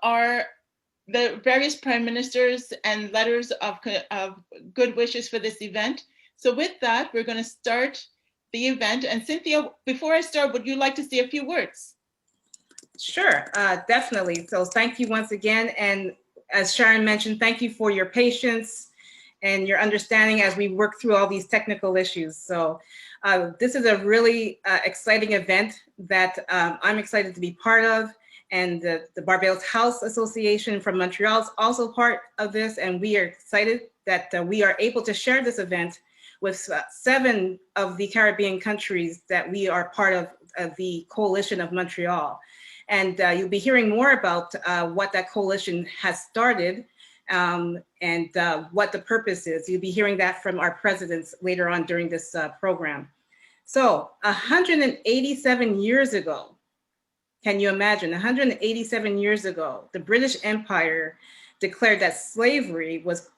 our the various prime ministers and letters of good wishes for this event. So with that, we're going to start the event. And Cynthia, before I start, would you like to say a few words? Sure, definitely. So thank you once again. And as Sharon mentioned, thank you for your patience and your understanding as we work through all these technical issues. So this is a really exciting event that I'm excited to be part of. And the Barbados House Association from Montreal is also part of this. And we are excited that we are able to share this event with 7 of the Caribbean countries that we are part of the Coalition of Montreal. And you'll be hearing more about what that coalition has started and what the purpose is. You'll be hearing that from our presidents later on during this program. So 187 years ago, can you imagine? 187 years ago, the British Empire declared that slavery was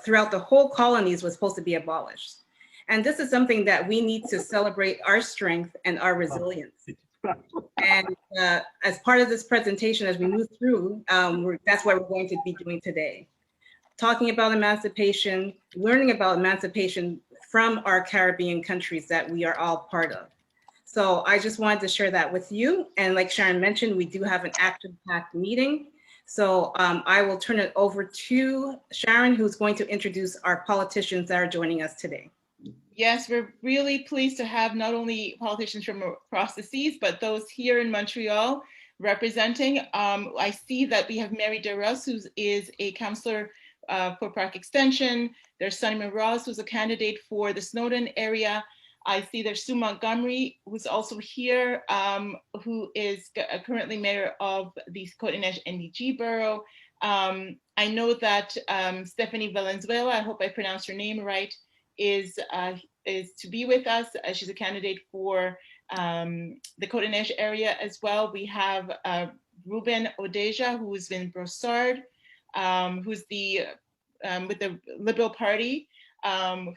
throughout the whole colonies was supposed to be abolished. And this is something that we need to celebrate our strength and our resilience. And as part of this presentation, as we move through, that's what we're going to be doing today. Talking about emancipation, learning about emancipation from our Caribbean countries that we are all part of. So I just wanted to share that with you. And like Sharon mentioned, we do have an action-packed meeting. So I will turn it over to Sharon, who's going to introduce our politicians that are joining us today. Yes, we're really pleased to have not only politicians from across the seas, but those here in Montreal representing. I see that we have Mary DeRoss, who is a councillor for Park Extension. There's Sonny Ross, who's a candidate for the Snowdon area. I see there's Sue Montgomery, who's also here, who is currently mayor of the Côte-des-Neiges NDG borough. I know that Stephanie Valenzuela, I hope I pronounced her name right, is to be with us. She's a candidate for the Côte-des-Neiges area as well. We have Ruben Odeja, who's in Brossard, who's with the Liberal Party,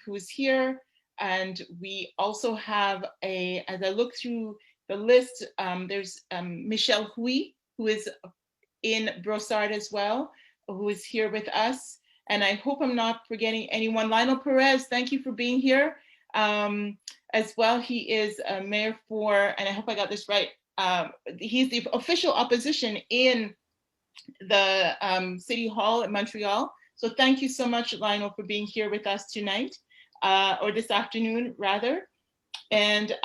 who's here. And we also have as I look through the list, there's Michelle Hui, who is in Brossard as well, who is here with us. And I hope I'm not forgetting anyone. Lionel Perez, thank you for being here as well. He is a mayor for, and I hope I got this right, he's the official opposition in the City Hall at Montreal. So thank you so much, Lionel, for being here with us tonight, or this afternoon rather. And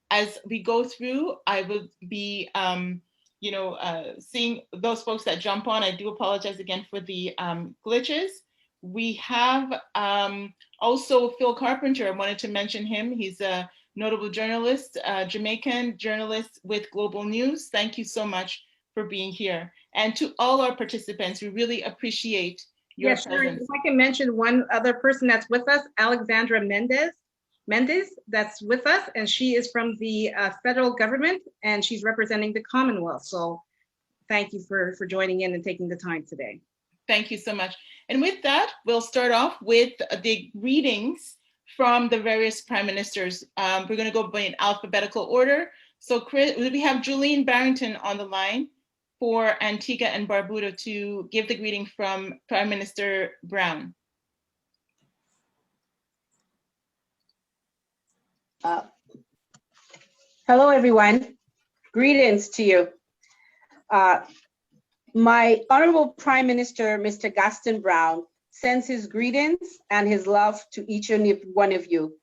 as we go through, I will be seeing those folks that jump on. I do apologize again for the glitches. We have also Phil Carpenter. I wanted to mention him. He's a notable journalist, Jamaican journalist with Global News. Thank you so much for being here. And to all our participants, we really appreciate your presence. If I can mention one other person that's with us, Alexandra Mendez, that's with us, and she is from the federal government, and she's representing the Commonwealth. So thank you for joining in and taking the time today. Thank you so much. And with that, we'll start off with the greetings from the various prime ministers. We're going to go in alphabetical order. So Chris, we have Julian Barrington on the line for Antigua and Barbuda to give the greeting from Prime Minister Brown. Hello, everyone. Greetings to you. My Honorable Prime Minister, Mr. Gaston Brown, sends his greetings and his love to each and every one of you.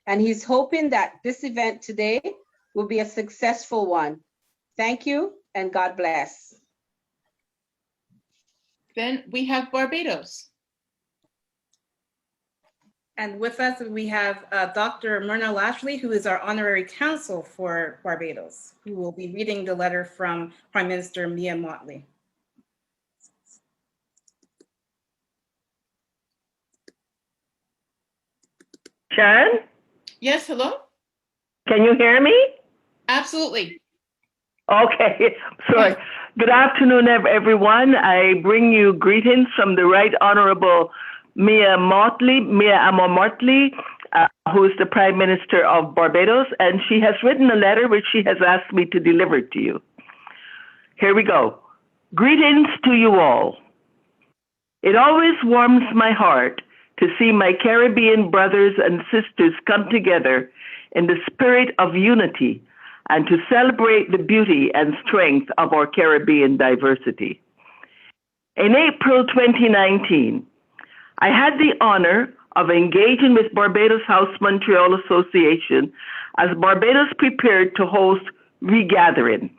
And he's hoping that this event today will be a successful one. Thank you and God bless. Then we have Barbados. And with us, we have Dr. Myrna Lashley, who is our honorary counsel for Barbados, who will be reading the letter from Prime Minister Mia Mottley. Sharon? Yes, hello? Can you hear me? Absolutely. Okay, sorry. Good afternoon, everyone. I bring you greetings from the Right Honorable Mia Amo Mottley, who is the Prime Minister of Barbados, and she has written a letter which she has asked me to deliver to you. Here we go. Greetings to you all. It always warms my heart to see my Caribbean brothers and sisters come together in the spirit of unity and to celebrate the beauty and strength of our Caribbean diversity. In April 2019, I had the honor of engaging with Barbados House Montreal Association as Barbados prepared to host Regathering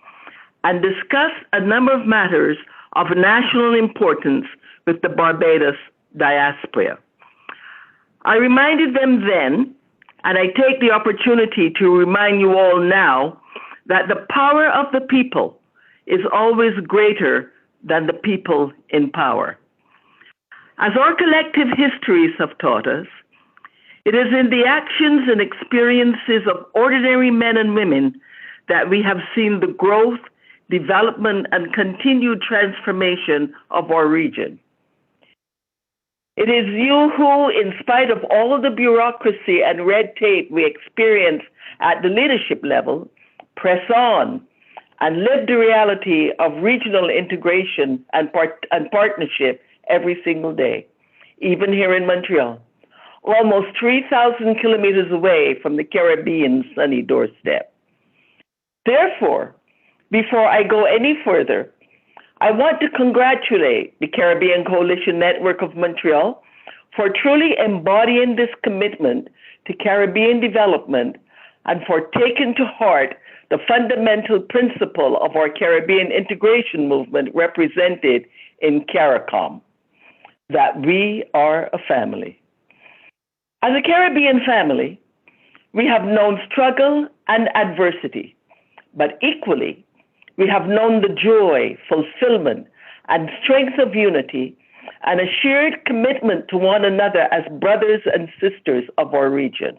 and discuss a number of matters of national importance with the Barbados diaspora. I reminded them then, and I take the opportunity to remind you all now, that the power of the people is always greater than the people in power. As our collective histories have taught us, it is in the actions and experiences of ordinary men and women that we have seen the growth, development, and continued transformation of our region. It is you who, in spite of all of the bureaucracy and red tape we experience at the leadership level, press on and live the reality of regional integration and partnership every single day, even here in Montreal, almost 3,000 kilometers away from the Caribbean sunny doorstep. Therefore, before I go any further, I want to congratulate the Caribbean Coalition Network of Montreal for truly embodying this commitment to Caribbean development and for taking to heart the fundamental principle of our Caribbean integration movement represented in CARICOM, that we are a family. As a Caribbean family, we have known struggle and adversity, but equally, we have known the joy, fulfillment, and strength of unity and a shared commitment to one another as brothers and sisters of our region.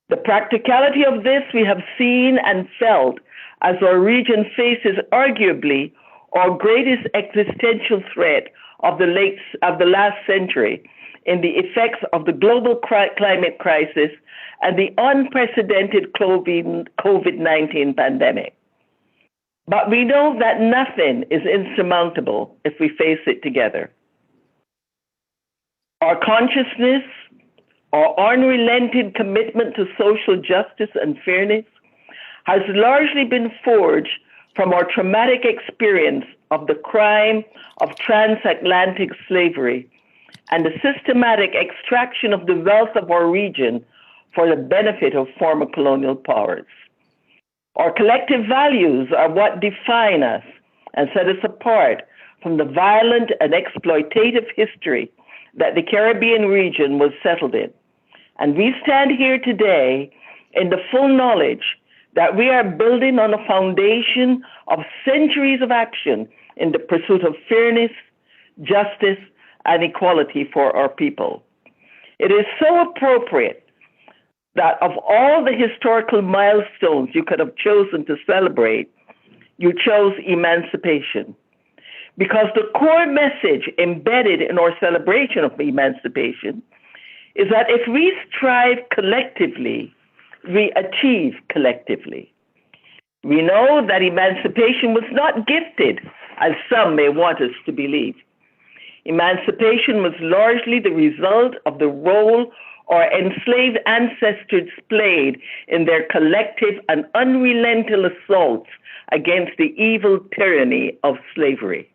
The practicality of this we have seen and felt as our region faces arguably our greatest existential threat of the last century in the effects of the global climate crisis and the unprecedented COVID-19 pandemic. But we know that nothing is insurmountable if we face it together. Our consciousness, our unrelenting commitment to social justice and fairness has largely been forged from our traumatic experience of the crime of transatlantic slavery and the systematic extraction of the wealth of our region for the benefit of former colonial powers. Our collective values are what define us and set us apart from the violent and exploitative history that the Caribbean region was settled in. And we stand here today in the full knowledge that we are building on a foundation of centuries of action in the pursuit of fairness, justice, and equality for our people. It is so appropriate that of all the historical milestones you could have chosen to celebrate, you chose emancipation. Because the core message embedded in our celebration of emancipation is that if we strive collectively, we achieve collectively. We know that emancipation was not gifted, as some may want us to believe. Emancipation was largely the result of the role our enslaved ancestors played in their collective and unrelenting assaults against the evil tyranny of slavery.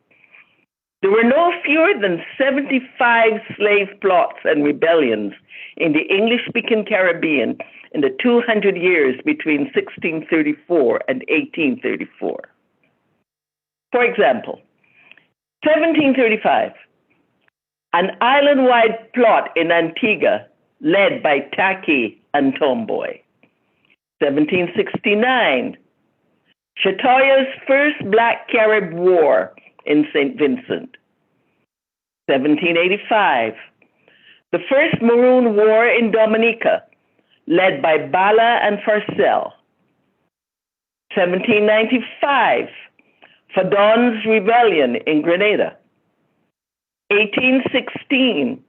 There were no fewer than 75 slave plots and rebellions in the English-speaking Caribbean in the 200 years between 1634 and 1834. For example, 1735, an island-wide plot in Antigua led by Tacky and Tomboy. 1769, Chatoya's first Black Carib War in St. Vincent. 1785, the first Maroon War in Dominica, led by Bala and Farcel. 1795, Fadon's Rebellion in Grenada. 1816,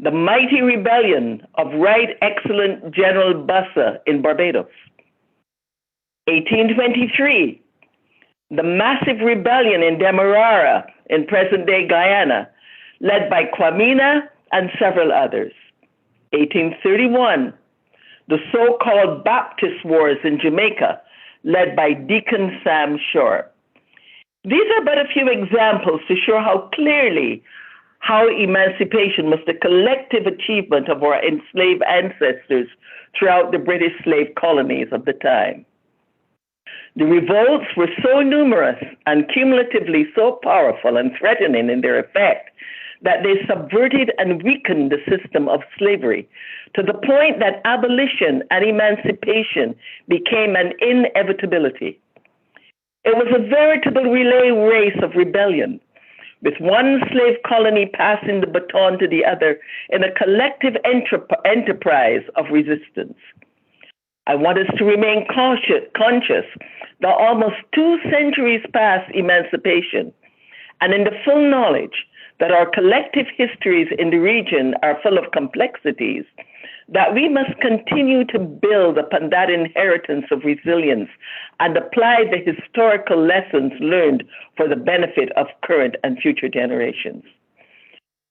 the mighty rebellion of Right Excellent General Bassa in Barbados. 1823, the massive rebellion in Demerara in present-day Guyana, led by Kwamina and several others. 1831, the so-called Baptist Wars in Jamaica, led by Deacon Sam Shore. These are but a few examples to show how clearly how emancipation was the collective achievement of our enslaved ancestors throughout the British slave colonies of the time. The revolts were so numerous and cumulatively so powerful and threatening in their effect that they subverted and weakened the system of slavery to the point that abolition and emancipation became an inevitability. It was a veritable relay race of rebellion, with one slave colony passing the baton to the other in a collective enterprise of resistance. I want us to remain conscious that almost 2 centuries past emancipation, and in the full knowledge that our collective histories in the region are full of complexities, that we must continue to build upon that inheritance of resilience and apply the historical lessons learned for the benefit of current and future generations.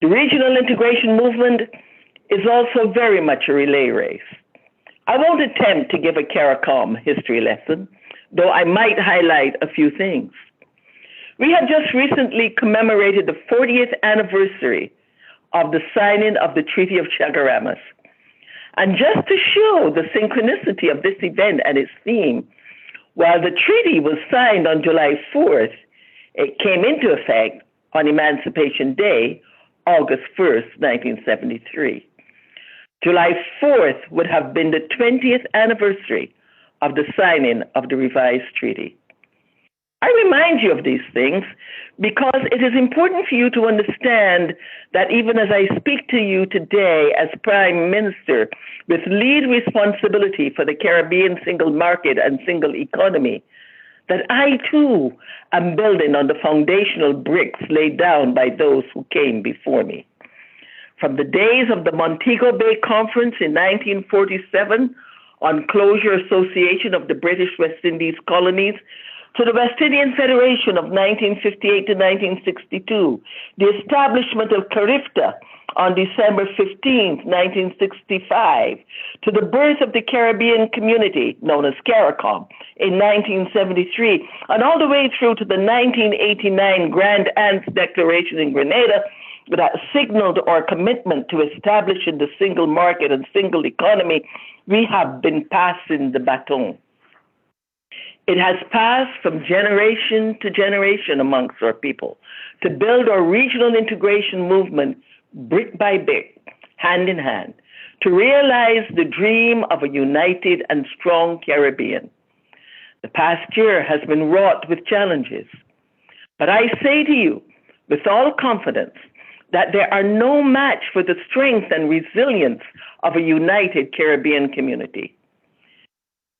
The regional integration movement is also very much a relay race. I won't attempt to give a CARICOM history lesson, though I might highlight a few things. We have just recently commemorated the 40th anniversary of the signing of the Treaty of Chaguaramas. And just to show the synchronicity of this event and its theme, while the treaty was signed on July 4th, it came into effect on Emancipation Day, August 1st, 1973. July 4th would have been the 20th anniversary of the signing of the revised treaty. I remind you of these things because it is important for you to understand that even as I speak to you today as Prime Minister with lead responsibility for the Caribbean single market and single economy, that I too am building on the foundational bricks laid down by those who came before me. From the days of the Montego Bay Conference in 1947 on closure association of the British West Indies colonies, to the West Indian Federation of 1958 to 1962, the establishment of CARIFTA on December 15, 1965, to the birth of the Caribbean Community, known as CARICOM, in 1973, and all the way through to the 1989 Grand Aunts Declaration in Grenada that signaled our commitment to establishing the single market and single economy, we have been passing the baton. It has passed from generation to generation amongst our people to build our regional integration movement brick by brick, hand in hand, to realize the dream of a united and strong Caribbean. The past year has been wrought with challenges, but I say to you with all confidence that there are no match for the strength and resilience of a united Caribbean community.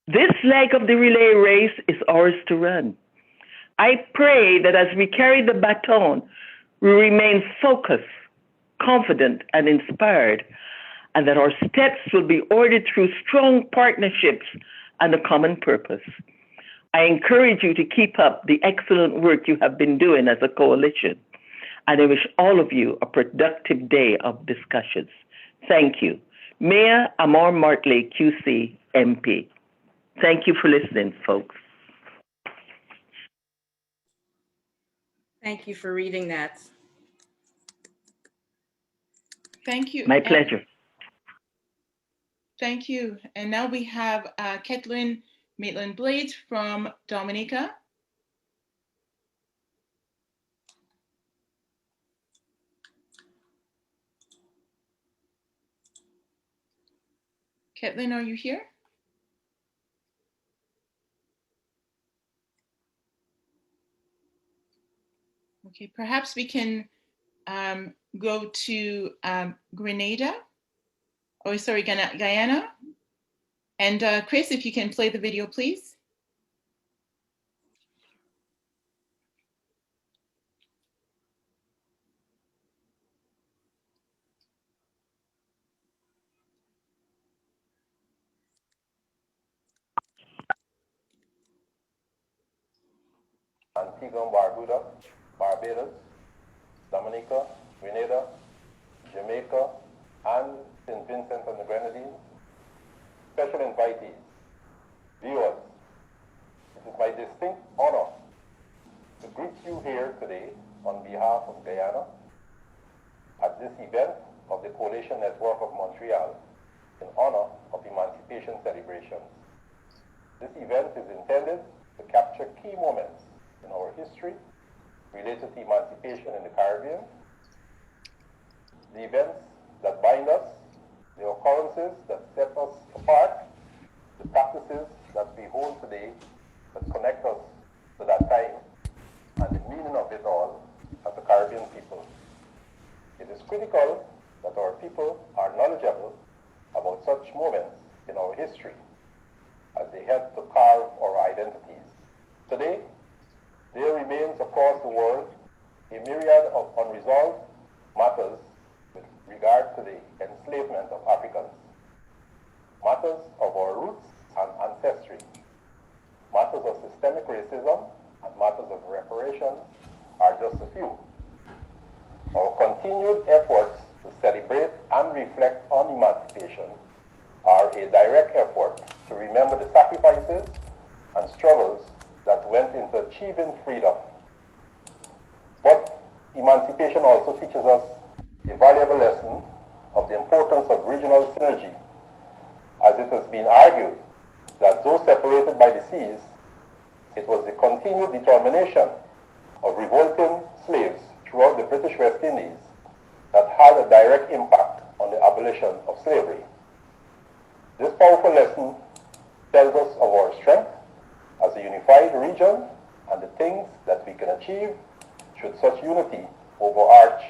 This leg of the relay race is ours to run. I pray that as we carry the baton, we remain focused, confident, and inspired, and that our steps will be ordered through strong partnerships and a common purpose. I encourage you to keep up the excellent work you have been doing as a coalition, and I wish all of you a productive day of discussions. Thank you. Mayor Amor Martley, QC, MP. Thank you for listening, folks. Thank you for reading that. Thank you. My pleasure. Thank you. And now we have Kathleen Maitland-Blades from Dominica. Kathleen, are you here? Okay, perhaps we can go to Grenada. Oh, sorry, Guyana. And Chris, if you can play the video, please. Antigua and Barbuda, Barbados, Dominica, Grenada, Jamaica, and St. Vincent and the Grenadines. Special invitees, viewers, it is my distinct honor to greet you here today on behalf of Guyana at this event of the Coalition Network of Montreal in honor of Emancipation celebrations. This event is intended to capture key moments in our history related to emancipation in the Caribbean, the events that bind us, the occurrences that set us apart, the practices that we hold today that connect us to that time, and the meaning of it all as a Caribbean people. It is critical that our people are knowledgeable about such moments in our history as they help to carve our identities. Today, there remains across the world a myriad of unresolved matters with regard to the enslavement of Africans. Matters of our roots and ancestry, matters of systemic racism, and matters of reparations are just a few. Our continued efforts to celebrate and reflect on emancipation are a direct effort to remember the sacrifices and struggles that went into achieving freedom. But emancipation also teaches us a valuable lesson of the importance of regional synergy, as it has been argued that though separated by the seas, it was the continued determination of revolting slaves throughout the British West Indies that had a direct impact on the abolition of slavery. This powerful lesson tells us of our strength as a unified region and the things that we can achieve should such unity overarch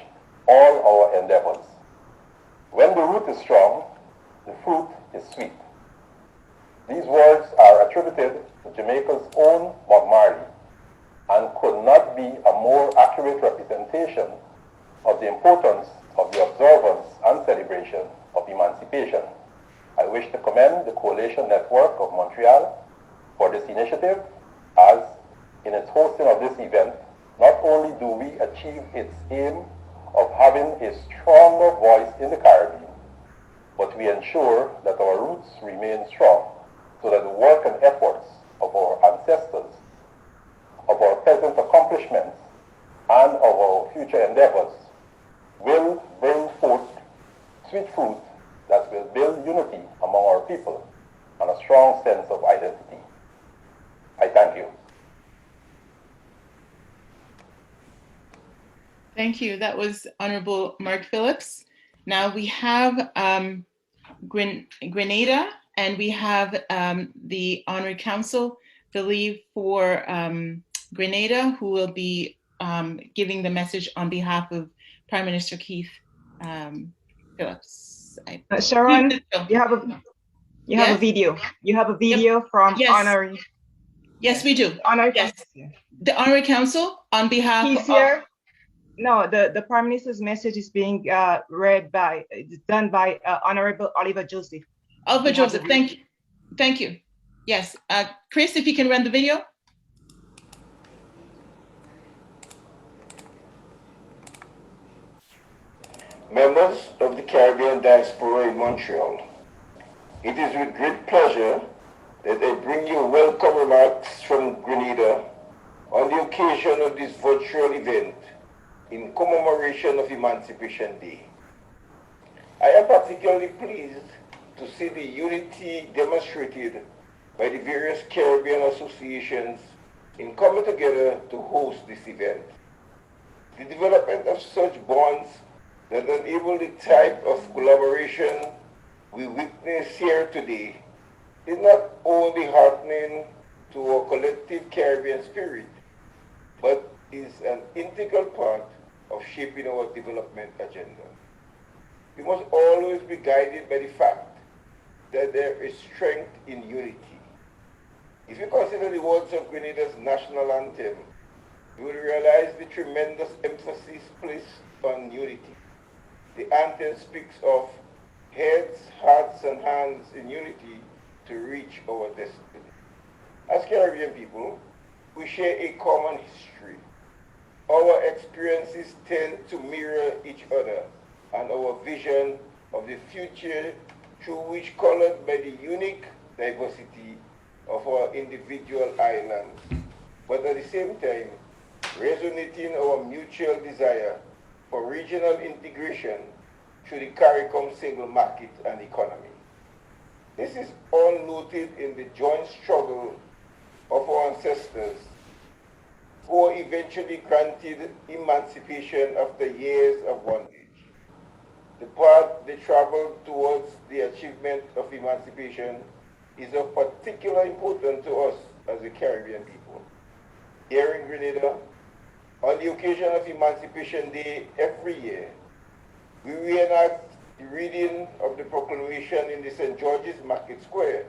all our endeavors. When the root is strong, the fruit is sweet. These words are attributed to Jamaica's own Bob Marley and could not be a more accurate representation of the importance of the observance and celebration of emancipation. I wish to commend the Coalition Network of Montreal for this initiative, as in its hosting of this event, not only do we achieve its aim of having a stronger voice in the Caribbean, but we ensure that our roots remain strong so that the work and efforts of our ancestors, of our present accomplishments, and of our future endeavors will bring forth sweet fruit that will build unity among our people and a strong sense of identity. I thank you. Thank you. That was Honorable Mark Phillips. Now we have Grenada, and we have the Honorary Council, believe, for Grenada, who will be giving the message on behalf of Prime Minister Keith Phillips. Sharon, you have a video. You have a video from Honorary. Yes, we do. Honorary yes. Council. The Honorary Council on behalf He's here. No, the Prime Minister's message is being read by, done by Honorable Oliver Joseph. Oliver Joseph, thank you. Thank you. Yes, Chris, if you can run the video. Members of the Caribbean diaspora in Montreal, it is with great pleasure that I bring you welcome remarks from Grenada on the occasion of this virtual event in commemoration of Emancipation Day. I am particularly pleased to see the unity demonstrated by the various Caribbean associations in coming together to host this event. The development of such bonds that enable the type of collaboration we witness here today is not only heartening to our collective Caribbean spirit, but is an integral part of shaping our development agenda. We must always be guided by the fact that there is strength in unity. If you consider the words of Grenada's national anthem, you will realize the tremendous emphasis placed on unity. The anthem speaks of heads, hearts, and hands in unity to reach our destiny. As Caribbean people, we share a common history. Our experiences tend to mirror each other and our vision of the future, through which colored by the unique diversity of our individual islands, but at the same time, resonating our mutual desire for regional integration through the CARICOM single market and economy. This is all noted in the joint struggle of our ancestors, who were eventually granted emancipation after years of bondage. The path they traveled towards the achievement of emancipation is of particular importance to us as a Caribbean people. Here in Grenada, on the occasion of Emancipation Day every year, we reenact the reading of the proclamation in the St. George's Market Square,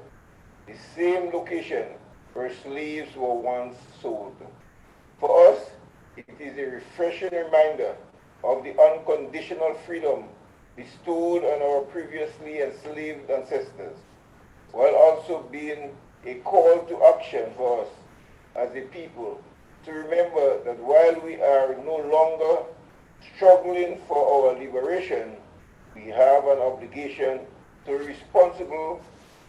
the same location where slaves were once sold. For us, it is a refreshing reminder of the unconditional freedom bestowed on our previously enslaved ancestors, while also being a call to action for us as a people to remember that while we are no longer struggling for our liberation, we have an obligation to be responsible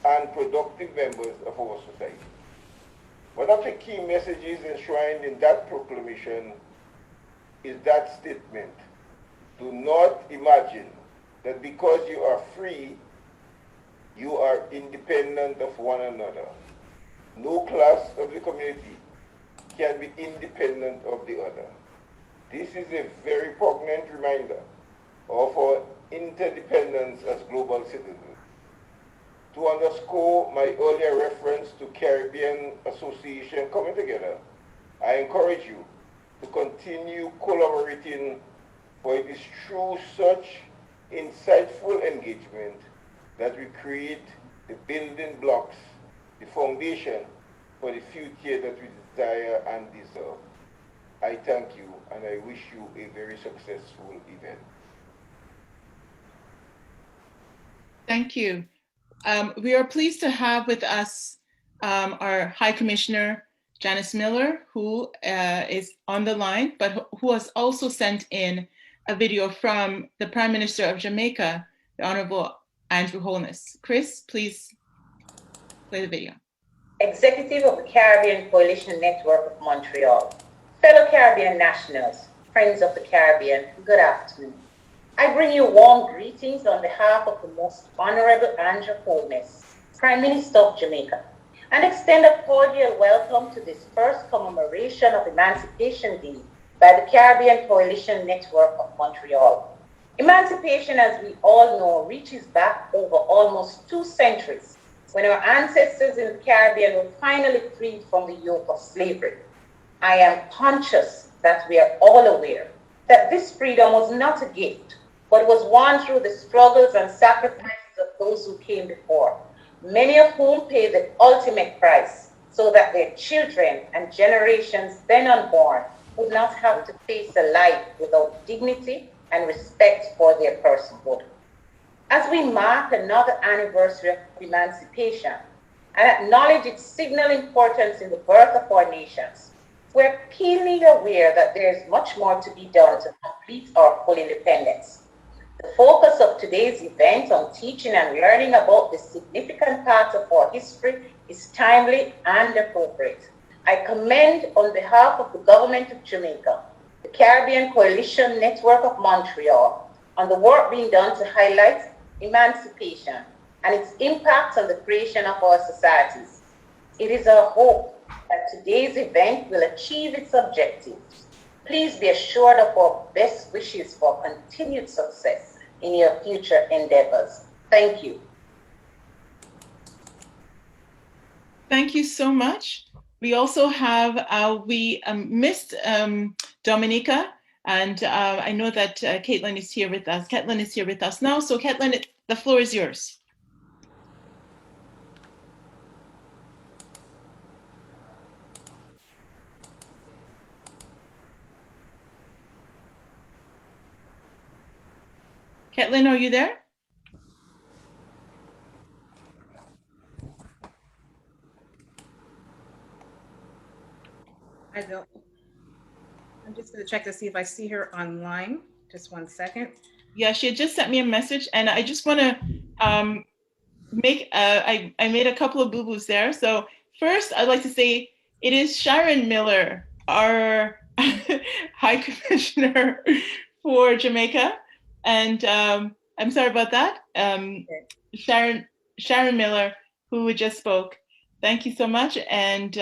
and productive members of our society. One of the key messages enshrined in that proclamation is that statement: do not imagine that because you are free, you are independent of one another. No class of the community can be independent of the other. This is a very poignant reminder of our interdependence as global citizens. To underscore my earlier reference to Caribbean Association coming together, I encourage you to continue collaborating, for it is through such insightful engagement that we create the building blocks, the foundation for the future that we desire and deserve. I thank you and I wish you a very successful event. Thank you. We are pleased to have with us our High Commissioner, Janice Miller, who is on the line, but who has also sent in a video from the Prime Minister of Jamaica, the Honorable Andrew Holness. Chris, please play the video. Executive of the Caribbean Coalition Network of Montreal, fellow Caribbean nationals, friends of the Caribbean, good afternoon. I bring you warm greetings on behalf of the Most Honorable Andrew Holness, Prime Minister of Jamaica, and extend a cordial welcome to this first commemoration of Emancipation Day by the Caribbean Coalition Network of Montreal. Emancipation, as we all know, reaches back over almost 2 centuries, when our ancestors in the Caribbean were finally freed from the yoke of slavery. I am conscious that we are all aware that this freedom was not a gift, but was won through the struggles and sacrifices of those who came before, many of whom paid the ultimate price so that their children and generations then unborn would not have to face a life without dignity and respect for their personhood. As we mark another anniversary of emancipation and acknowledge its signal importance in the birth of our nations, we're keenly aware that there is much more to be done to complete our full independence. The focus of today's event on teaching and learning about the significant parts of our history is timely and appropriate. I commend, on behalf of the Government of Jamaica, the Caribbean Coalition Network of Montreal, on the work being done to highlight emancipation and its impact on the creation of our societies. It is our hope that today's event will achieve its objectives. Please be assured of our best wishes for continued success in your future endeavors. Thank you. Thank you so much. We also have, we missed Dominica, and I know that Caitlin is here with us. Caitlin is here with us now. So Caitlin, the floor is yours. Caitlin, are you there? I don't. I'm just going to check to see if I see her online. Just 1 second. Yeah, she had just sent me a message, and I just want to I made a couple of boo-boos there. So first, I'd like to say it is Sharon Miller, our High Commissioner for Jamaica, and I'm sorry about that. Sharon Miller, who just spoke. Thank you so much, and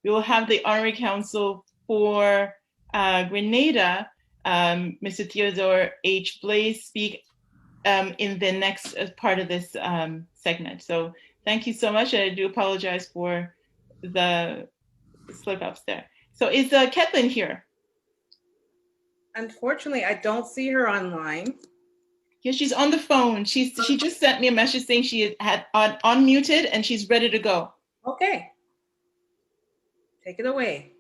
we will have the Honorary Council for Grenada, Mr. Theodore H. Blaze, speak in the next part of this segment. So thank you so much. I do apologize for the slip ups there. So is Ketlin here? Unfortunately, I don't see her online. Yeah, she's on the phone. She just sent me a message saying she had unmuted and she's ready to go. Okay. Take it away.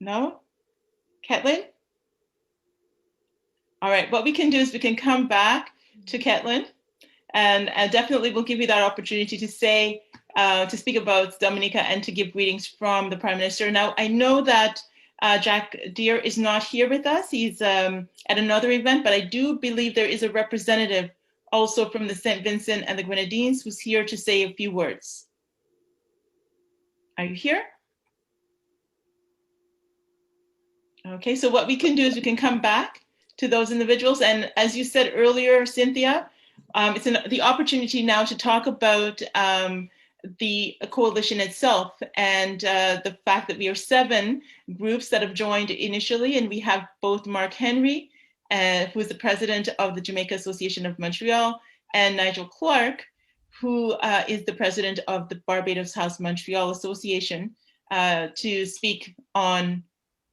No? Ketlin? All right, what we can do is we can come back to Ketlin, and definitely we'll give you that opportunity to say, to speak about Dominica and to give greetings from the Prime Minister. Now, I know that Jack Deere is not here with us. He's at another event, but I do believe there is a representative also from the St. Vincent and the Grenadines who's here to say a few words. Are you here? Okay, so what we can do is we can come back to those individuals. And as you said earlier, Cynthia, it's the opportunity now to talk about the coalition itself and the fact that we are 7 groups that have joined initially. And we have both Mark Henry, who is the president of the Jamaica Association of Montreal, and Nigel Clark, who is the president of the Barbados House Montreal Association, to speak on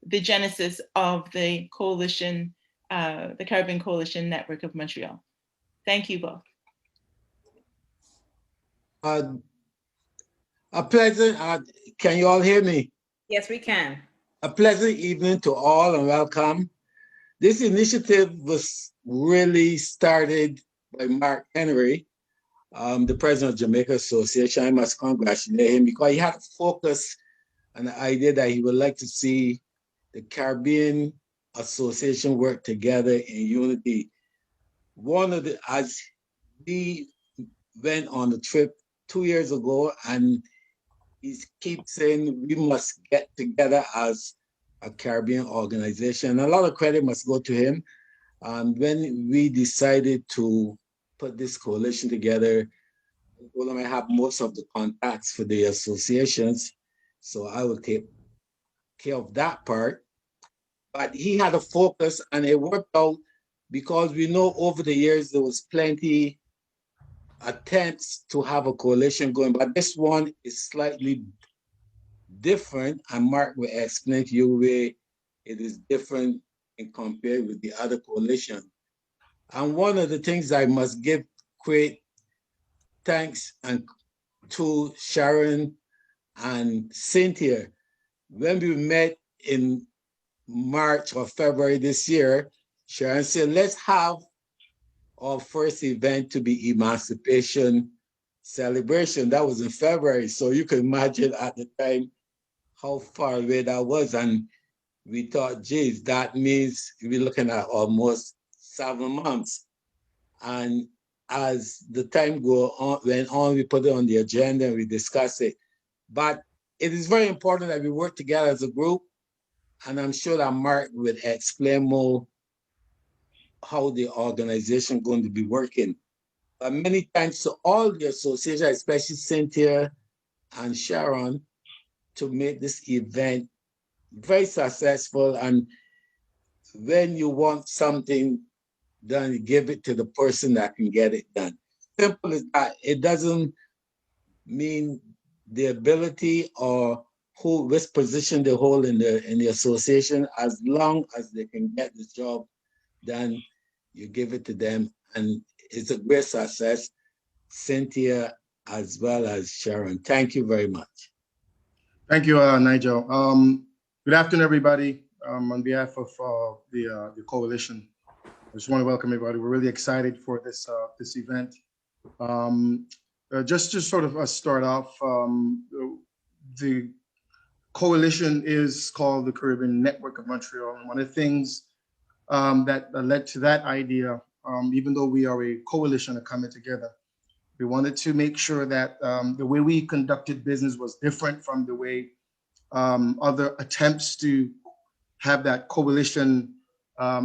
the genesis of the coalition, the Caribbean Coalition Network of Montreal. Thank you both. A pleasant, can you all hear me? Yes, we can. A pleasant evening to all and welcome. This initiative was really started by Mark Henry, the president of Jamaica Association. I must congratulate him because he had a focus and the idea that he would like to see the Caribbean Association work together in unity. As we went on the trip 2 years ago, and he keeps saying we must get together as a Caribbean organization. A lot of credit must go to him. When we decided to put this coalition together, I have most of the contacts for the associations, so I will take care of that part. But he had a focus and it worked out because we know over the years there was plenty attempts to have a coalition going, but this one is slightly different, and Mark will explain to you where it is different and compared with the other coalition. And one of the things I must give great thanks to Sharon and Cynthia. When we met in March or February this year, Sharon said, let's have our first event to be Emancipation celebration. That was in February. So you can imagine at the time how far away that was. And we thought, geez, that means we're looking at almost 7 months. And as the time went on, we put it on the agenda and we discussed it. But it is very important that we work together as a group. And I'm sure that Mark will explain more how the organization is going to be working. But many thanks to all the associations, especially Cynthia and Sharon, to make this event very successful. And when you want something done, you give it to the person that can get it done. Simple as that. It doesn't mean the ability or which position they hold in the association. As long as they can get the job done, you give it to them, and it's a great success. Cynthia as well as Sharon. Thank you very much. Thank you, Nigel. Good afternoon, everybody. On behalf of the coalition, I just want to welcome everybody. We're really excited for this this event. Just to sort of start off, the coalition is called the Caribbean Network of Montreal. And one of the things that led to that idea, even though we are a coalition of coming together, we wanted to make sure that the way we conducted business was different from the way other attempts to have that coalition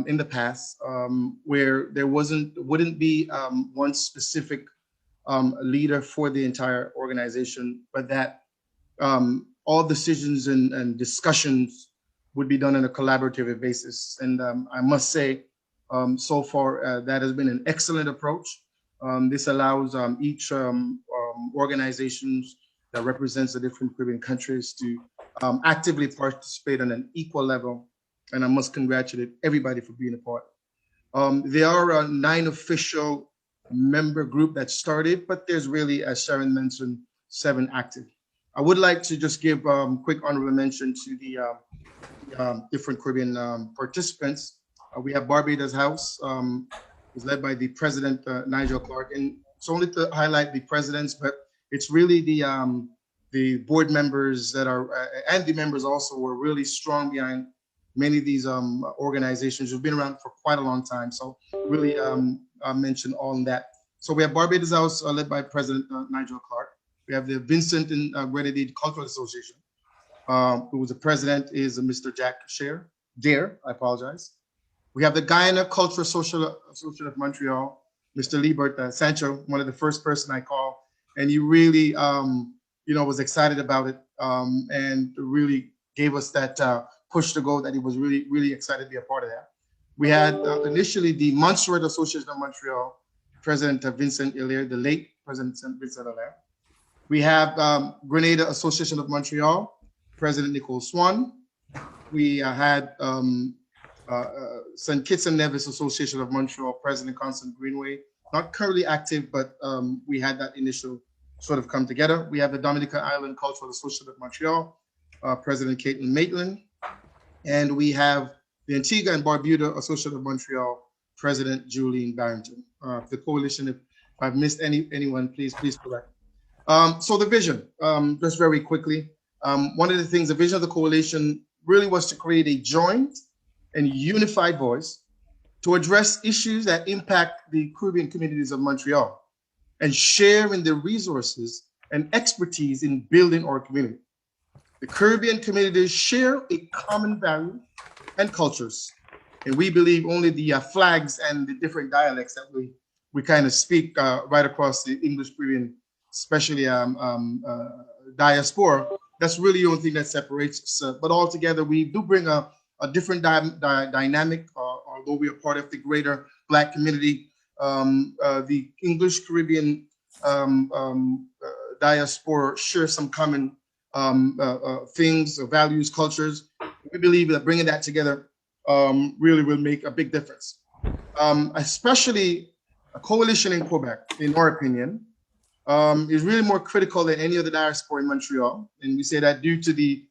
in the past, where there wouldn't be one specific leader for the entire organization, but that all decisions and discussions would be done on a collaborative basis. And I must say, so far, that has been an excellent approach. This allows each organizations that represents the different Caribbean countries to actively participate on an equal level. And I must congratulate everybody for being a part. There are a 9 official member group that started, but there's really, as Sharon mentioned, 7 active. I would like to just give quick honorable mention to the different Caribbean participants. We have Barbados House, is led by the president, Nigel Clark. And it's only to highlight the presidents, but it's really the board members that are, and the members also were really strong behind many of these organizations who've been around for quite a long time. So really mention all in that. So we have Barbados House led by President Nigel Clark. We have the Vincent and Grenadines Cultural Association, who was the president is Mr. Jack Dare, I apologize. We have the Guyana Cultural Social Association of Montreal, Mr. Liebert Sancho, one of the first person I called, and he really, was excited about it and really gave us that push to go that he was really, really excited to be a part of that. We had initially the Montreal Association of Montreal, President Vincent Hilaire, the late President Vincent Hilaire. We have Grenada Association of Montreal, President Nicole Swan. We had St. Kitts and Nevis Association of Montreal, President Constant Greenway. Not currently active, but we had that initial sort of come together. We have the Dominica Island Cultural Association of Montreal, President Caitlin Maitland. And we have the Antigua and Barbuda Association of Montreal, President Julian Barrington. The coalition, if I've missed anyone, please correct. So the vision, just very quickly. One of the things, the vision of the coalition really was to create a joint and unified voice to address issues that impact the Caribbean communities of Montreal and share in the resources and expertise in building our community. The Caribbean communities share a common value and cultures, and we believe only the flags and the different dialects that we kind of speak right across the English Caribbean, especially diaspora, that's really the only thing that separates us. But altogether, we do bring a different dynamic, although we are part of the greater Black community. The English Caribbean diaspora share some common things, values, cultures. We believe that bringing that together really will make a big difference. Especially a coalition in Quebec, in our opinion, is really more critical than any other diaspora in Montreal. And we say that due to the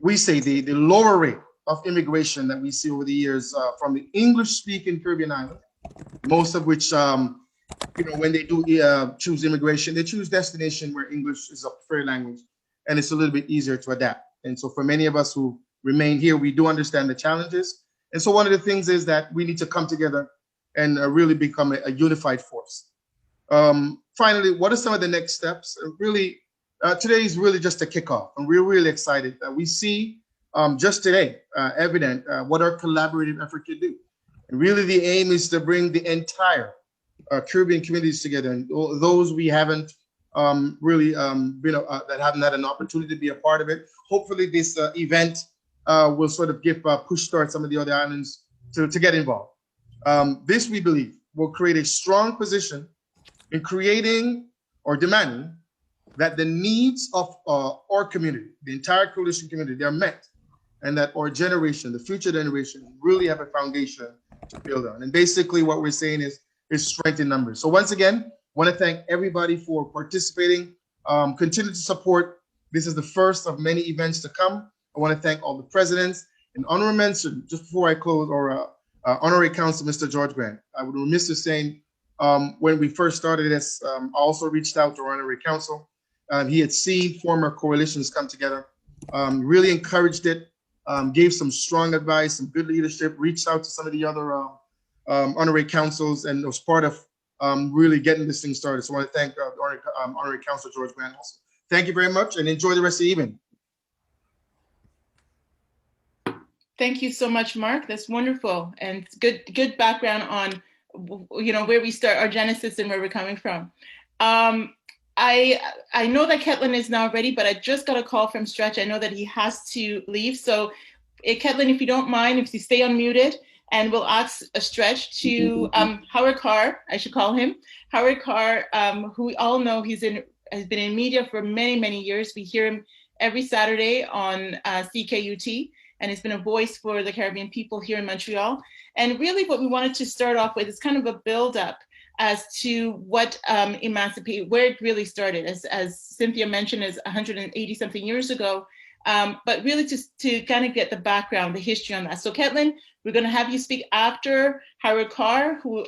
lower rate of immigration that we see over the years from the English-speaking Caribbean islands, most of which, when they do choose immigration, they choose destination where English is a preferred language, and it's a little bit easier to adapt. And so for many of us who remain here, we do understand the challenges. And so one of the things is that we need to come together and really become a unified force. Finally, what are some of the next steps? Really, today is really just a kickoff, and we're really excited. We see just today evident what our collaborative effort can do. And really, the aim is to bring the entire Caribbean communities together, and those we haven't really been that haven't had an opportunity to be a part of it. Hopefully, this event will sort of give push start some of the other islands to get involved. This, we believe, will create a strong position in creating or demanding that the needs of our community, the entire coalition community, they're met, and that our generation, the future generation, really have a foundation to build on. And basically what we're saying is strength in numbers. So once again, I want to thank everybody for participating. Continue to support. This is the first of many events to come. I want to thank all the presidents. And honorable mention, just before I close, or honorary council, Mr. George Grant. I would remiss in saying, when we first started this, I also reached out to our honorary council He had seen former coalitions come together, really encouraged it, gave some strong advice, some good leadership, reached out to some of the other honorary councils, and was part of really getting this thing started. So I want to thank honorary council George Grant also. Thank you very much, and enjoy the rest of the evening. Thank you so much, Mark. That's wonderful, and good background on where we start, our genesis, and where we're coming from. I know that Ketlin is now ready, but I just got a call from Stretch. I know that he has to leave. So Ketlin, if you don't mind, if you stay unmuted, and we'll ask a Stretch to Howard Carr, I should call him, Howard Carr, who we all know has been in media for many, many years. We hear him every Saturday on CKUT, and has been a voice for the Caribbean people here in Montreal. And really what we wanted to start off with is kind of a build-up as to what emancipate, where it really started, as Cynthia mentioned, is 180 something years ago, but really to kind of get the background, the history on that. So Ketlin, we're gonna have you speak after Howard Carr, who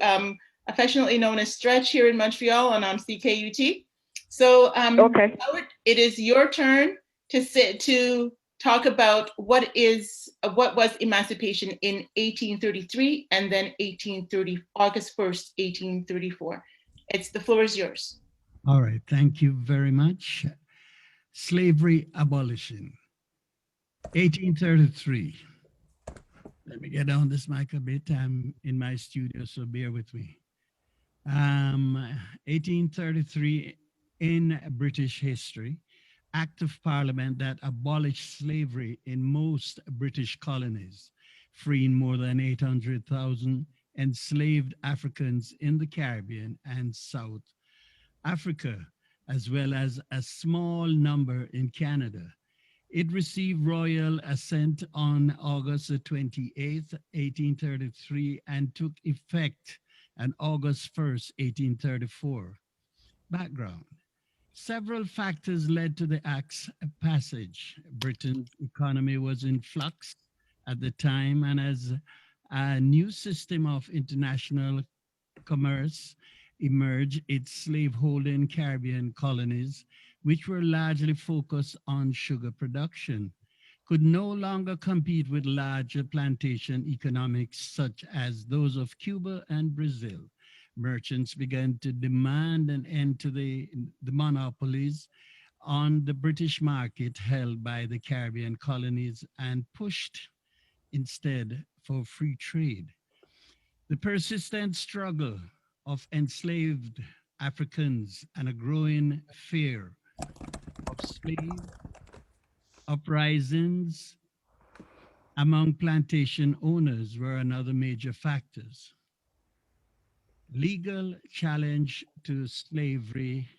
affectionately known as Stretch here in Montreal and on CKUT. So Okay. Howard, it is your turn to talk about what was emancipation in 1833 and then August 1st, 1834. The floor is yours. All right, thank you very much. Slavery abolition, 1833. Let me get on this mic a bit. I'm in my studio, so bear with me. 1833 in British history. Act of Parliament that abolished slavery in most British colonies, freeing more than 800,000 enslaved Africans in the Caribbean and South Africa, as well as a small number in Canada. It received royal assent on August 28th, 1833, and took effect on August 1st, 1834. Background. Several factors led to the Act's passage. Britain's economy was in flux at the time, and as a new system of international commerce emerged, its slaveholding Caribbean colonies, which were largely focused on sugar production, could no longer compete with larger plantation economics such as those of Cuba and Brazil. Merchants began to demand an end to the monopolies on the British market held by the Caribbean colonies and pushed instead for free trade. The persistent struggle of enslaved Africans and a growing fear of slave uprisings among plantation owners were another major factors. Legal challenge to slavery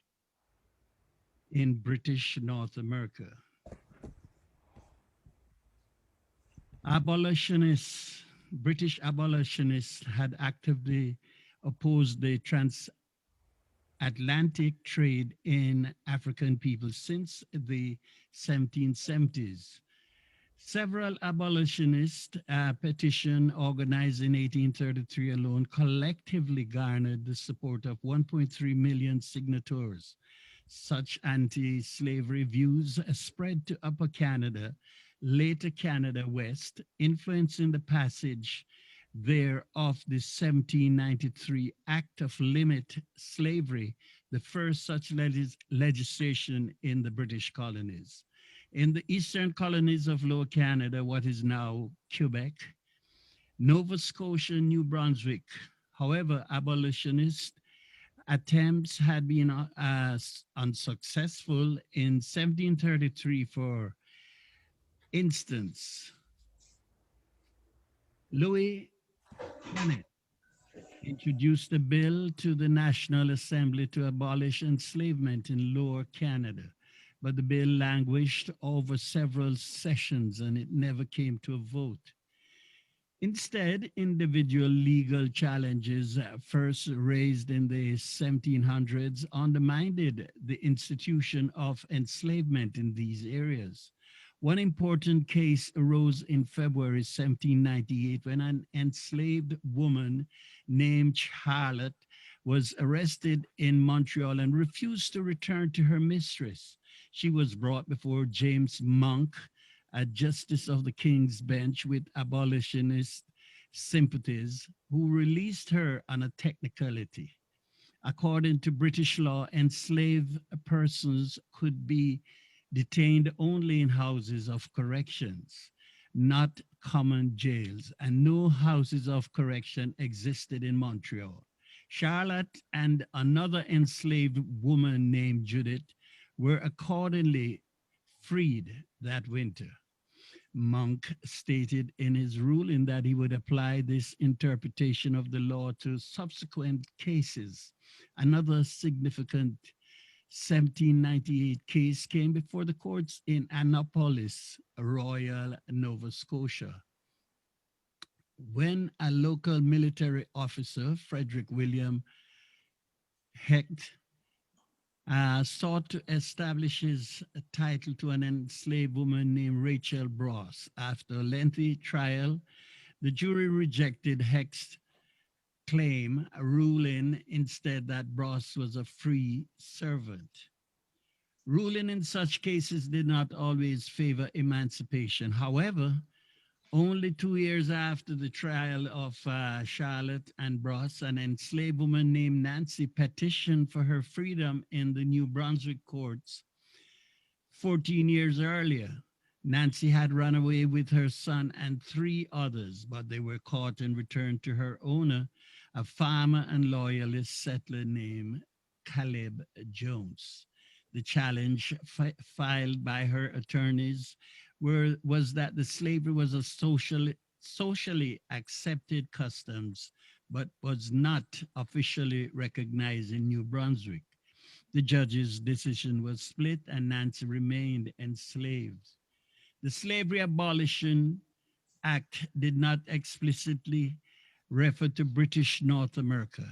in British North America. British abolitionists had actively opposed the transatlantic trade in African people since the 1770s. Several abolitionist petitions organized in 1833 alone collectively garnered the support of 1.3 million signatories. Such anti-slavery views spread to Upper Canada, later Canada West, influencing the passage there of the 1793 Act of Limit Slavery, the first such legislation in the British colonies. In the eastern colonies of Lower Canada, what is now Quebec, Nova Scotia, New Brunswick, however, abolitionist attempts had been unsuccessful. In 1733, for instance, Louis Bennett introduced a bill to the National Assembly to abolish enslavement in Lower Canada, but the bill languished over several sessions and it never came to a vote. Instead, individual legal challenges first raised in the 1700s undermined the institution of enslavement in these areas. One important case arose in February 1798 when an enslaved woman named Charlotte was arrested in Montreal and refused to return to her mistress. She was brought before James Monk, a justice of the King's Bench with abolitionist sympathies, who released her on a technicality. According to British law, enslaved persons could be detained only in houses of corrections, not common jails, and no houses of correction existed in Montreal. Charlotte and another enslaved woman named Judith were accordingly freed that winter. Monk stated in his ruling that he would apply this interpretation of the law to subsequent cases. Another significant 1798 case came before the courts in Annapolis, Royal Nova Scotia, when a local military officer, Frederick William Hecht, sought to establish his title to an enslaved woman named Rachel Bross. After a lengthy trial, the jury rejected Hecht's claim, ruling instead that Bross was a free servant. Ruling in such cases did not always favor emancipation. However, only 2 years after the trial of Charlotte and Bross, an enslaved woman named Nancy petitioned for her freedom in the New Brunswick courts 14 years earlier. Nancy had run away with her son and 3 others, but they were caught and returned to her owner, a farmer and loyalist settler named Caleb Jones. The challenge filed by her attorneys was that the slavery was a socially accepted customs, but was not officially recognized in New Brunswick. The judge's decision was split and Nancy remained enslaved. The Slavery Abolition Act did not explicitly refer to British North America.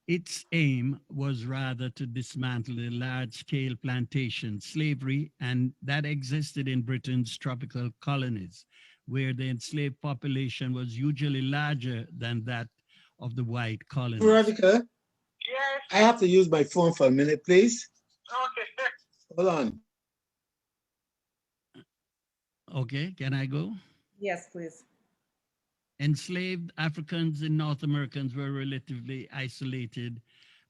Its aim was rather to dismantle the large-scale plantation slavery and that existed in Britain's tropical colonies, where the enslaved population was usually larger than that of the white colonies. Veronica, Yes. I have to use my phone for a minute, please. Okay. Hold on. Okay, can I go? Yes, please. Enslaved Africans and North Americans were relatively isolated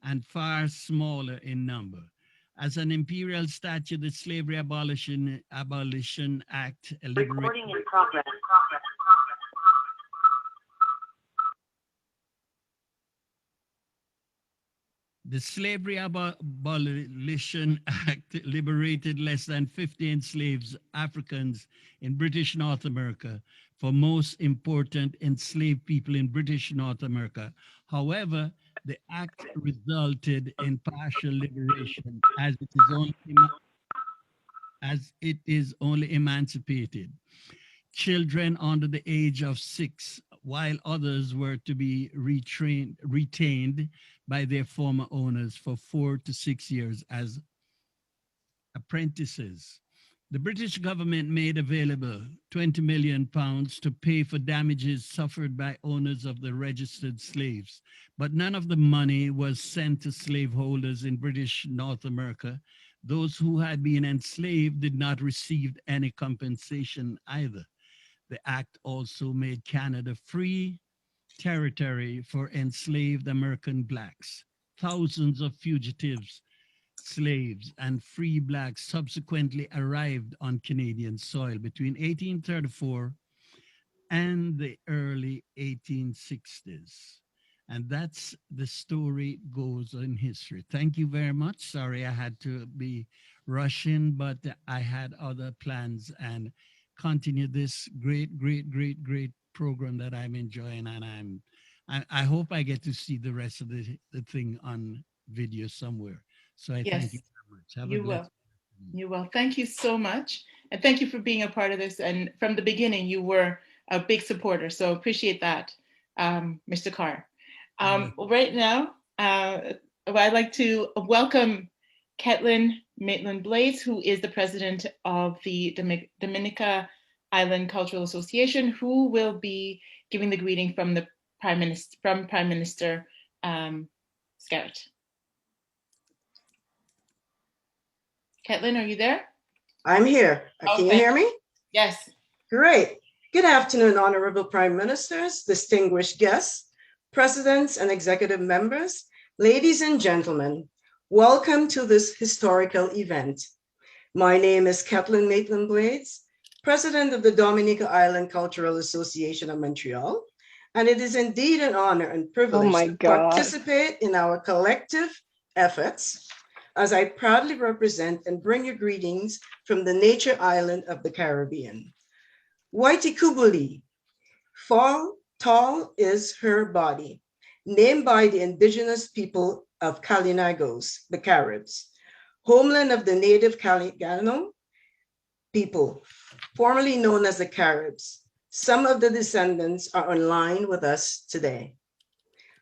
and far smaller in number. As an imperial statute, the Slavery Abolition Act Recording in progress. The Slavery Abolition Act liberated less than 50 enslaved Africans in British North America, for most important enslaved people in British North America. However, the act resulted in partial liberation as it is only emancipated children under the age of 6, while others were to be retained by their former owners for 4 to 6 years as apprentices. The British government made available £20 million to pay for damages suffered by owners of the registered slaves, but none of the money was sent to slaveholders in British North America. Those who had been enslaved did not receive any compensation either. The act also made Canada free territory for enslaved American blacks. Thousands of fugitives, slaves, and free blacks subsequently arrived on Canadian soil between 1834 and the early 1860s. And that's the story goes in history. Thank you very much. Sorry I had to be rushing, but I had other plans and continue this great program that I'm enjoying, and I hope I get to see the rest of the thing on video somewhere. So I thank you very much. Have You will. You will. Thank you so much. And thank you for being a part of this. And from the beginning, you were a big supporter. So appreciate that, Mr. Carr. Right now, I'd like to welcome Ketlin Maitland-Blades, who is the president of the Dominica Island Cultural Association, who will be giving the greeting from the Prime Minister Scarrett. Ketlin, are you there? I'm here. Can you hear me? Yes. Great. Good afternoon, honorable prime ministers, distinguished guests, presidents and executive members, ladies and gentlemen. Welcome to this historical event. My name is Ketlin Maitland-Blades, president of the Dominica Island Cultural Association of Montreal, and it is indeed an honor and privilege to participate in our collective efforts as I proudly represent and bring you greetings from the nature island of the Caribbean. Waitikubuli, tall is her body, named by the indigenous people of Kalinagos, the Caribs, homeland of the native Guyana people, formerly known as the Caribs. Some of the descendants are online with us today.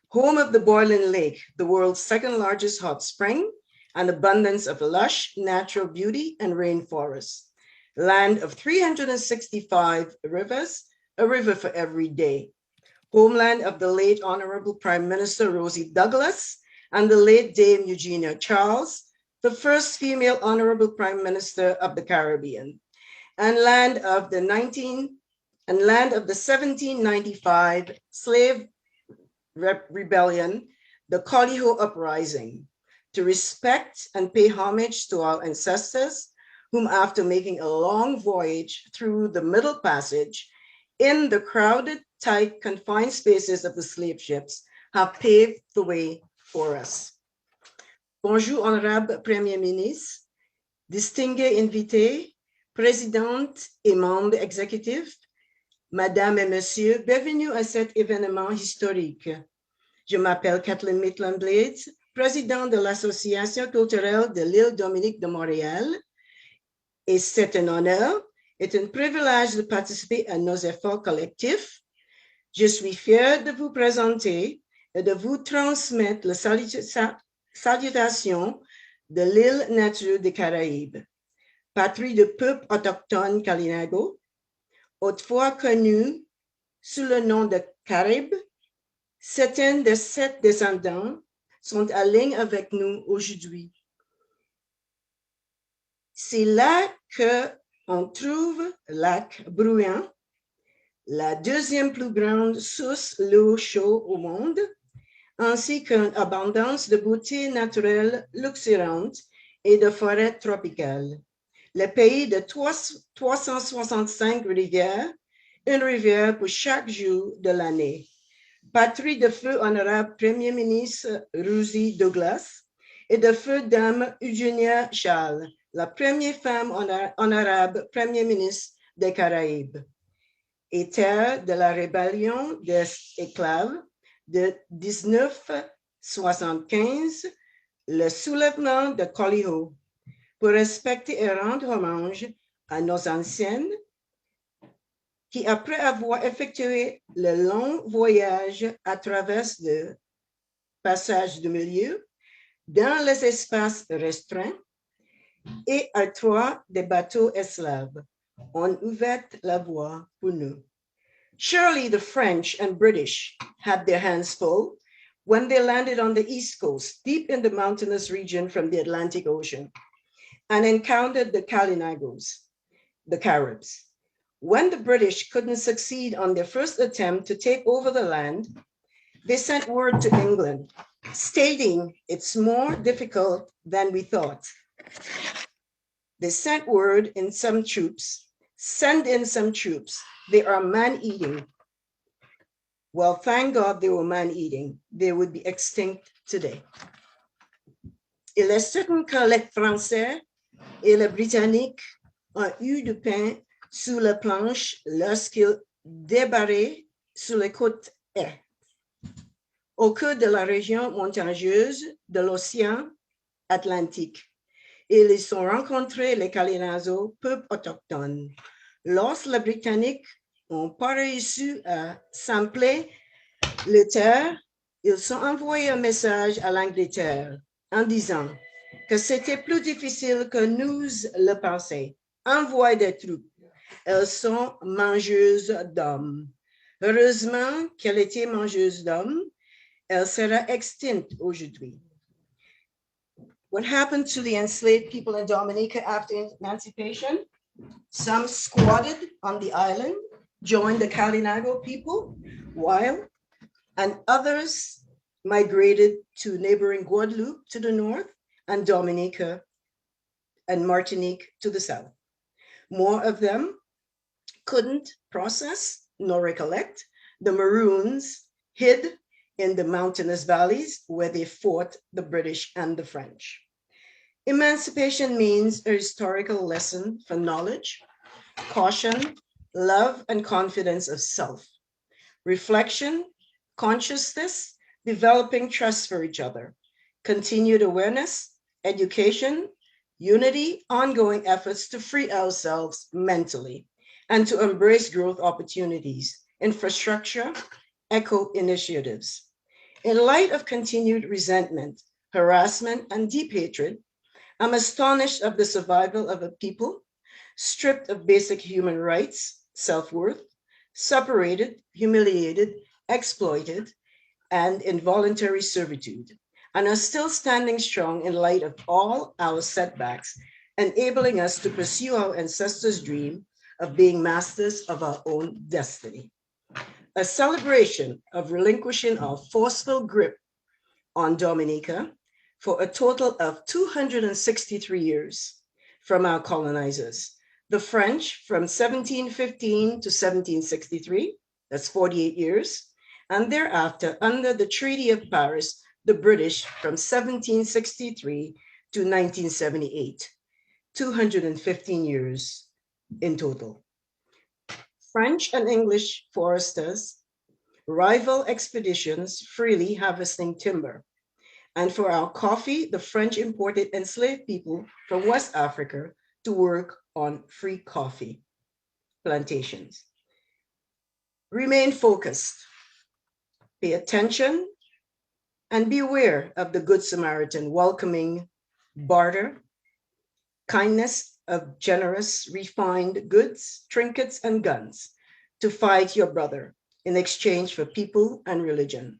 Home of the Boiling Lake, the world's second largest hot spring, an abundance of lush natural beauty and rainforests. Land of 365 rivers, a river for every day. Homeland of the late Honorable Prime Minister Rosie Douglas and the late Dame Eugenia Charles, the first female Honorable Prime Minister of the Caribbean, and land of the 1795 slave rebellion, the Coliho Uprising, to respect and pay homage to our ancestors, whom after making a long voyage through the Middle Passage in the crowded, tight, confined spaces of the slave ships, have paved the way for us. Bonjour, honorable Premier Ministre, distingués invités, présidente et membres exécutifs, Madame et Monsieur, bienvenue à cet événement historique. Je m'appelle Ketlin Maitland-Blades, présidente de l'Association culturelle de l'île Dominique de Montréal, et c'est un honneur et un privilège de participer à nos efforts collectifs. Je suis fière de vous présenter et de vous transmettre la salutation de l'île nature des Caraïbes, patrie de peuples autochtones Kalinago, autrefois connue sous le nom de Caraïbes. Certains de ces descendants sont en ligne avec nous aujourd'hui. C'est là qu'on trouve le lac Bruyant, la deuxième plus grande source d'eau chaude au monde, ainsi qu'une abondance de beauté naturelle luxuriante et de forêts tropicales. Le pays de 365 rivières, une rivière pour chaque jour de l'année. Patrie de feu honorable Premier ministre Rosie Douglas et de feu dame Eugenia Charles, la première femme honorable Premier ministre des Caraïbes. Et terre de la rébellion des esclaves de 1975, le soulèvement de Coliho, pour respecter et rendre hommage à nos anciennes qui, après avoir effectué le long voyage à travers le passage du milieu, dans les espaces restreints et étroits des bateaux esclaves, ont ouvert la voie pour nous. Surely the French and British had their hands full when they landed on the East Coast, deep in the mountainous region from the Atlantic Ocean, and encountered the Kalinagos, the Caribs. When the British couldn't succeed on their first attempt to take over the land, they sent word to England, stating it's more difficult than we thought. They sent word in some troops, send in some troops. They are man-eating. Well, thank God they were man-eating. They would be extinct today. Il est certain que les Français et les Britanniques ont eu du pain sous la planche lorsqu'ils débarraient sur les côtes est, au cœur de la région montagneuse de l'océan Atlantique. Et ils ont rencontré les Kalinagos, peuples autochtones. Lorsque les Britanniques n'ont pas réussi à sampler les terres, ils ont envoyé un message à l'Angleterre en disant que c'était plus difficile que nous le pensions. Envoie des troupes. Elles sont mangeuses d'hommes. Heureusement qu'elles étaient mangeuses d'hommes Elle sera extinct aujourd'hui. What happened to the enslaved people in Dominica after emancipation? Some squatted on the island, joined the Kalinago people, and others migrated to neighboring Guadeloupe to the north and Dominica and Martinique to the south. More of them couldn't process nor recollect. The Maroons hid in the mountainous valleys where they fought the British and the French. Emancipation means a historical lesson for knowledge, caution, love, and confidence of self, reflection, consciousness, developing trust for each other, continued awareness, education, unity, ongoing efforts to free ourselves mentally, and to embrace growth opportunities, infrastructure, eco-initiatives. In light of continued resentment, harassment, and deep hatred, I'm astonished of the survival of a people stripped of basic human rights, self-worth, separated, humiliated, exploited, and involuntary servitude, and are still standing strong in light of all our setbacks, enabling us to pursue our ancestors' dream of being masters of our own destiny. A celebration of relinquishing our forceful grip on Dominica for a total of 263 years from our colonizers. The French from 1715 to 1763, that's 48 years, and thereafter under the Treaty of Paris, the British from 1763 to 1978, 215 years in total. French and English foresters rival expeditions freely harvesting timber. And for our coffee, the French imported enslaved people from West Africa to work on free coffee plantations. Remain focused, pay attention, and beware of the Good Samaritan welcoming barter, kindness of generous, refined goods, trinkets, and guns to fight your brother in exchange for people and religion.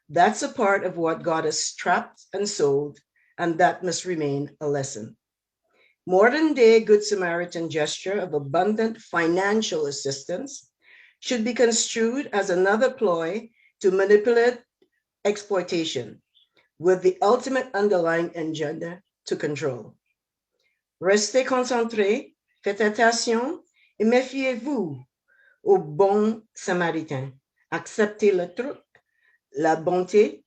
That's a part of what got us trapped and sold, and that must remain a lesson. Modern day Good Samaritan gesture of abundant financial assistance should be construed as another ploy to manipulate exploitation with the ultimate underlying agenda to control. Restez concentrés, faites attention et méfiez-vous au bon samaritain. Acceptez le truc, la bonté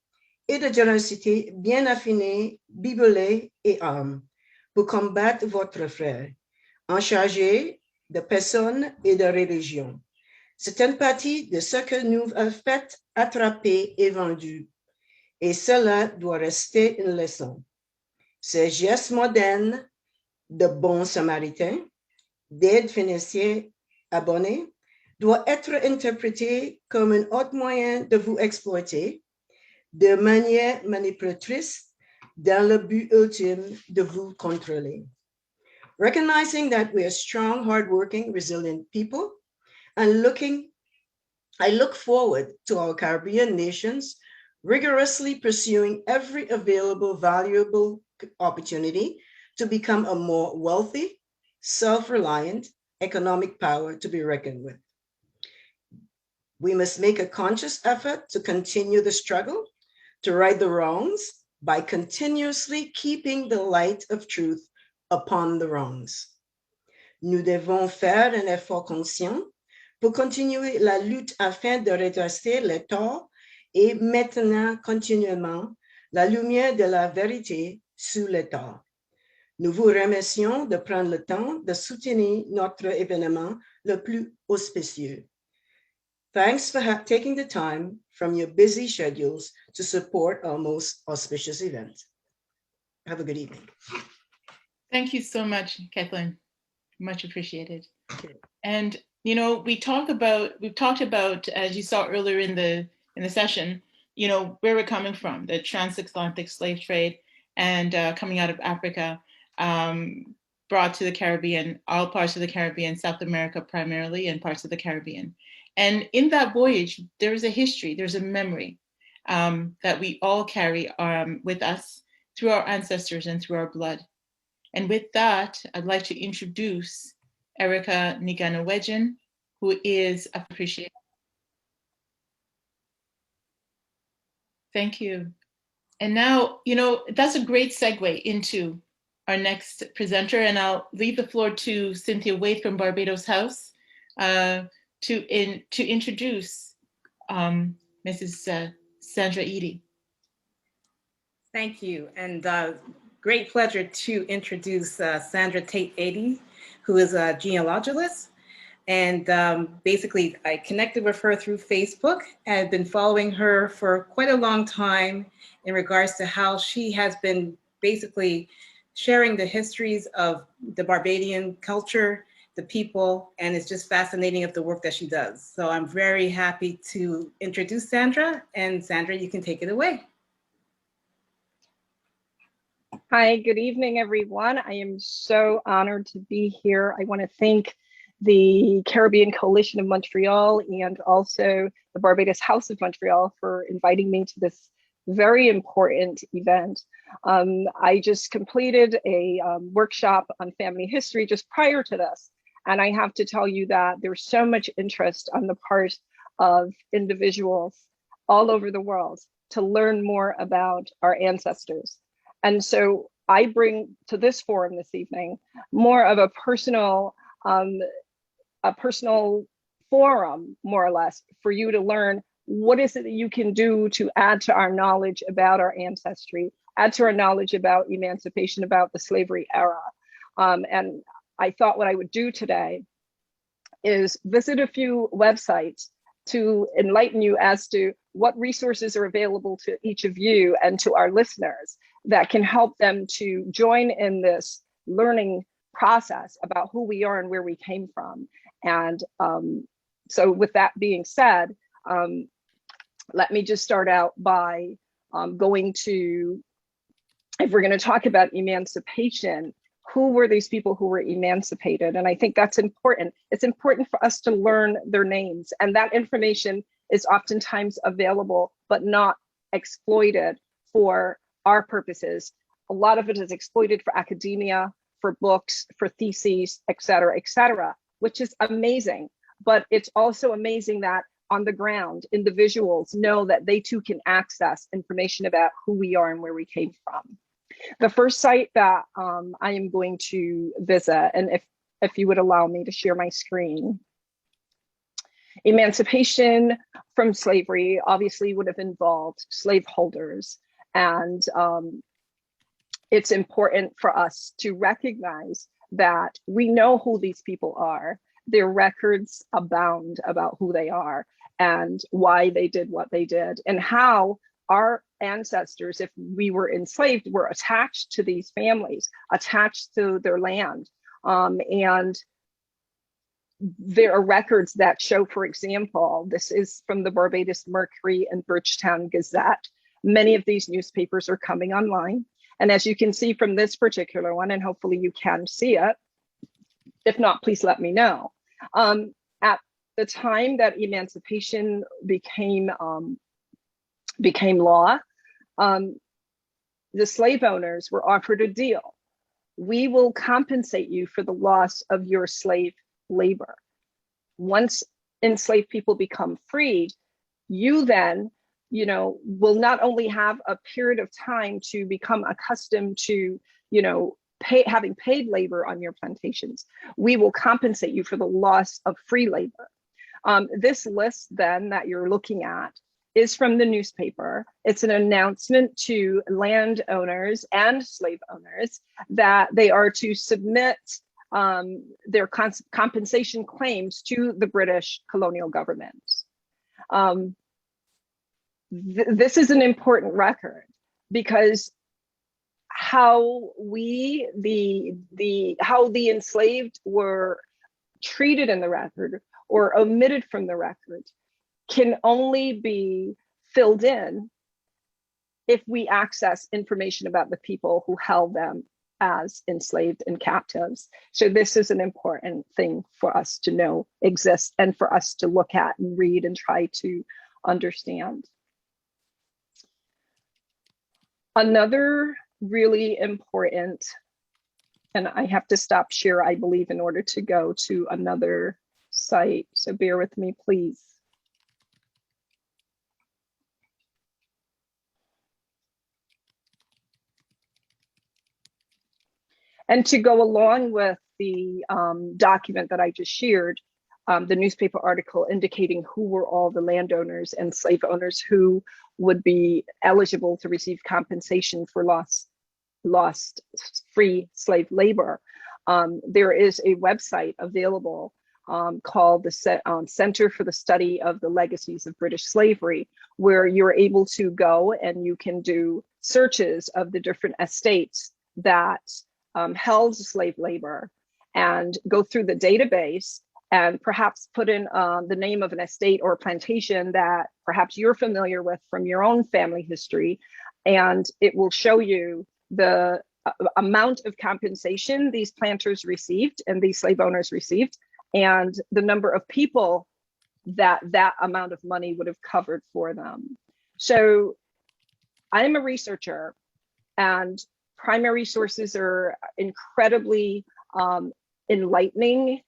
et la générosité bien affinée, bibolée et âme pour combattre votre frère, en charge de personnes et de religion. C'est une partie de ce que nous avons fait, attrapé et vendu. Et cela doit rester une leçon. Ces gestes modernes de bons samaritains, d'aide financière abonnée, doit être interprété comme un autre moyen de vous exploiter de manière manipulatrice dans le but ultime de vous contrôler. Recognizing that we are strong, hardworking, resilient people, and I look forward to our Caribbean nations rigorously pursuing every available valuable opportunity to become a more wealthy, self-reliant economic power to be reckoned with. We must make a conscious effort to continue the struggle to right the wrongs by continuously keeping the light of truth upon the wrongs. Nous devons faire un effort conscient pour continuer la lutte afin de redresser les torts et maintenant continuellement la lumière de la vérité sur les torts. Nous vous remercions de prendre le temps de soutenir notre événement le plus auspicieux. Thanks for taking the time from your busy schedules to support our most auspicious event. Have a good evening. Thank you so much, Kathleen. Much appreciated. Okay. And you know, we've talked about, as you saw earlier in the session, you know, where we're coming from, the transatlantic slave trade, and coming out of Africa, brought to the Caribbean, all parts of the Caribbean, South America primarily, and parts of the Caribbean. And in that voyage, there is a history, there's a memory. that we all carry with us through our ancestors and through our blood. And with that, I'd like to introduce Erica Niganawejan, who is appreciated. Thank you. And now, that's a great segue into our next presenter, and I'll leave the floor to Cynthia Waite from Barbados House to introduce Mrs. Sandra Eady. Thank you, and great pleasure to introduce Sandra Tate Eady, who is a genealogist. And basically, I connected with her through Facebook and have been following her for quite a long time in regards to how she has been basically sharing the histories of the Barbadian culture, the people, and it's just fascinating of the work that she does. So I'm very happy to introduce Sandra, and Sandra, you can take it away. Hi, good evening, everyone. I am so honored to be here. I want to thank the Caribbean Coalition of Montreal and also the Barbados House of Montreal for inviting me to this very important event. I just completed a workshop on family history just prior to this. And I have to tell you that there's so much interest on the part of individuals all over the world to learn more about our ancestors. And so I bring to this forum this evening more of a personal forum, more or less, for you to learn what is it that you can do to add to our knowledge about our ancestry, add to our knowledge about emancipation, about the slavery era. And I thought what I would do today is visit a few websites to enlighten you as to what resources are available to each of you and to our listeners that can help them to join in this learning process about who we are and where we came from. And so with that being said, let me just start out by going to, if we're going to talk about emancipation, who were these people who were emancipated? And I think that's important. It's important for us to learn their names, and that information is oftentimes available, but not exploited for our purposes. A lot of it is exploited for academia, for books, for theses, et cetera, which is amazing. But it's also amazing that on the ground, individuals know that they too can access information about who we are and where we came from. The first site that I am going to visit, and if you would allow me to share my screen, emancipation from slavery obviously would have involved slaveholders. And it's important for us to recognize that we know who these people are. Their records abound about who they are and why they did what they did, and how our ancestors, if we were enslaved, were attached to these families, attached to their land. And there are records that show, for example, this is from the Barbados Mercury and Birchtown Gazette. Many of these newspapers are coming online. And as you can see from this particular one, and hopefully you can see it, if not, please let me know. At the time that emancipation became law, the slave owners were offered a deal. We will compensate you for the loss of your slave labor. Once enslaved people become freed, you then, will not only have a period of time to become accustomed to, having paid labor on your plantations. We will compensate you for the loss of free labor. This list then that you're looking at is from the newspaper. It's an announcement to landowners and slave owners that they are to submit their compensation claims to the British colonial government. This is an important record because how the enslaved were treated in the record or omitted from the record can only be filled in if we access information about the people who held them as enslaved and captives. So this is an important thing for us to know exists and for us to look at and read and try to understand. Another really important, and I have to stop share, I believe, in order to go to another site. So bear with me, please. And to go along with the document that I just shared, the newspaper article indicating who were all the landowners and slave owners who would be eligible to receive compensation for lost free slave labor. There is a website available called the Center for the Study of the Legacies of British Slavery, where you're able to go and you can do searches of the different estates that held slave labor and go through the database and perhaps put in the name of an estate or a plantation that perhaps you're familiar with from your own family history. And it will show you the amount of compensation these planters received and these slave owners received, and the number of people that that amount of money would have covered for them. So I'm a researcher, and primary sources are incredibly enlightening,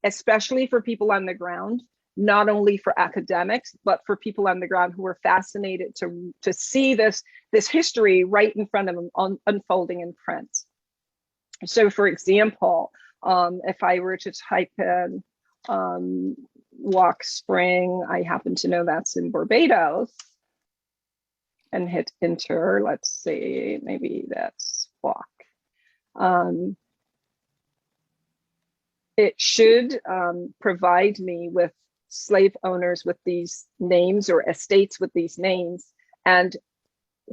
especially for people on the ground, not only for academics, but for people on the ground who are fascinated to see this history right in front of them unfolding in print. So for example, if I were to type in Walk Spring, I happen to know that's in Barbados, and hit enter, let's say maybe that's Walk. It should provide me with slave owners with these names or estates with these names and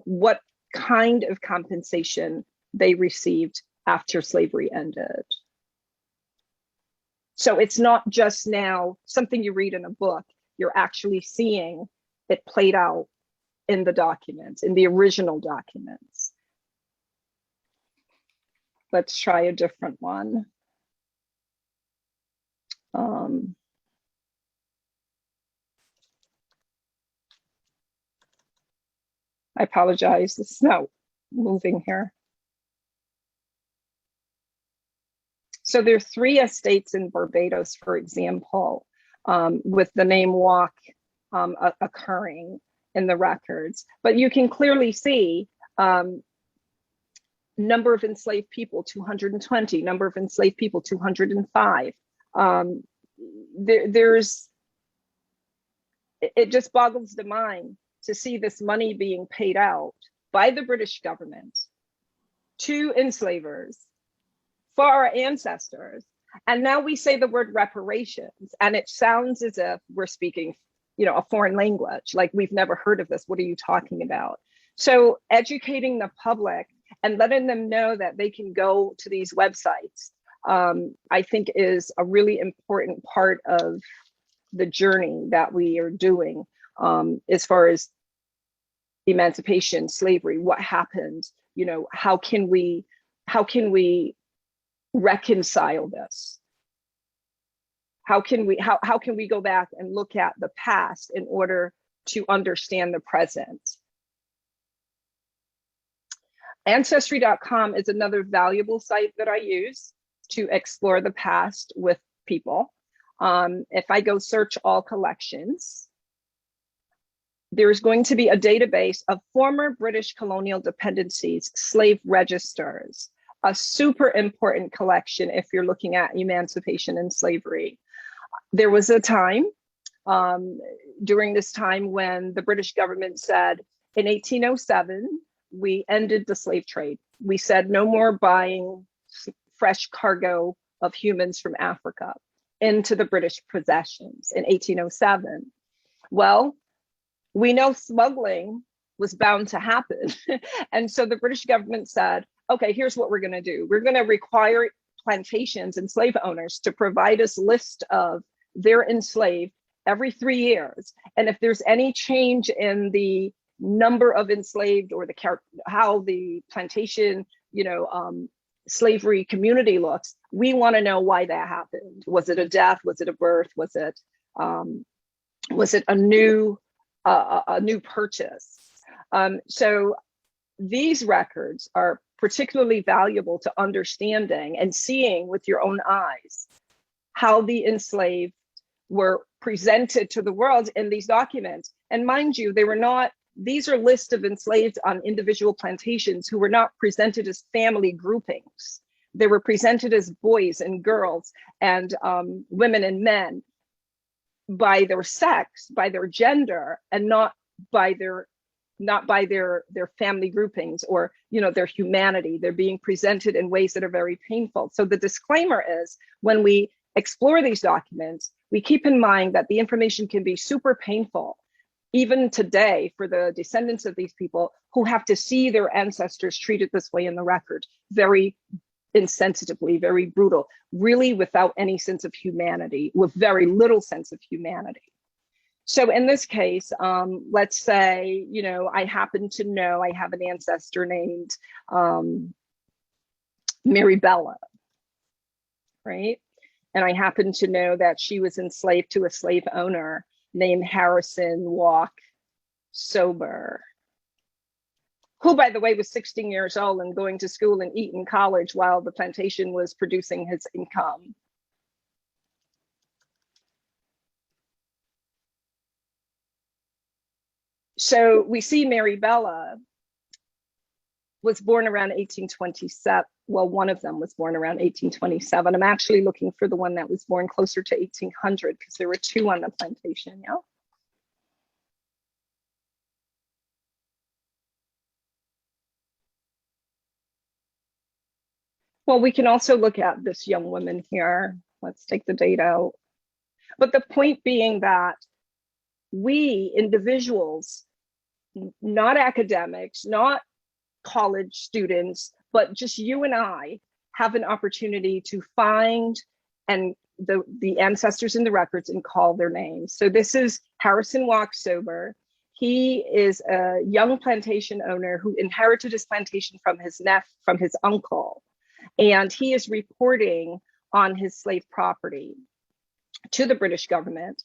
what kind of compensation they received after slavery ended. So it's not just now something you read in a book, you're actually seeing it played out in the documents, in the original documents. Let's try a different one. I apologize, it's not moving here. So there are 3 estates in Barbados, for example, with the name Walk occurring in the records. But you can clearly see number of enslaved people, 220, number of enslaved people, 205. It just boggles the mind to see this money being paid out by the British government to enslavers for our ancestors. And now we say the word reparations, and it sounds as if we're speaking, a foreign language, like we've never heard of this. What are you talking about? So educating the public and letting them know that they can go to these websites, I think is a really important part of the journey that we are doing as far as emancipation, slavery, what happened, how can we reconcile this? How can we go back and look at the past in order to understand the present? Ancestry.com is another valuable site that I use to explore the past with people. If I go search all collections, there's going to be a database of former British colonial dependencies, slave registers, a super important collection if you're looking at emancipation and slavery. There was a time during this time when the British government said in 1807, we ended the slave trade. We said no more buying fresh cargo of humans from Africa into the British possessions in 1807. Well, we know smuggling was bound to happen. And so the British government said, okay, here's what we're going to do. We're going to require plantations and slave owners to provide us a list of their enslaved every 3 years. And if there's any change in the number of enslaved or how the plantation, slavery community looks, we want to know why that happened. Was it a death? Was it a birth? Was it a new purchase? So these records are particularly valuable to understanding and seeing with your own eyes how the enslaved were presented to the world in these documents. And mind you, they were not, these are lists of enslaved on individual plantations who were not presented as family groupings. They were presented as boys and girls and women and men by their sex, by their gender, and not by their family groupings or their humanity. They're being presented in ways that are very painful. So the disclaimer is, when we explore these documents, we keep in mind that the information can be super painful, even today, for the descendants of these people who have to see their ancestors treated this way in the record, very insensitively, very brutal, really without any sense of humanity, with very little sense of humanity. So in this case, let's say, I happen to know I have an ancestor named Mary Bella, right? And I happen to know that she was enslaved to a slave owner named Harrison Walk Sober, who, by the way, was 16 years old and going to school in Eton College while the plantation was producing his income. So we see Mary Bella was born around 1827. Well, one of them was born around 1827. I'm actually looking for the one that was born closer to 1800 because there were two on the plantation, yeah? Well, we can also look at this young woman here. Let's take the date out. But the point being that we individuals, not academics, not college students, but just you and I, have an opportunity to find and the ancestors in the records and call their names. So this is Harrison Walk Sober. He is a young plantation owner who inherited his plantation from his uncle. And he is reporting on his slave property to the British government,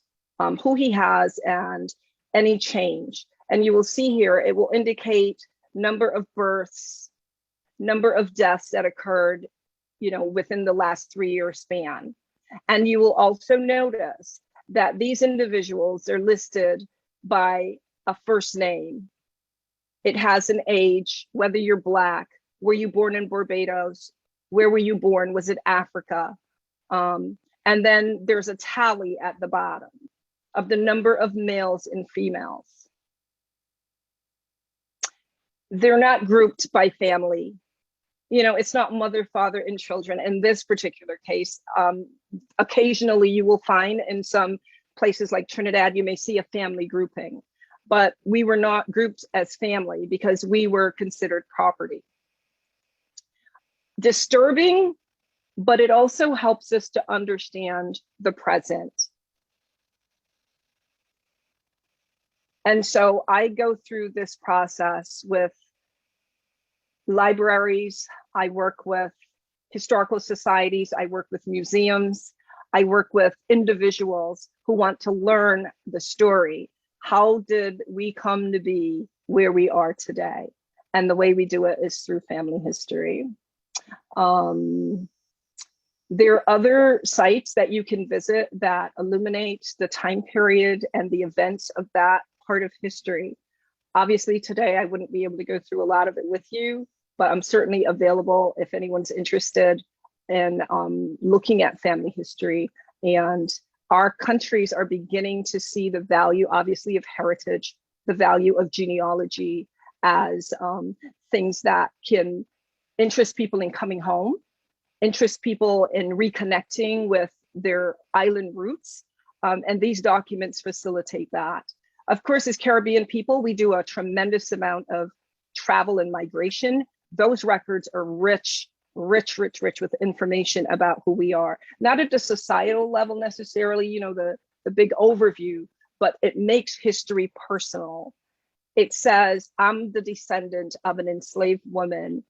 who he has and any change. And you will see here, it will indicate number of births, number of deaths that occurred, within the last 3-year span. And you will also notice that these individuals are listed by a first name. It has an age, whether you're Black, were you born in Barbados, where were you born, was it Africa? And then there's a tally at the bottom of the number of males and females. They're not grouped by family. It's not mother, father, and children. In this particular case, occasionally you will find in some places like Trinidad, you may see a family grouping, but we were not grouped as family because we were considered property. Disturbing, but it also helps us to understand the present. And so I go through this process with libraries, I work with historical societies, I work with museums, I work with individuals who want to learn the story. How did we come to be where we are today? And the way we do it is through family history. There are other sites that you can visit that illuminate the time period and the events of that part of history. Obviously today I wouldn't be able to go through a lot of it with you, but I'm certainly available if anyone's interested in looking at family history. And our countries are beginning to see the value, obviously, of heritage, the value of genealogy as things that can interest people in coming home, interest people in reconnecting with their island roots. And these documents facilitate that. Of course, as Caribbean people, we do a tremendous amount of travel and migration. Those records are rich with information about who we are. Not at the societal level necessarily, the big overview, but it makes history personal. It says, I'm the descendant of an enslaved woman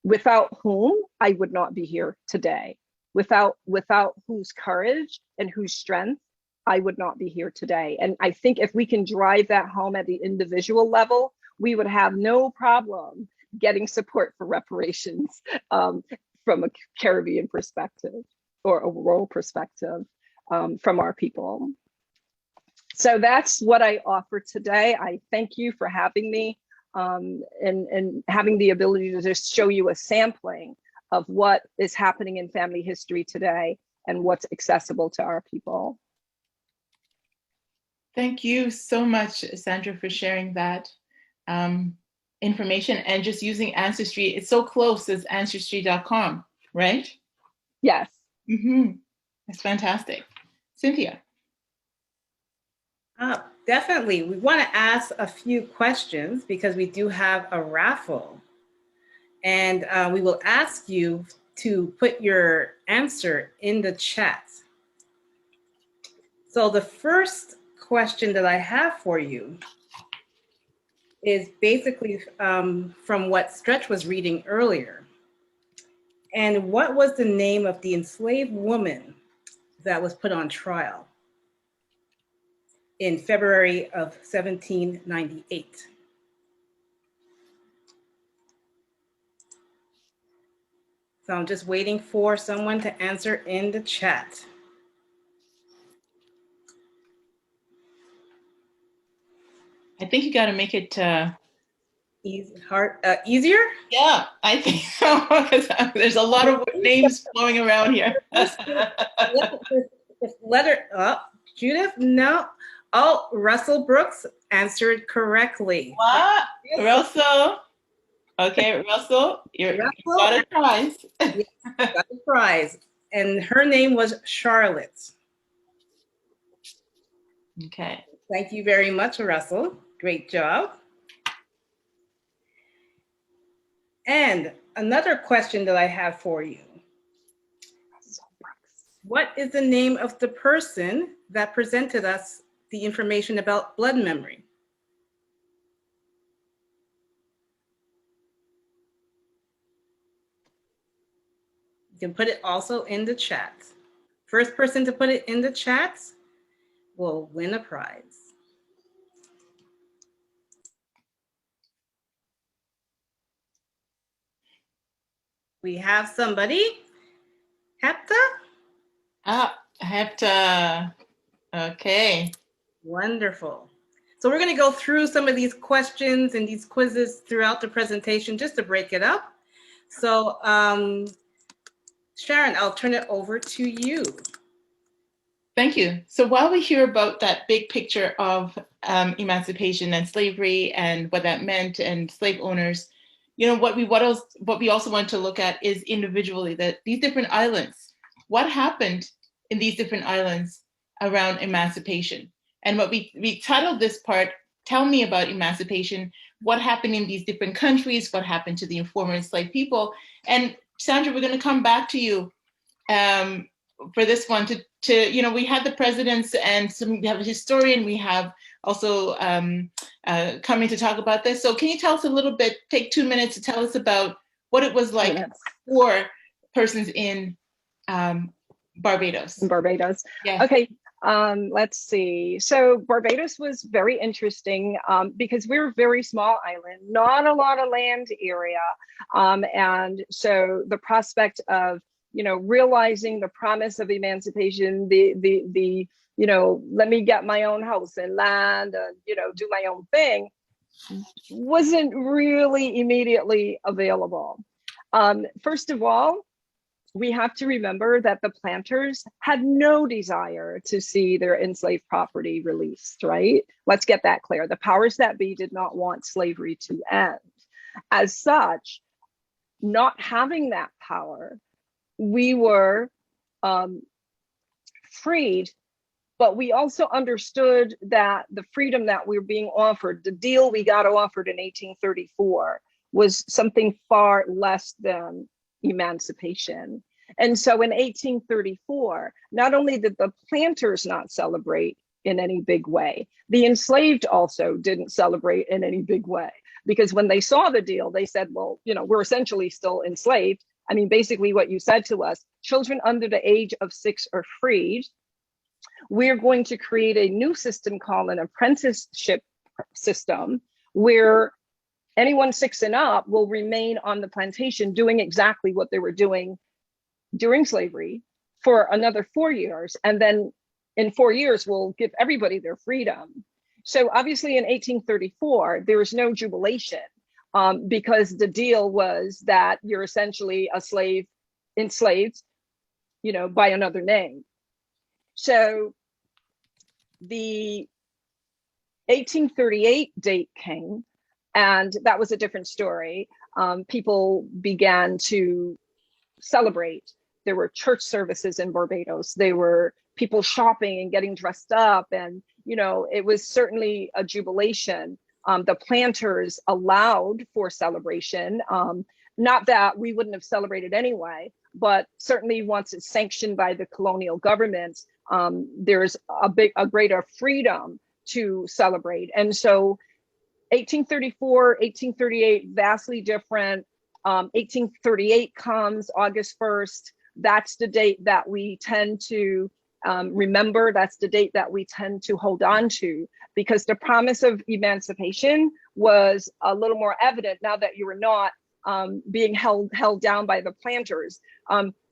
without whom I would not be here today. Without whose courage and whose strength I would not be here today. And I think if we can drive that home at the individual level, we would have no problem getting support for reparations from a Caribbean perspective or a world perspective from our people. So that's what I offer today. I thank you for having me and having the ability to just show you a sampling of what is happening in family history today and what's accessible to our people. Thank you so much, Sandra, for sharing that information and just using Ancestry. It's so close as Ancestry.com, right? Yes. That's fantastic. Cynthia. Definitely. We want to ask a few questions because we do have a raffle. And we will ask you to put your answer in the chat. So the first question that I have for you is basically from what Stretch was reading earlier. And what was the name of the enslaved woman that was put on trial in February of 1798? So I'm just waiting for someone to answer in the chat. I think you got to make it easier? Yeah, I think so, because there's a lot of names flowing around here. Judith, no. Oh, Russell Brooks answered correctly. What? Russell? Okay, Russell, you got a prize. Yes, got a prize. And her name was Charlotte. Okay. Thank you very much, Russell. Great job. And another question that I have for you. What is the name of the person that presented us the information about blood memory? You can put it also in the chat. First person to put it in the chat will win a prize. We have somebody. Hepta? Hepta. Okay. Wonderful. So we're going to go through some of these questions and these quizzes throughout the presentation just to break it up. So Sharon, I'll turn it over to you. Thank you. So while we hear about that big picture of emancipation and slavery and what that meant and slave owners, you know, what we also want to look at is individually that these different islands, what happened in these different islands around emancipation. And what we titled this part, Tell Me About Emancipation, what happened in these different countries, what happened to the former enslaved people. And Sandra, we're going to come back to you for this one to you know, we had the presidents and we have a historian, we have also coming to talk about this. So can you tell us a little bit, take 2 minutes to tell us about what it was like for persons in Barbados? In Barbados. Yeah. Okay. Let's see. So Barbados was very interesting because we're a very small island, not a lot of land area. And so the prospect of, you know, realizing the promise of emancipation, the you know, let me get my own house and land, you know, do my own thing, wasn't really immediately available. First of all, we have to remember that the planters had no desire to see their enslaved property released, right? Let's get that clear. The powers that be did not want slavery to end. As such, not having that power, we were freed, but we also understood that the freedom that we were being offered, the deal we got offered in 1834, was something far less than emancipation. And so in 1834, not only did the planters not celebrate in any big way, the enslaved also didn't celebrate in any big way, because when they saw the deal, they said, well, you know, we're essentially still enslaved. I mean, basically what you said to us, children under the age of 6 are freed. We're going to create a new system called an apprenticeship system where anyone 6 and up will remain on the plantation doing exactly what they were doing during slavery for another 4 years. And then in 4 years, we'll give everybody their freedom. So obviously in 1834, there was no jubilation because the deal was that you're essentially a slave, enslaved, you know, by another name. So the 1838 date came, and that was a different story. People began to celebrate. There were church services in Barbados. There were people shopping and getting dressed up, and you know, it was certainly a jubilation. The planters allowed for celebration. Not that we wouldn't have celebrated anyway, but certainly once it's sanctioned by the colonial government, there's a greater freedom to celebrate. And so 1834, 1838, vastly different. 1838 comes August 1st. That's the date that we tend to remember. That's the date that we tend to hold on to, because the promise of emancipation was a little more evident now that you were not being held down by the planters.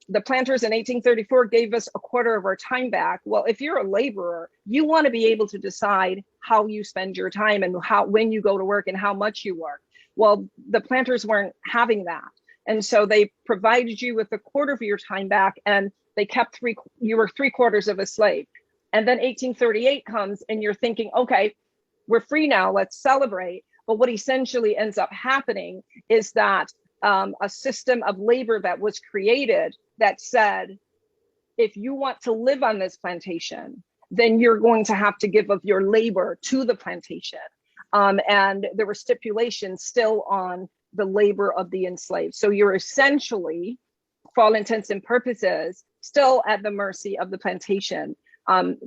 The planters in 1834 gave us a quarter of our time back. Well, if you're a laborer, you want to be able to decide how you spend your time and when you go to work and how much you work. Well, the planters weren't having that. And so they provided you with a quarter of your time back, and they kept you were 3/4 of a slave. And then 1838 comes and you're thinking, okay, we're free now, let's celebrate. But what essentially ends up happening is that a system of labor that was created that said, if you want to live on this plantation, then you're going to have to give of your labor to the plantation. And there were stipulations still on the labor of the enslaved. So you're essentially, for all intents and purposes, still at the mercy of the plantation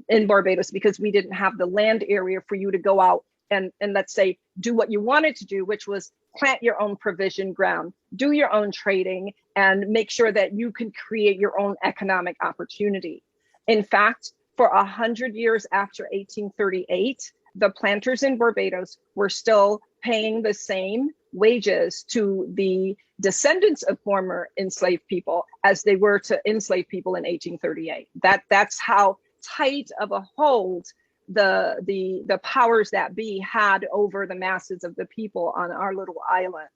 in Barbados, because we didn't have the land area for you to go out and let's say, do what you wanted to do, which was plant your own provision ground, do your own trading, and make sure that you can create your own economic opportunity. In fact, for 100 years after 1838, the planters in Barbados were still paying the same wages to the descendants of former enslaved people as they were to enslaved people in 1838. That's how tight of a hold the powers that be had over the masses of the people on our little island.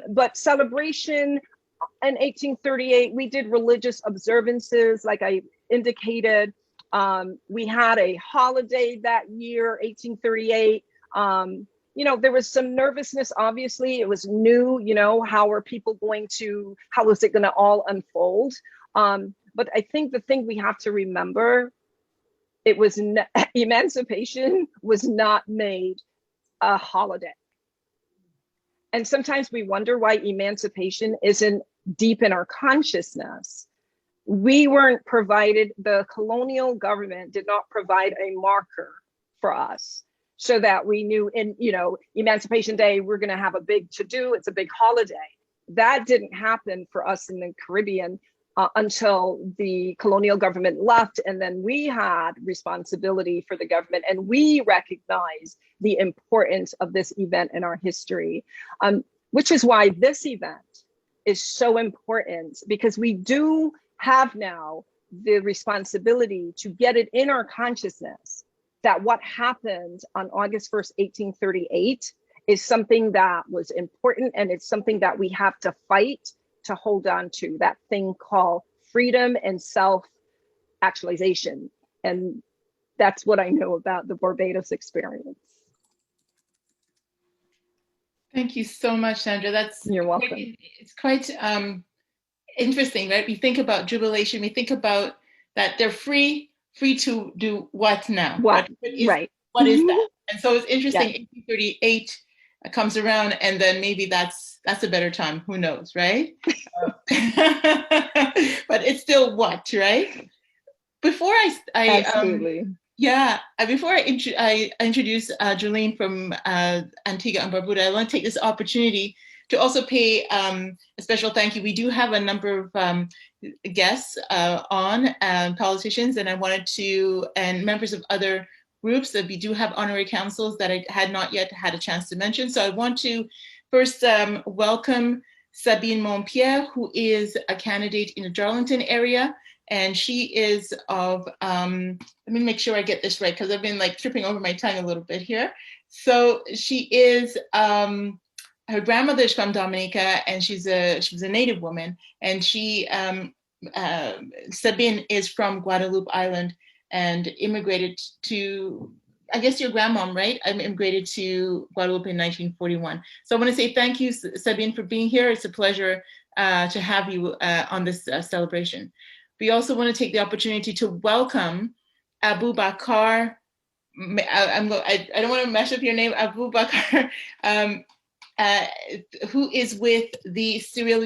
But celebration in 1838, we did religious observances, like I indicated. We had a holiday that year, 1838. You know, there was some nervousness, obviously. It was new, you know, how was it going to all unfold? But I think the thing we have to remember, emancipation was not made a holiday. And sometimes we wonder why emancipation isn't deep in our consciousness. We weren't provided, the colonial government did not provide a marker for us so that we knew Emancipation Day, we're going to have a big to-do, it's a big holiday. That didn't happen for us in the Caribbean until the colonial government left, and then we had responsibility for the government, and we recognized the importance of this event in our history, which is why this event is so important, because we do have now the responsibility to get it in our consciousness that what happened on August 1st, 1838 is something that was important, and it's something that we have to fight to hold on to, that thing called freedom and self-actualization. And that's what I know about the Barbados experience. Thank you so much, Sandra. You're welcome. It's quite interesting, right? We think about jubilation, we think about that they're free to do what now? What is that? And so it's interesting, 1838 comes around, and then maybe that's a better time, who knows, right? But it's still what, right? Before Absolutely. Before I introduce Jolene from Antigua and Barbuda, I want to take this opportunity to also pay a special thank you. We do have a number of guests on, politicians, and I wanted to, and members of other groups, that we do have honorary councils that I had not yet had a chance to mention. So I want to first welcome Sabine Montpierre, who is a candidate in the Darlington area. And she is of, let me make sure I get this right, because I've been like tripping over my tongue a little bit here. So she is, her grandmother is from Dominica, and she was a native woman. And she, Sabine is from Guadeloupe Island and immigrated to, I guess your grandmom, right? I immigrated to Guadeloupe in 1941. So I want to say thank you, Sabine, for being here. It's a pleasure to have you on this celebration. We also want to take the opportunity to welcome Abu Bakar. I don't want to mess up your name, Abu Bakar, who is with the Sierra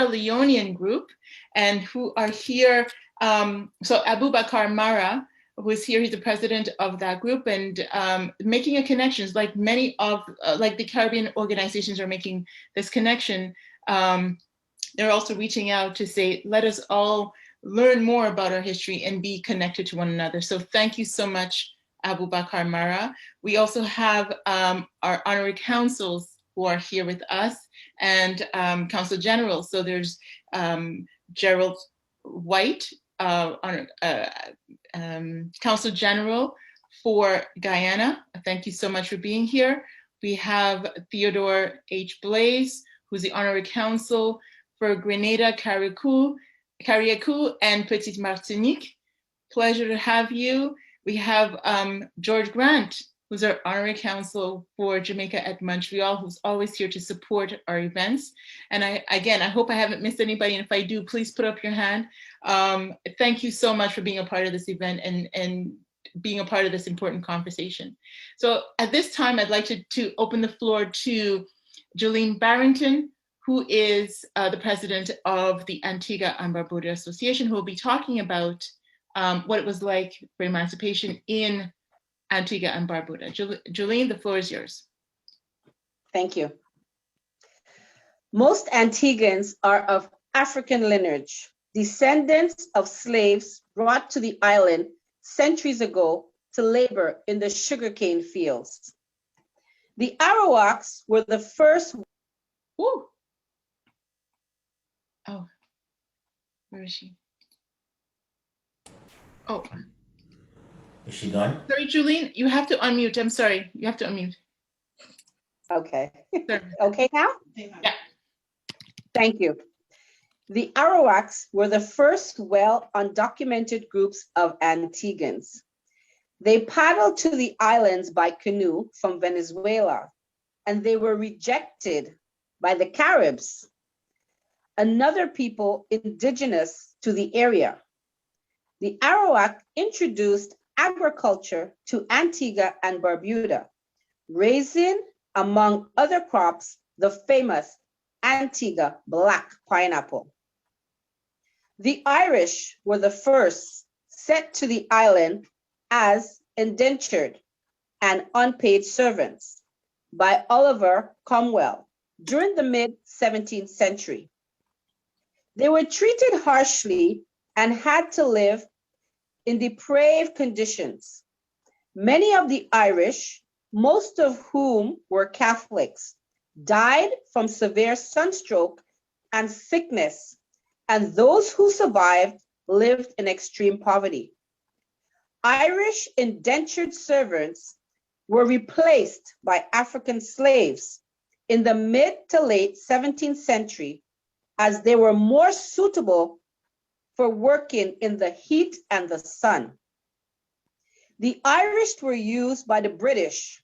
Leonean group, and who are here. So Abu Bakar Mara, who is here, he's the president of that group, and making a connection, like many of like the Caribbean organizations are making this connection. They're also reaching out to say, let us all learn more about our history and be connected to one another. So thank you so much, Abu Bakar Mara. We also have our honorary councils who are here with us, and council generals. So there's Gerald White, Council General for Guyana. Thank you so much for being here. We have Theodore H. Blaze, who's the Honorary Council for Grenada, Carriacou, and Petite Martinique. Pleasure to have you. We have George Grant, who's our Honorary Council for Jamaica at Montreal, who's always here to support our events. And I hope I haven't missed anybody, and if I do, please put up your hand. Thank you so much for being a part of this event and being a part of this important conversation. So at this time, I'd like to open the floor to Jolene Barrington, who is the president of the Antigua and Barbuda Association, who will be talking about what it was like for emancipation in Antigua and Barbuda. Jolene, the floor is yours. Thank you. Most Antiguans are of African lineage, descendants of slaves brought to the island centuries ago to labor in the sugarcane fields. The Arawaks were the first. Ooh. Oh, where is she? Oh. Is she gone? Sorry, Jolene, you have to unmute. I'm sorry, you have to unmute. Okay. Okay now? Yeah. Thank you. The Arawaks were the first well-undocumented groups of Antiguans. They paddled to the islands by canoe from Venezuela, and they were rejected by the Caribs, another people indigenous to the area. The Arawak introduced agriculture to Antigua and Barbuda, raising, among other crops, the famous Antigua black pineapple. The Irish were the first sent to the island as indentured and unpaid servants by Oliver Cromwell during the mid-17th century. They were treated harshly and had to live in depraved conditions. Many of the Irish, most of whom were Catholics, died from severe sunstroke and sickness, and those who survived lived in extreme poverty. Irish indentured servants were replaced by African slaves in the mid to late 17th century as they were more suitable for working in the heat and the sun. The Irish were used by the British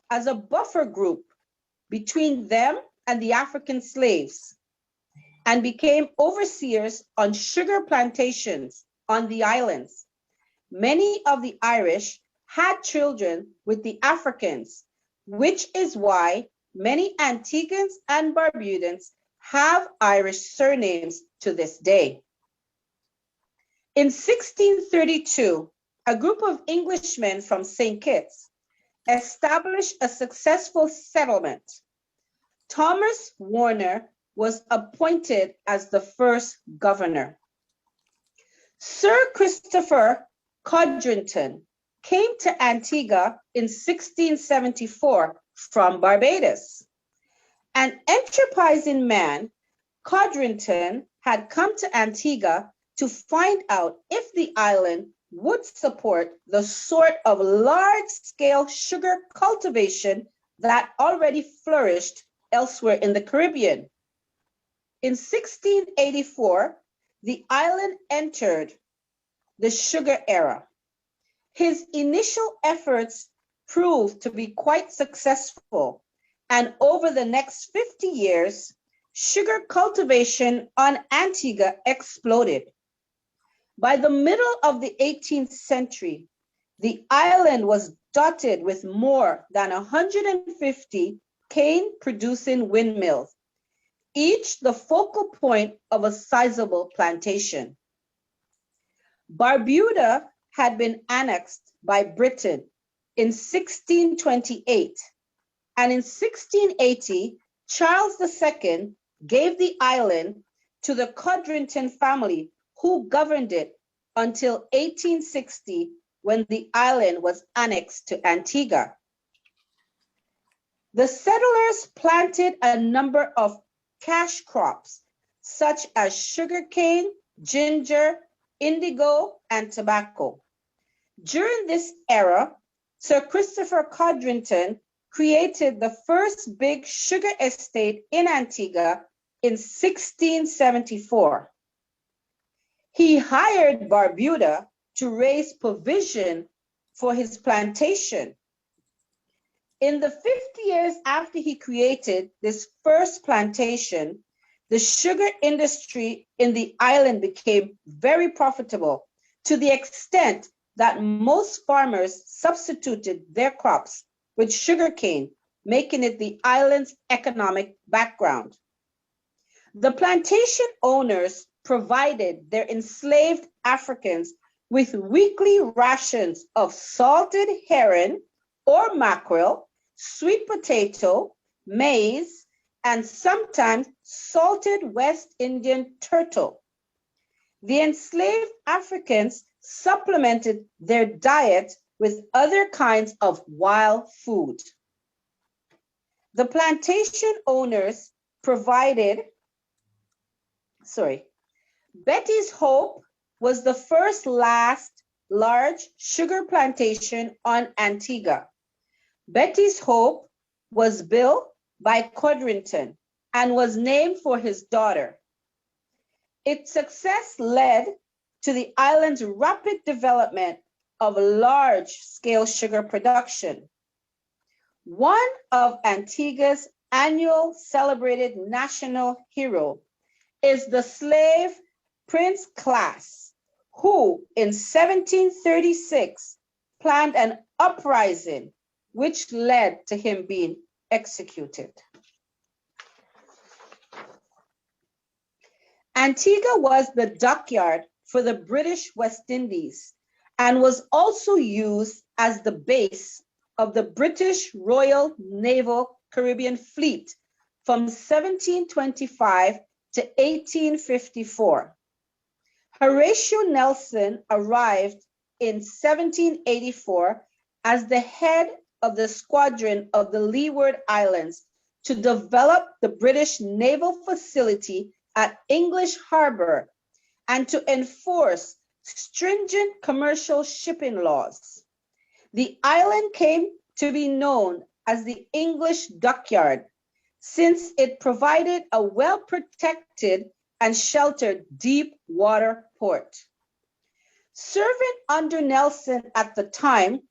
as a buffer group between them and the African slaves, and became overseers on sugar plantations on the islands. Many of the Irish had children with the Africans, which is why many Antiguans and Barbudans have Irish surnames to this day. In 1632, a group of Englishmen from St. Kitts established a successful settlement. Thomas Warner was appointed as the first governor. Sir Christopher Codrington came to Antigua in 1674 from Barbados. An enterprising man, Codrington, had come to Antigua to find out if the island would support the sort of large-scale sugar cultivation that already flourished elsewhere in the Caribbean. In 1684, the island entered the sugar era. His initial efforts proved to be quite successful, and over the next 50 years, sugar cultivation on Antigua exploded. By the middle of the 18th century, the island was dotted with more than 150 cane-producing windmills, each the focal point of a sizable plantation. Barbuda had been annexed by Britain in 1628, and in 1680, Charles II gave the island to the Codrington family, who governed it until 1860, when the island was annexed to Antigua. The settlers planted a number of cash crops, such as sugarcane, ginger, indigo, and tobacco. During this era, Sir Christopher Codrington created the first big sugar estate in Antigua in 1674. He hired Barbuda to raise provision for his plantation. In the 50 years after he created this first plantation, the sugar industry in the island became very profitable, to the extent that most farmers substituted their crops with sugarcane, making it the island's economic background. The plantation owners provided their enslaved Africans with weekly rations of salted herring or mackerel, sweet potato, maize, and sometimes salted West Indian turtle. The enslaved Africans supplemented their diet with other kinds of wild food. The plantation owners provided, Betty's Hope was the first large sugar plantation on Antigua. Betty's Hope was built by Codrington and was named for his daughter. Its success led to the island's rapid development of large-scale sugar production. One of Antigua's annual celebrated national hero is the slave Prince Class, who in 1736 planned an uprising which led to him being executed. Antigua was the dockyard for the British West Indies and was also used as the base of the British Royal Naval Caribbean Fleet from 1725 to 1854. Horatio Nelson arrived in 1784 as the head of the squadron of the Leeward Islands to develop the British naval facility at English Harbor and to enforce stringent commercial shipping laws. The island came to be known as the English Dockyard, since it provided a well-protected and sheltered deep water port. Serving under Nelson at the time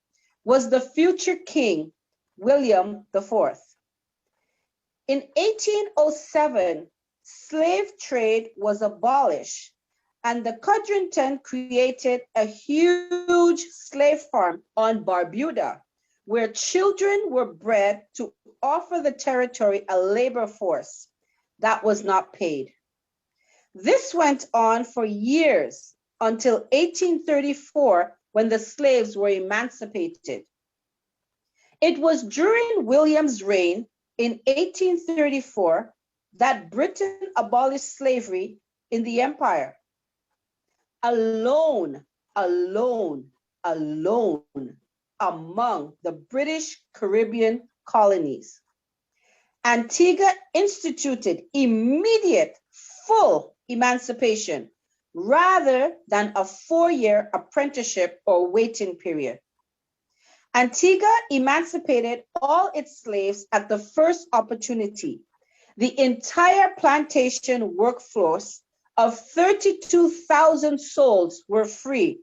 was the future king, William IV. In 1807, slave trade was abolished, and the Codrington created a huge slave farm on Barbuda, where children were bred to offer the territory a labor force that was not paid. This went on for years until 1834, when the slaves were emancipated. It was during William's reign in 1834 that Britain abolished slavery in the empire. Alone among the British Caribbean colonies. Antigua instituted immediate full emancipation rather than a 4-year apprenticeship or waiting period. Antigua emancipated all its slaves at the first opportunity. The entire plantation workforce of 32,000 souls were free.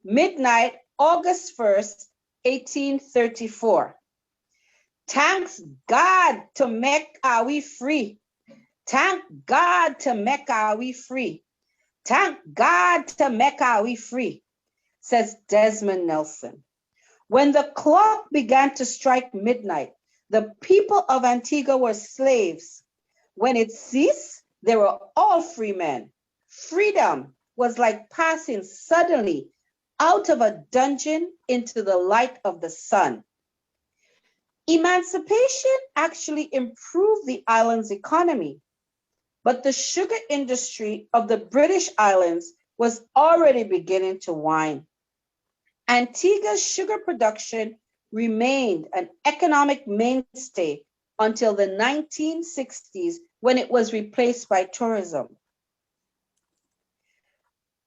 Midnight, August 1st, 1834. Thanks God to make we free. Thank God to make we free. Thank God to make we free, says Desmond Nelson. When the clock began to strike midnight, the people of Antigua were slaves. When it ceased, they were all free men. Freedom was like passing suddenly out of a dungeon into the light of the sun. Emancipation actually improved the island's economy, but the sugar industry of the British Islands was already beginning to wane. Antigua's sugar production remained an economic mainstay until the 1960s, when it was replaced by tourism.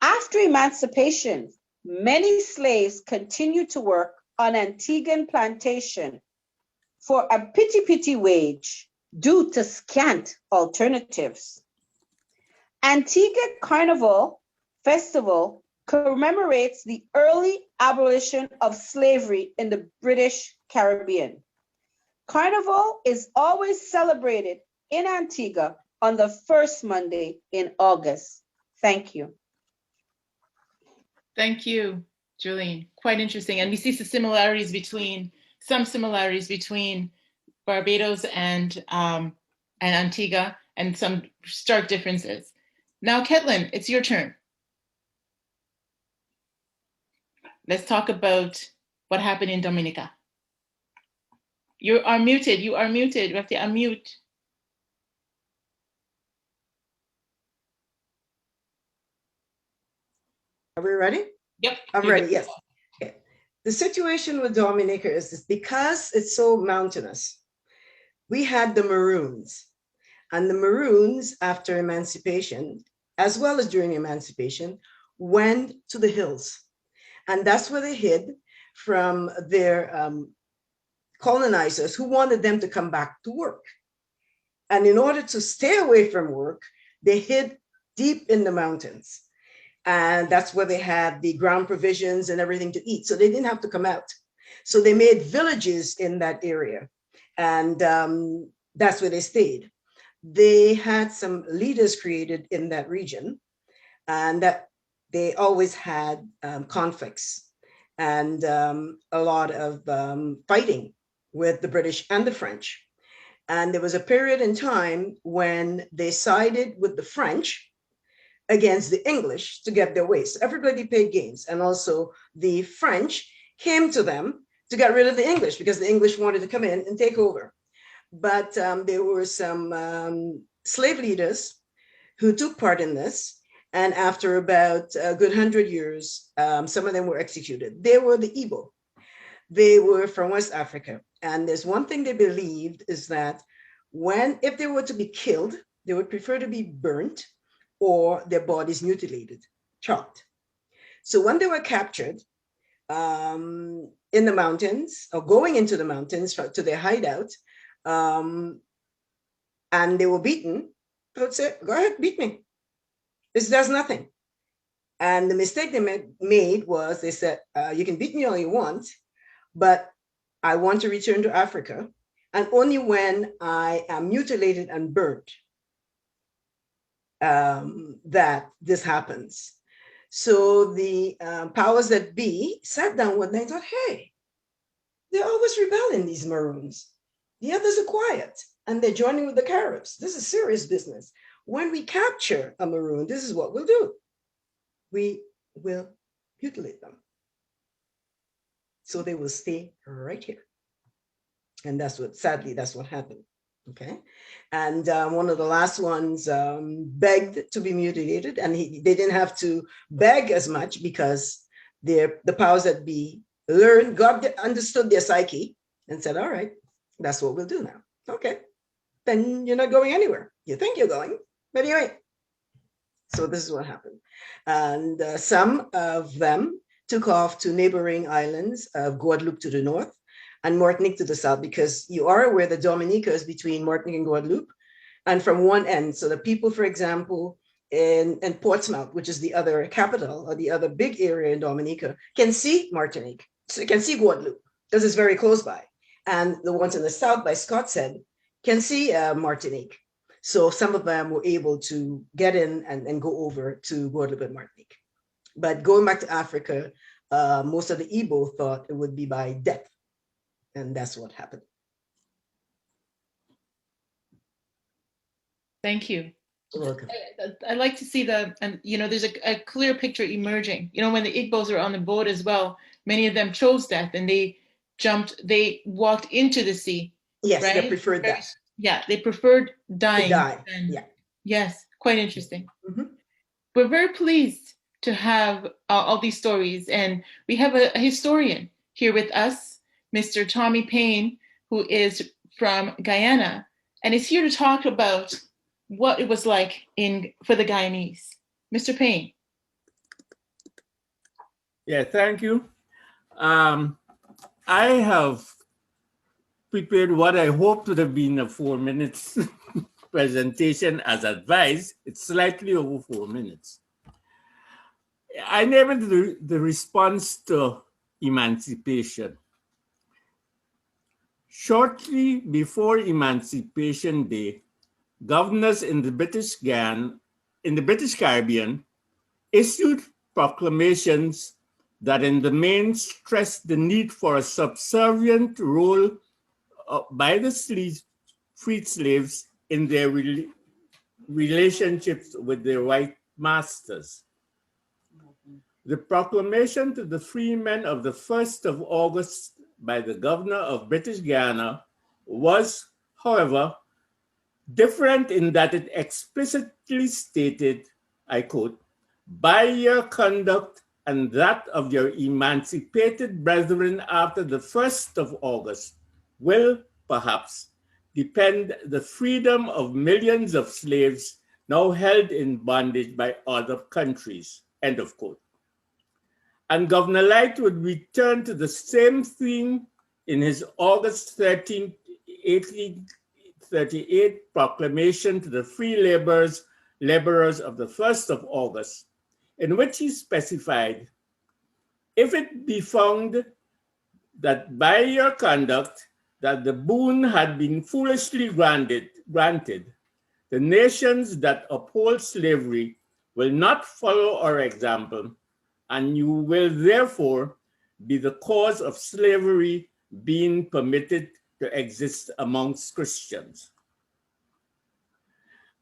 After emancipation, many slaves continued to work on Antiguan plantation for a pitty wage due to scant alternatives. Antigua Carnival Festival commemorates the early abolition of slavery in the British Caribbean. Carnival is always celebrated in Antigua on the first Monday in August. Thank you. Thank you, Julian. Quite interesting. And we see some similarities between Barbados and Antigua, and some stark differences. Now, Ketlin, it's your turn. Let's talk about what happened in Dominica. You are muted. You have to unmute. Are we ready? Yep. I'm ready, yes. Okay. The situation with Dominica is this: because it's so mountainous, we had the Maroons. And the Maroons, after emancipation, as well as during emancipation, went to the hills. And that's where they hid from their colonizers who wanted them to come back to work. And in order to stay away from work, they hid deep in the mountains. And that's where they had the ground provisions and everything to eat. So they didn't have to come out. So they made villages in that area. And that's where they stayed. They had some leaders created in that region, and that they always had conflicts and a lot of fighting with the British and the French. And there was a period in time when they sided with the French against the English to get their way. So everybody paid gains. And also the French came to them to get rid of the English because the English wanted to come in and take over. But there were some slave leaders who took part in this. And after about a good 100 years, some of them were executed. They were the Igbo. They were from West Africa. And there's one thing they believed is that if they were to be killed, they would prefer to be burnt or their bodies mutilated, chopped. So when they were captured in the mountains or going into the mountains to their hideout, and they were beaten, they would say, go ahead, beat me. This does nothing. And the mistake they made was they said, you can beat me all you want, but I want to return to Africa. And only when I am mutilated and burnt that this happens. So the powers that be sat down one day and thought, hey, they're always rebelling, these Maroons. The others are quiet and they're joining with the Caribs. This is serious business. When we capture a Maroon, this is what we'll do. We will mutilate them. So they will stay right here. And sadly, that's what happened. Okay. And one of the last ones begged to be mutilated, and they didn't have to beg as much because the powers that be learned, God understood their psyche and said, all right, That's what we'll do now. Okay. Then you're not going anywhere. You think you're going, but you ain't. So this is what happened. And some of them took off to neighboring islands of Guadeloupe to the north and Martinique to the south, because you are aware that Dominica is between Martinique and Guadeloupe. And from one end, so the people, for example, in Portsmouth, which is the other capital or the other big area in Dominica, can see Martinique. So you can see Guadeloupe because it's very close by. And the ones in the south by Scott's Head can see Martinique. So some of them were able to get in and go over to Guadeloupe and Martinique. But going back to Africa, most of the Igbo thought it would be by death. And that's what happened. Thank you. You're welcome. I like to see there's a clear picture emerging. When the Igbos are on the boat as well, many of them chose death and they walked into the sea. Yes, right? they preferred that. Yeah, they preferred dying. To die. Yeah. Yes, quite interesting. Mm-hmm. We're very pleased to have all these stories, and we have a historian here with us, Mr. Tommy Payne, who is from Guyana, and is here to talk about what it was like for the Guyanese. Mr. Payne. Yeah, thank you. I have prepared what I hoped would have been a 4 minutes presentation as advised. It's slightly over 4 minutes. I named the response to emancipation. Shortly before Emancipation Day, governors in the British Caribbean issued proclamations that in the main stressed the need for a subservient role by the freed slaves in their relationships with their white masters. The proclamation to the freemen of the 1st of August by the governor of British Guyana was, however, different in that it explicitly stated, I quote, "By your conduct and that of your emancipated brethren after the 1st of August will perhaps depend the freedom of millions of slaves now held in bondage by other countries," end of quote. And Governor Light would return to the same theme in his August 13, 1838 proclamation to the free laborers of the 1st of August, in which he specified, "If it be found that by your conduct that the boon had been foolishly granted, the nations that uphold slavery will not follow our example, and you will therefore be the cause of slavery being permitted to exist amongst Christians."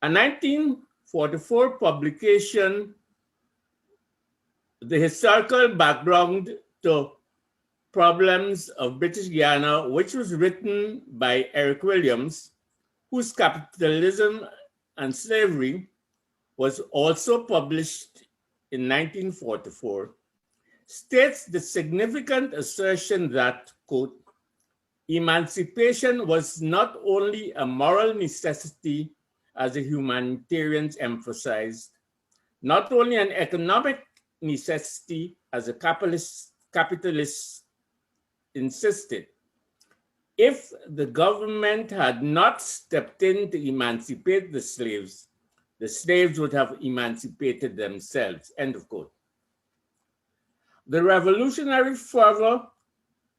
A 1944 publication, The Historical Background to Problems of British Guyana, which was written by Eric Williams, whose Capitalism and Slavery was also published in 1944, states the significant assertion that, quote, "Emancipation was not only a moral necessity as the humanitarians emphasized, not only an economic necessity as the capitalists insisted. If the government had not stepped in to emancipate the slaves would have emancipated themselves," end of quote. The revolutionary fervor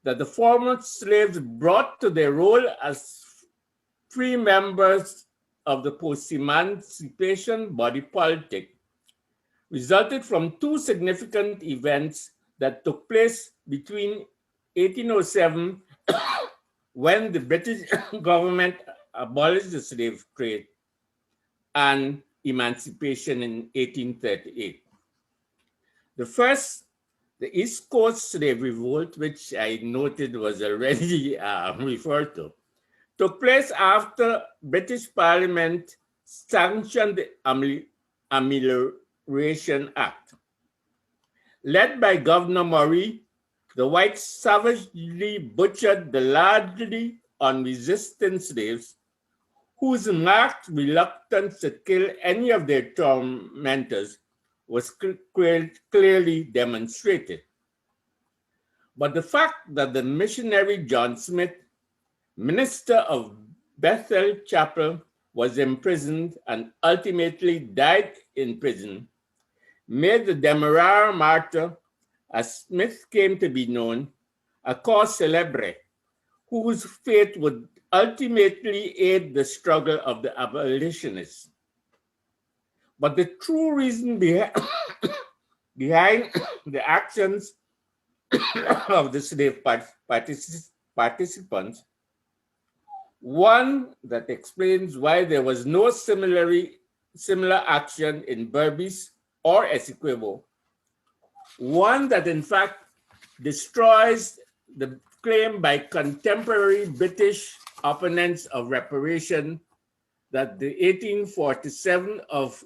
that the former slaves brought to their role as free members of the post-emancipation body politic resulted from two significant events that took place between 1807, when the British government abolished the slave trade, and emancipation in 1838. The first, the East Coast Slave Revolt, which I noted was already referred to, took place after British Parliament sanctioned the Amelioration Act. Led by Governor Murray, the whites savagely butchered the largely unresisting slaves, whose marked reluctance to kill any of their tormentors was clearly demonstrated. But the fact that the missionary John Smith, minister of Bethel Chapel, was imprisoned and ultimately died in prison made the Demerara martyr, as Smith came to be known, a cause célèbre, whose fate would ultimately aid the struggle of the abolitionists. But the true reason behind the actions of the slave participants, one that explains why there was no similar action in Berbice or Essequibo, one that in fact destroys the claim by contemporary British opponents of reparation that the 1847 of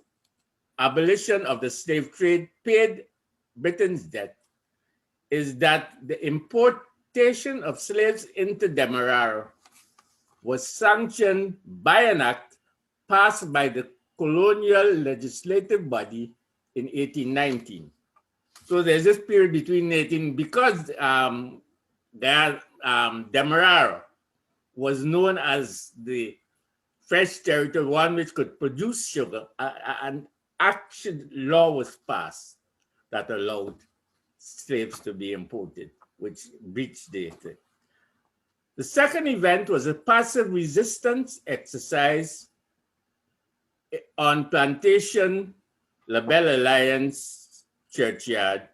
abolition of the slave trade paid Britain's debt, is that the importation of slaves into Demerara was sanctioned by an act passed by the colonial legislative body in 1819. So there's this period between because Demerara was known as the fresh territory, one which could produce sugar, an action law was passed that allowed slaves to be imported, which breached the thing. The second event was a passive resistance exercise on plantation La Belle Alliance churchyard,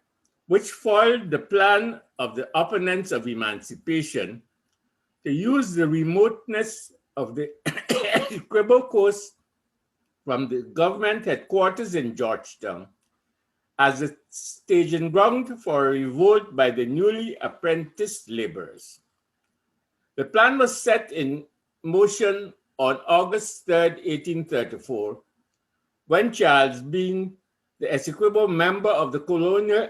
which foiled the plan of the opponents of emancipation to use the remoteness of the Essequibo Coast from the government headquarters in Georgetown as a staging ground for a revolt by the newly apprenticed laborers. The plan was set in motion on August 3rd, 1834, when Charles Bean, the Essequibo member of the colonial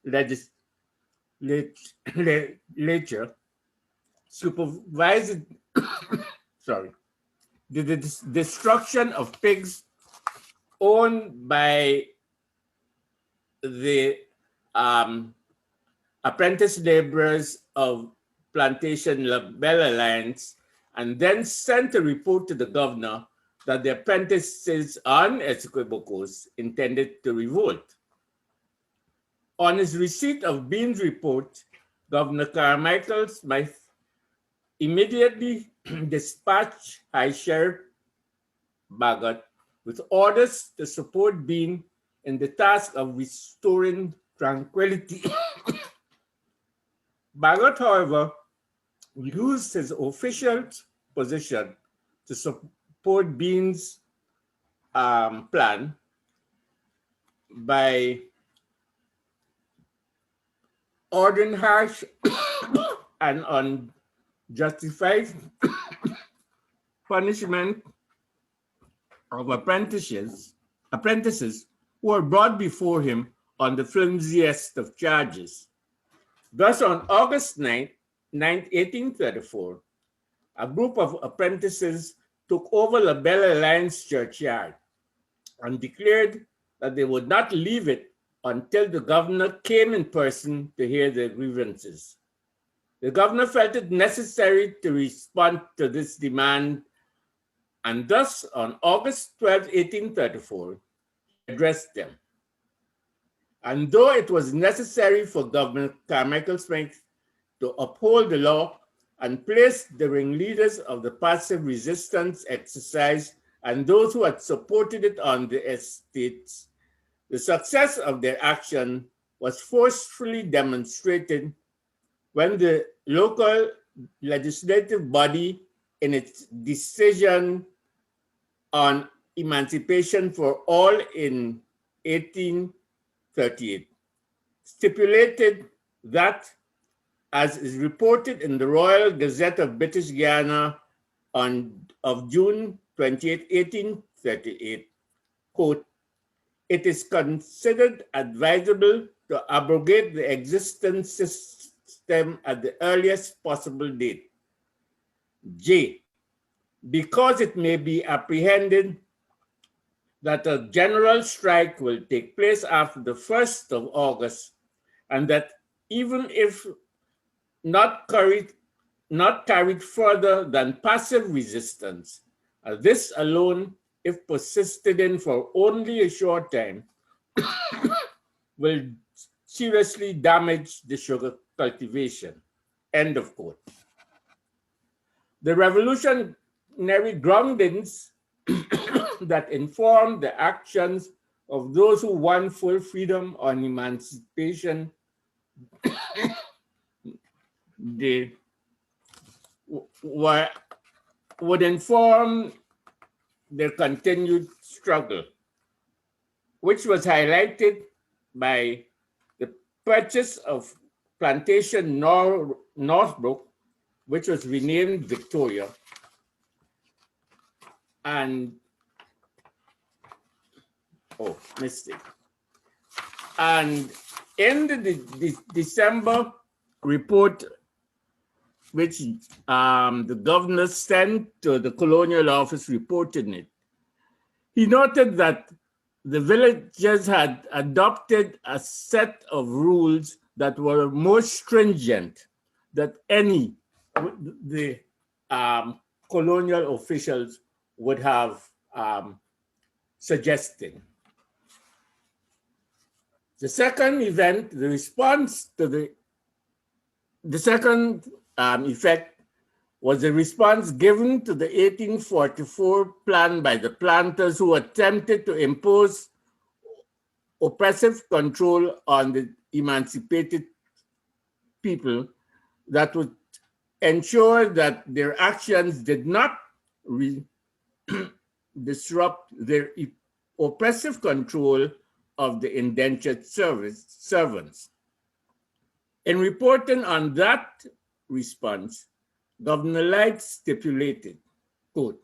legislature, supervised the destruction of pigs owned by the apprentice laborers of plantation La Belle Alliance, and then sent a report to the governor that the apprentices on Essequibo Coast intended to revolt. On his receipt of Bean's report, Governor Carmichael Smythe immediately dispatched High Sheriff Bagot with orders to support Bean in the task of restoring tranquility. Bagot, however, used his official position to support Bean's plan by ordering harsh and unjustified punishment of apprentices who were brought before him on the flimsiest of charges. Thus, on August 9, 1834, a group of apprentices took over La Belle Alliance churchyard and declared that they would not leave it until the governor came in person to hear their grievances. The governor felt it necessary to respond to this demand, and thus on August 12, 1834, he addressed them. And though it was necessary for Governor Carmichael Smythe to uphold the law and place the ringleaders of the passive resistance exercise and those who had supported it on the estates, the success of their action was forcefully demonstrated when the local legislative body, in its decision on emancipation for all in 1838, stipulated that, as is reported in the Royal Gazette of British Guyana of June 28, 1838, quote, "It is considered advisable to abrogate the existing system at the earliest possible date, J, because it may be apprehended that a general strike will take place after the 1st of August, and that even if not carried further than passive resistance, this alone, if persisted in for only a short time, will seriously damage the sugar cultivation. End of quote. The revolutionary groundings that informed the actions of those who won full freedom on emancipation would inform their continued struggle, which was highlighted by the purchase of Plantation Northbrook, which was renamed Victoria, and And in the December report, which the governor sent to the colonial office reporting it, he noted that the villagers had adopted a set of rules that were more stringent than any the colonial officials would have suggested. The second event, the response to the second effect was a response given to the 1844 plan by the planters who attempted to impose oppressive control on the emancipated people that would ensure that their actions did not disrupt their oppressive control of the indentured servants. In reporting on that response, Governor Light stipulated, quote,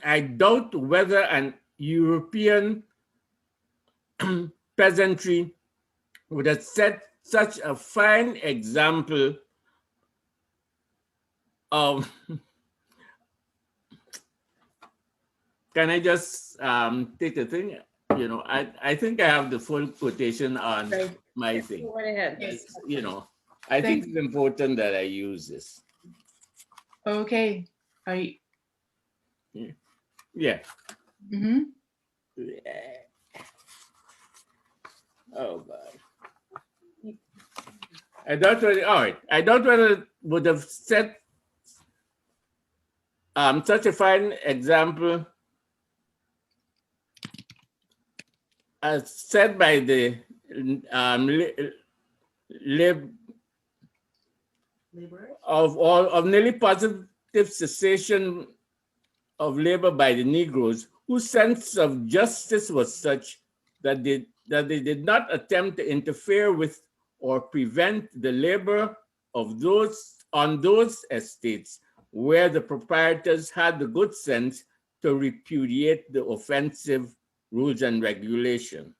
I doubt whether an European peasantry would have set such a fine example of, can I just take the thing? You know, I think I have the full quotation on my thing. Go right ahead. You know, I think it's important that I use this. Okay. Yeah. Mm-hmm. Oh God. I doubt whether, all right. I doubt whether it would have set such a fine example as set by the of nearly positive cessation of labor by the Negroes, whose sense of justice was such that they did not attempt to interfere with or prevent the labor of those on those estates where the proprietors had the good sense to repudiate the offensive rules and regulations.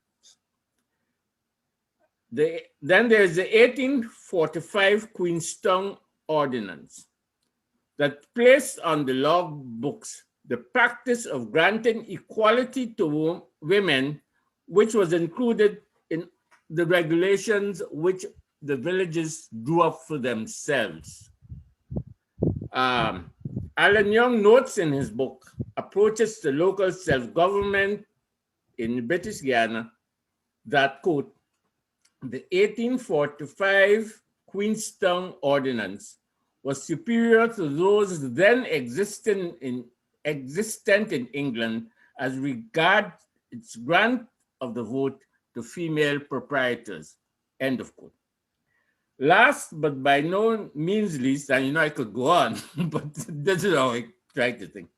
Then there's the 1845 Queenstown Ordinance that placed on the law books the practice of granting equality to women, which was included in the regulations which the villages drew up for themselves. Alan Young notes in his book, Approaches to Local Self-Government in British Guyana, that, quote, the 1845 Queenstown Ordinance was superior to those then existent in England as regards its grant of the vote to female proprietors, end of quote. Last, but by no means least, and you know I could go on, but this is how I try to think.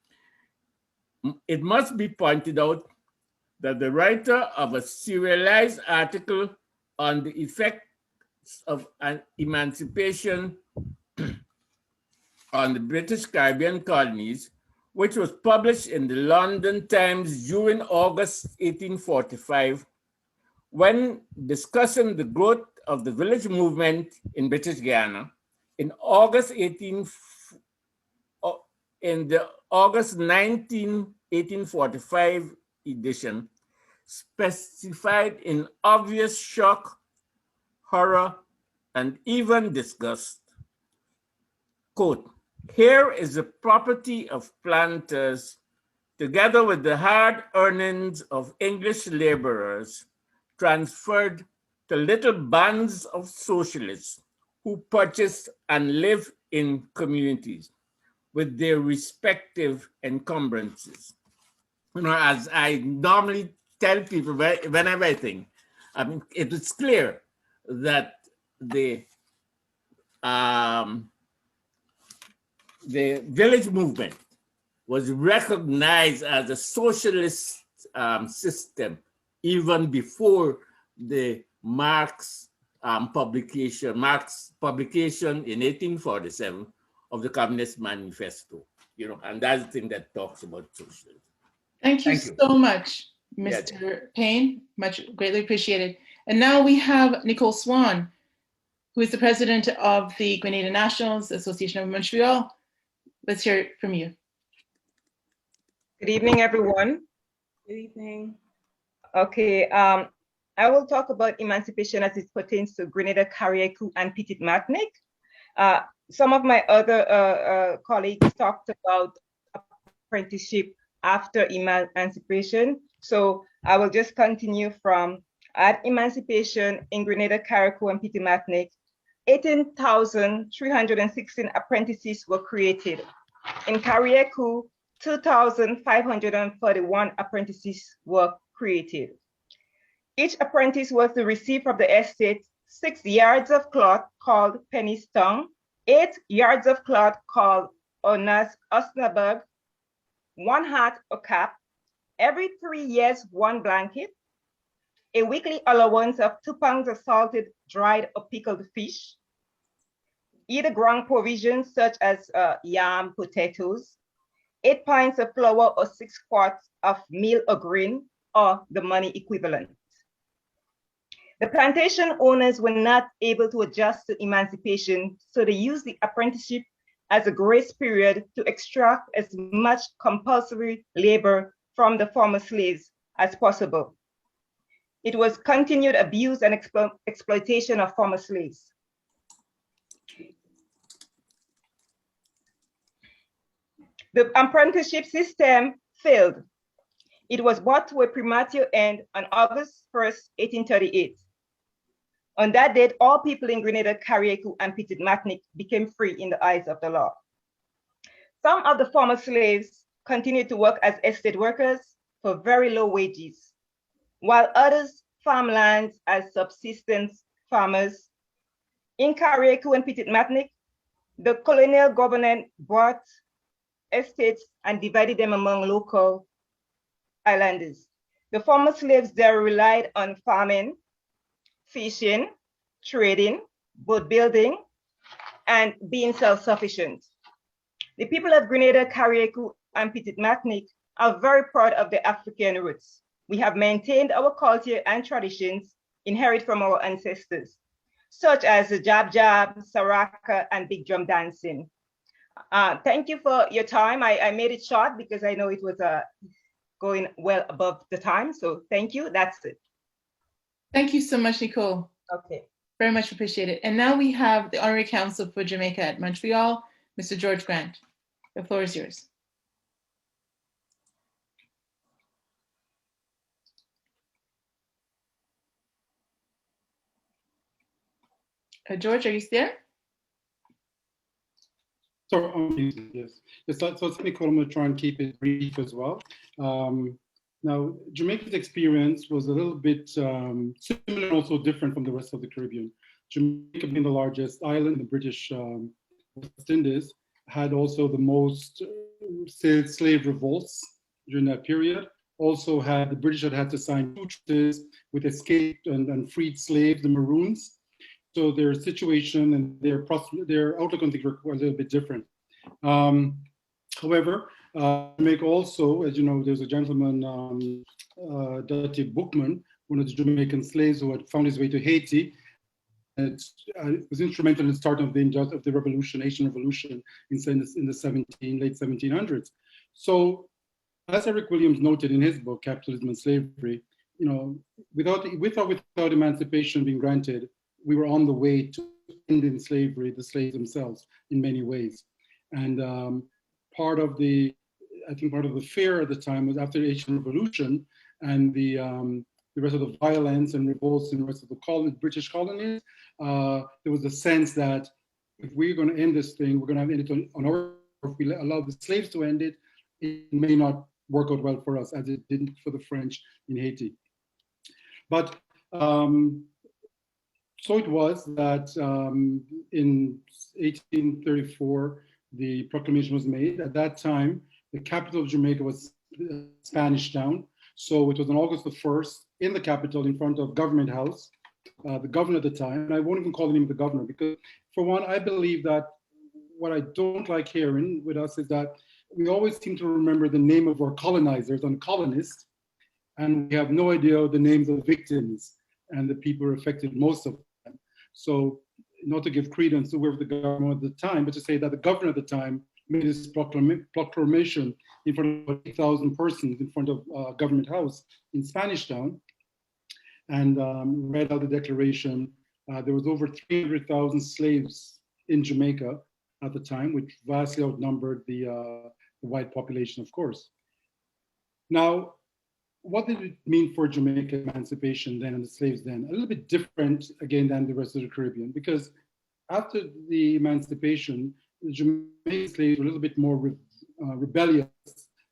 It must be pointed out that the writer of a serialized article on the effects of an emancipation on the British Caribbean colonies, which was published in the London Times during August 1845, when discussing the growth of the village movement in British Guyana. In August 1845, in the August 19, 1845 edition specified in obvious shock, horror, and even disgust, quote, "Here is the property of planters, together with the hard earnings of English laborers, transferred to little bands of socialists who purchase and live in communities with their respective encumbrances." You know, as I normally tell people whenever I think, I mean, it is clear that the village movement was recognized as a socialist system even before the Marx publication in 1847 of the Communist Manifesto. You know, and that's the thing that talks about socialism. Thank you so much, Mr. Payne. Greatly appreciated. And now we have Nicole Swan, who is the president of the Grenada Nationals Association of Montreal. Let's hear it from you. Good evening, everyone. Good evening. Okay, I will talk about emancipation as it pertains to Grenada, Carriacou, and Petite Martinique. Some of my other colleagues talked about apprenticeship after emancipation. So I will just continue from at emancipation in Grenada, Carriacou, and Petite Martinique. 18,316 apprentices were created. In Carriacou, 2,541 apprentices were created. Each apprentice was to receive from the estate 6 yards of cloth called penny's tongue, 8 yards of cloth called osnaburg, 1 hat or cap, every 3 years 1 blanket, a weekly allowance of 2 pounds of salted, dried, or pickled fish, either ground provisions such as yam, potatoes, 8 pints of flour or 6 quarts of meal or grain, or the money equivalent. The plantation owners were not able to adjust to emancipation, so they used the apprenticeship as a grace period to extract as much compulsory labor from the former slaves as possible. It was continued abuse and exploitation of former slaves. The apprenticeship system failed. It was brought to a premature end on August 1st, 1838. On that date, all people in Grenada, Carriacou, and Petite Martinique became free in the eyes of the law. Some of the former slaves continued to work as estate workers for very low wages, while others farmed lands as subsistence farmers. In Carriacou and Petite Martinique, the colonial government bought estates and divided them among local islanders. The former slaves there relied on farming, fishing, trading, boat building, and being self-sufficient. The people of Grenada, Carriacou, and Petite Martinique are very proud of their African roots. We have maintained our culture and traditions inherited from our ancestors, such as the jab jab, saraka, and big drum dancing. Thank you for your time. I made it short because I know it was going well above the time. So thank you. That's it. Thank you so much, Nicole. Okay. Very much appreciated. And now we have the Honorary Counsel for Jamaica at Montreal, Mr. George Grant. The floor is yours. George, are you there? So, yes. So Nicole, I'm going to try and keep it brief as well. Now, Jamaica's experience was a little bit similar and also different from the rest of the Caribbean. Jamaica, being the largest island in the British West Indies, had also the most slave revolts during that period. Also had, the British had to sign treaties with escaped and freed slaves, the Maroons. So their situation and their outlook on things were a little bit different. However, Jamaica also, as you know, there's a gentleman, Dutty Bookman, one of the Jamaican slaves who had found his way to Haiti, it was instrumental in the start of the revolution, Haitian Revolution in the late 1700s. So, as Eric Williams noted in his book, Capitalism and Slavery, you know, without emancipation being granted, we were on the way to ending slavery, the slaves themselves, in many ways. And part of the fear at the time was after the Haitian Revolution and the rest of the violence and revolts in the rest of the British colonies, there was a sense that if we're going to end this thing, we're going to have to end it on our. If we allow the slaves to end it, it may not work out well for us, as it didn't for the French in Haiti. But so it was that in 1834, the proclamation was made. At that time, the capital of Jamaica was Spanish Town. So it was on August the 1st in the capital in front of Government House, the governor at the time. And I won't even call the name of the governor because, for one, I believe that what I don't like hearing with us is that we always seem to remember the name of our colonizers and colonists, and we have no idea the names of the victims and the people affected, most of them. So, not to give credence to whoever the governor at the time, but to say that the governor at the time made this proclamation in front of 8,000 persons in front of Government House in Spanish Town, and read out the declaration. There was over 300,000 slaves in Jamaica at the time, which vastly outnumbered the white population, of course. Now, what did it mean for Jamaica emancipation then and the slaves then? A little bit different, again, than the rest of the Caribbean, because after the emancipation, the Jamaican slaves were a little bit more rebellious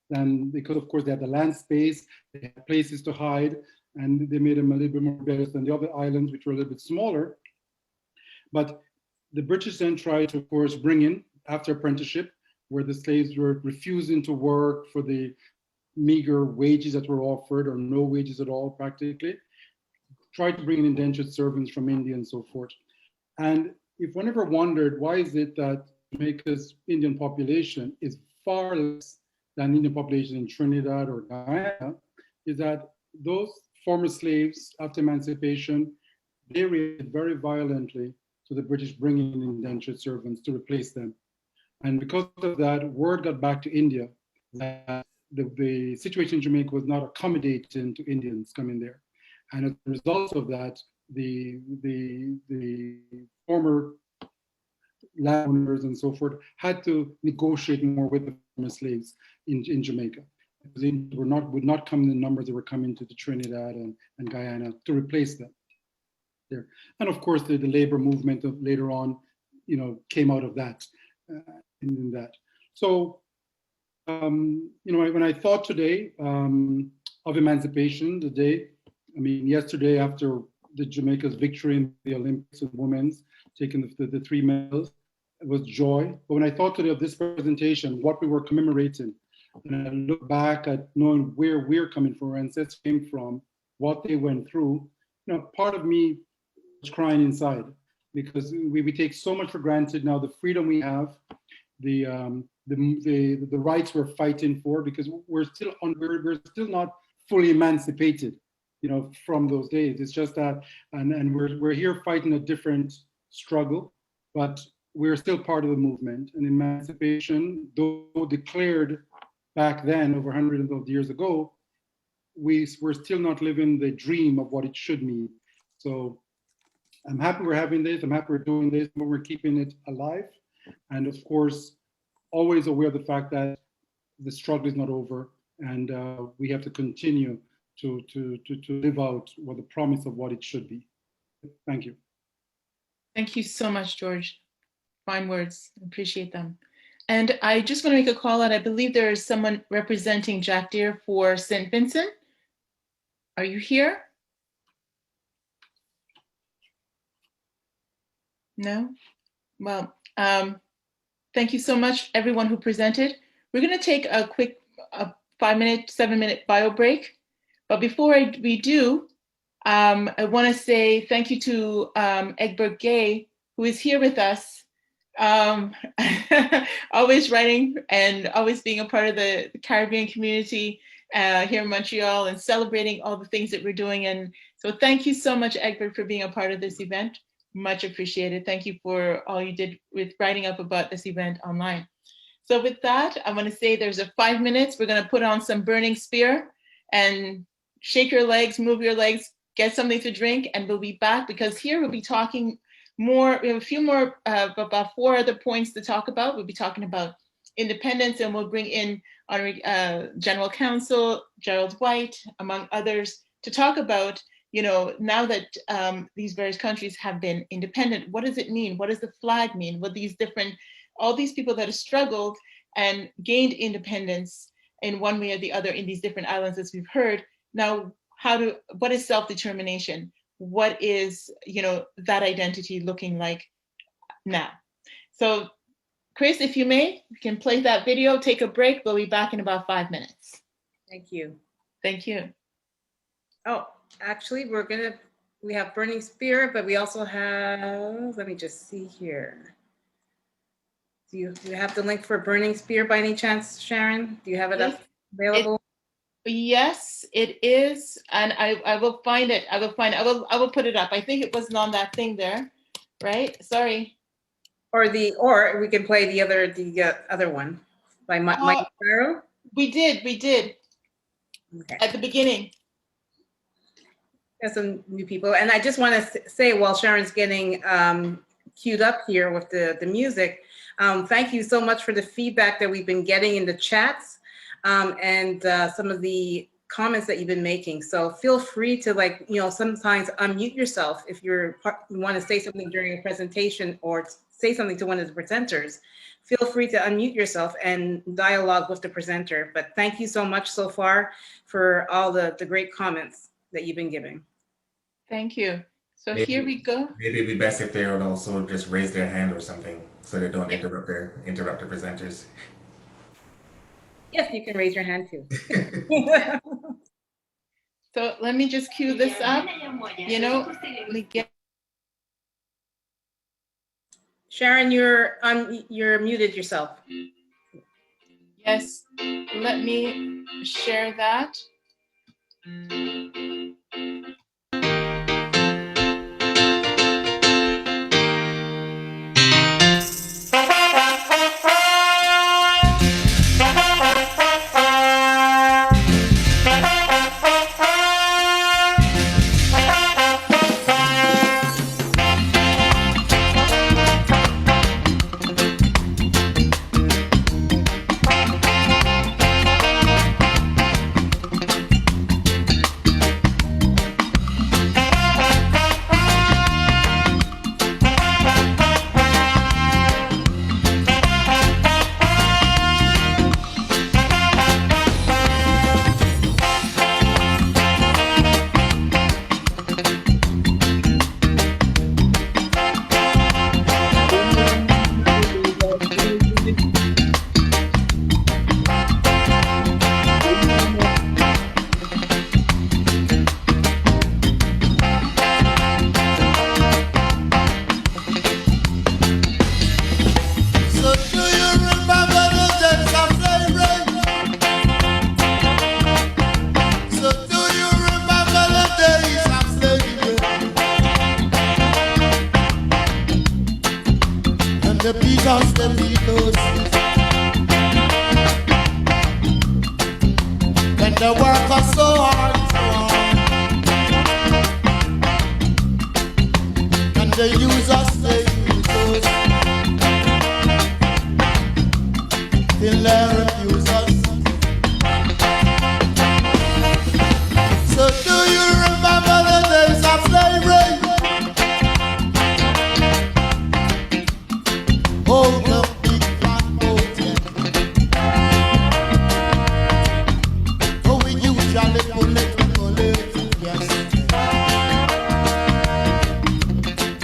than, because of course they had the land space, they had places to hide, and they made them a little bit more rebellious than the other islands, which were a little bit smaller. But the British then tried to, of course, bring in, after apprenticeship, where the slaves were refusing to work for the meager wages that were offered, or no wages at all, practically, tried to bring in indentured servants from India and so forth. And if one ever wondered, why is it that Jamaica's Indian population is far less than the Indian population in Trinidad or Guyana, is that those former slaves, after emancipation, they reacted very violently to the British bringing in indentured servants to replace them. And because of that, word got back to India that the situation in Jamaica was not accommodating to Indians coming there. And as a result of that, the former landowners and so forth had to negotiate more with the former slaves in Jamaica. Because they would not come in the numbers that were coming to the Trinidad and Guyana to replace them there. And of course, the labor movement of later on, you know, came out of that. In that. So, you know, when I thought today of emancipation, the day, I mean, yesterday after the Jamaica's victory in the Olympics of women's, taking the 3 medals, it was joy. But when I thought today of this presentation, what we were commemorating, and I look back at knowing where we're coming from, where our ancestors came from, what they went through, you know, part of me was crying inside, because we take so much for granted now, the freedom we have, the rights we're fighting for, because we're still not fully emancipated, you know, from those days. It's just that, and we're here fighting a different struggle, but we're still part of the movement. And emancipation, though declared back then over 100 of years ago, we're still not living the dream of what it should mean. So I'm happy we're having this. I'm happy we're doing this, but we're keeping it alive. And of course, always aware of the fact that the struggle is not over, and we have to continue to live out what the promise of what it should be. Thank you. Thank you so much, George. Fine words, appreciate them. And I just want to make a call out. I believe there is someone representing Jack Deere for St. Vincent. Are you here? No? Well, thank you so much, everyone who presented. We're going to take a quick 5-minute, 7-minute bio break. But before we do, I want to say thank you to Egbert Gay, who is here with us, always writing and always being a part of the Caribbean community here in Montreal and celebrating all the things that we're doing. And so thank you so much, Egbert, for being a part of this event. Much appreciated. Thank you for all you did with writing up about this event online. So with that, I want to say there's a 5 minutes. We're going to put on some Burning Spear and shake your legs, move your legs, get something to drink, and we'll be back because here we'll be talking more. We have a few more, about 4 other points to talk about. We'll be talking about independence, and we'll bring in our General Counsel, Gerald White, among others, to talk about, now that these various countries have been independent, what does it mean? What does the flag mean? What all these people that have struggled and gained independence in one way or the other in these different islands, as we've heard. Now, what is self-determination? What is, that identity looking like now? So, Chris, if you may, you can play that video, take a break. We'll be back in about 5 minutes. Thank you. Thank you. Oh, actually, we have Burning Spear, but we also have, let me just see here. Do you have the link for Burning Spear by any chance, Sharon? Do you have it up available? Yes, it is. And I will find it. I will put it up. I think it wasn't on that thing there, right? Sorry. Or we can play the other one by Mike Sparrow. We did. Okay. At the beginning. There's some new people. And I just want to say, while Sharon's getting queued up here with the music, thank you so much for the feedback that we've been getting in the chats and some of the comments that you've been making. So feel free to sometimes unmute yourself if you want to say something during a presentation or say something to one of the presenters. Feel free to unmute yourself and dialogue with the presenter. But thank you so much so far for all the great comments that you've been giving. Thank you. So here we go. Maybe it'd be best if they would also just raise their hand or something so they don't interrupt the presenters. Yes, you can raise your hand too. So let me just cue this up. Sharon, you're muted yourself. Yes, let me share that.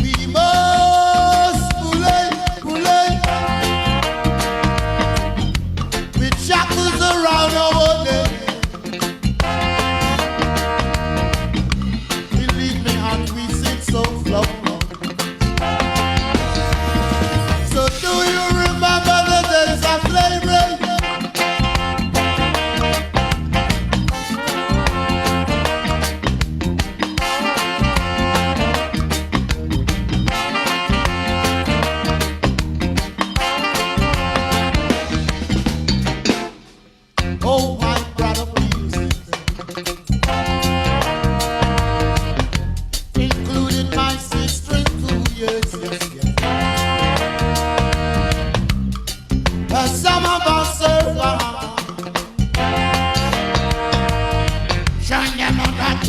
We must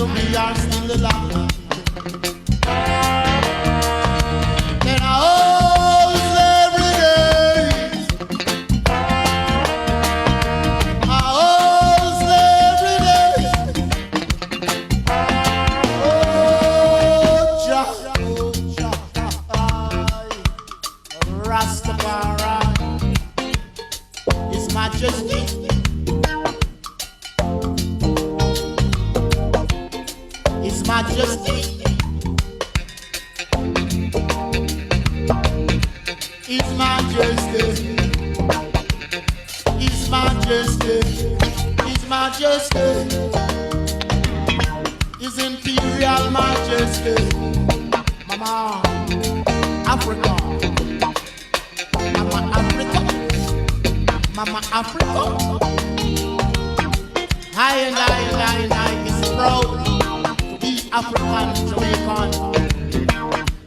so we are still alive. And our slavery days, our slavery days. Oh, Jah, Rastafari, His Majesty. His Majesty, His Majesty, His Majesty, His Majesty, His Imperial Majesty, Mama Africa, Mama Africa, Mama Africa. I is proud. African, Jamaican,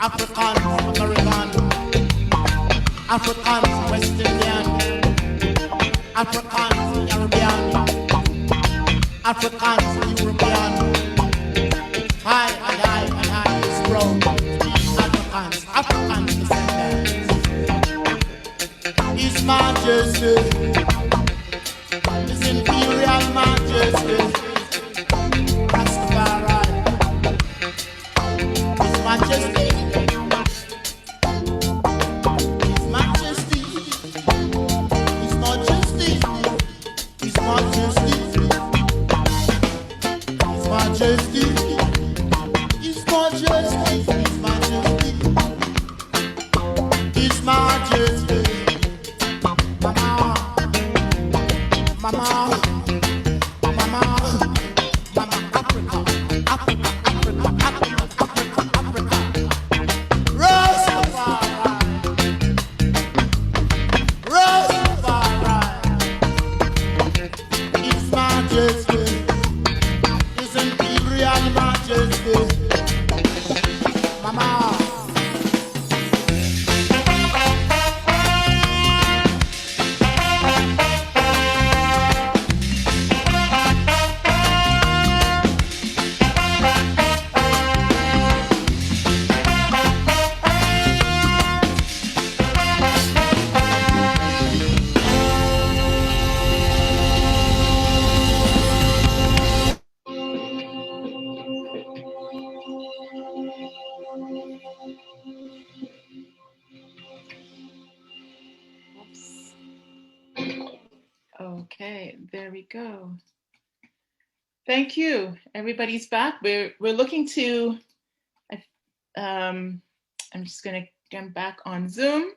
African, American, African, West Indian, African, Caribbean, African, European. I is proud to be African descendants. His Majesty, His Imperial Majesty, Rastafari. Majesty, His Majesty, His Majesty, His Majesty, His Majesty, His Majesty, His Majesty, Mama, Mama, Mama, Mama, Africa, Africa, Africa, Africa, Africa. His Majesty, His Imperial Majesty, Mama. Okay, there we go. Thank you. Everybody's back. We're looking to. I'm just going to get back on Zoom.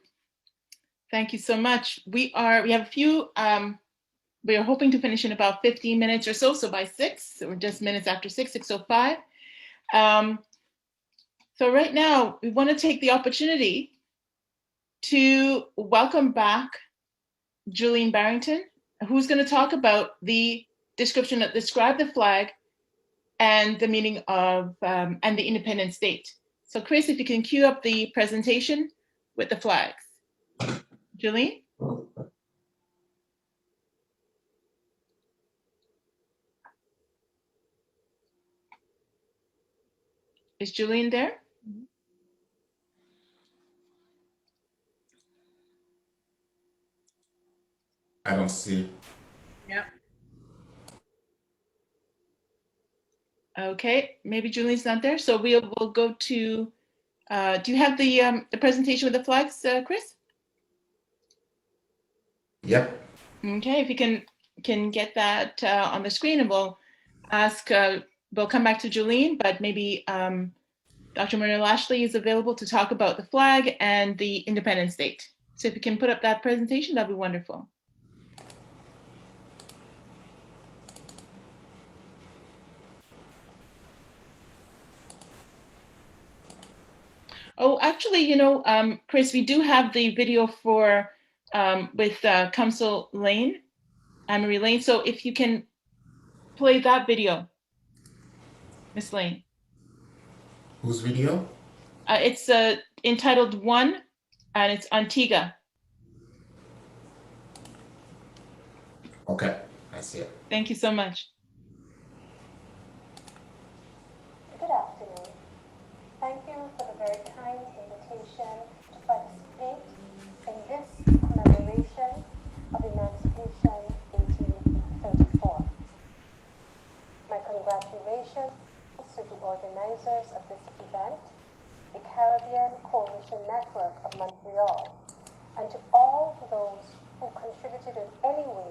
Thank you so much. We have a few. We are hoping to finish in about 15 minutes or so. So by 6, or just minutes after 6, 6:05. So right now we want to take the opportunity to welcome back Julian Barrington, who's going to talk about the description that describe the flag and the meaning of and the independent state. So Chris, if you can cue up the presentation with the flags. Julian? Is Julian there? I don't see. Yeah. Okay, maybe Julian's not there. So we'll go to, do you have the presentation with the flags, Chris? Yep. Okay, if you can get that on the screen, and we'll ask, we'll come back to Julian, but maybe Dr. Myrna Lashley is available to talk about the flag and the independent state. So if you can put up that presentation, that'd be wonderful. Oh, actually, you know, Chris, we do have the video for with Council Lane, Anne-Marie Lane. So if you can play that video, Miss Lane. Whose video? It's entitled 1, and it's Antigua. Okay, I see it. Thank you so much. invitation to participate in this commemoration of Emancipation 1834. My congratulations to the organizers of this event, the Caribbean Coalition Network of Montreal, and to all those who contributed in any way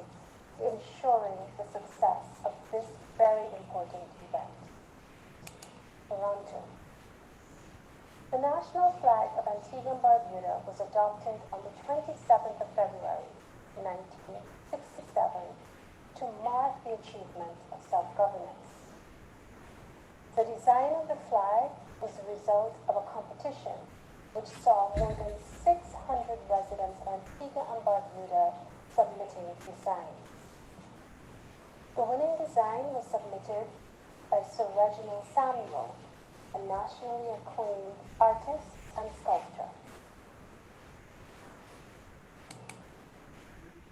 to ensuring the success of this very important event. Toronto. The national flag of Antigua and Barbuda was adopted on the 27th of February, 1967, to mark the achievement of self-governance. The design of the flag was the result of a competition which saw more than 600 residents of Antigua and Barbuda submitting designs. The winning design was submitted by Sir Reginald Samuel, a nationally acclaimed artist and sculptor.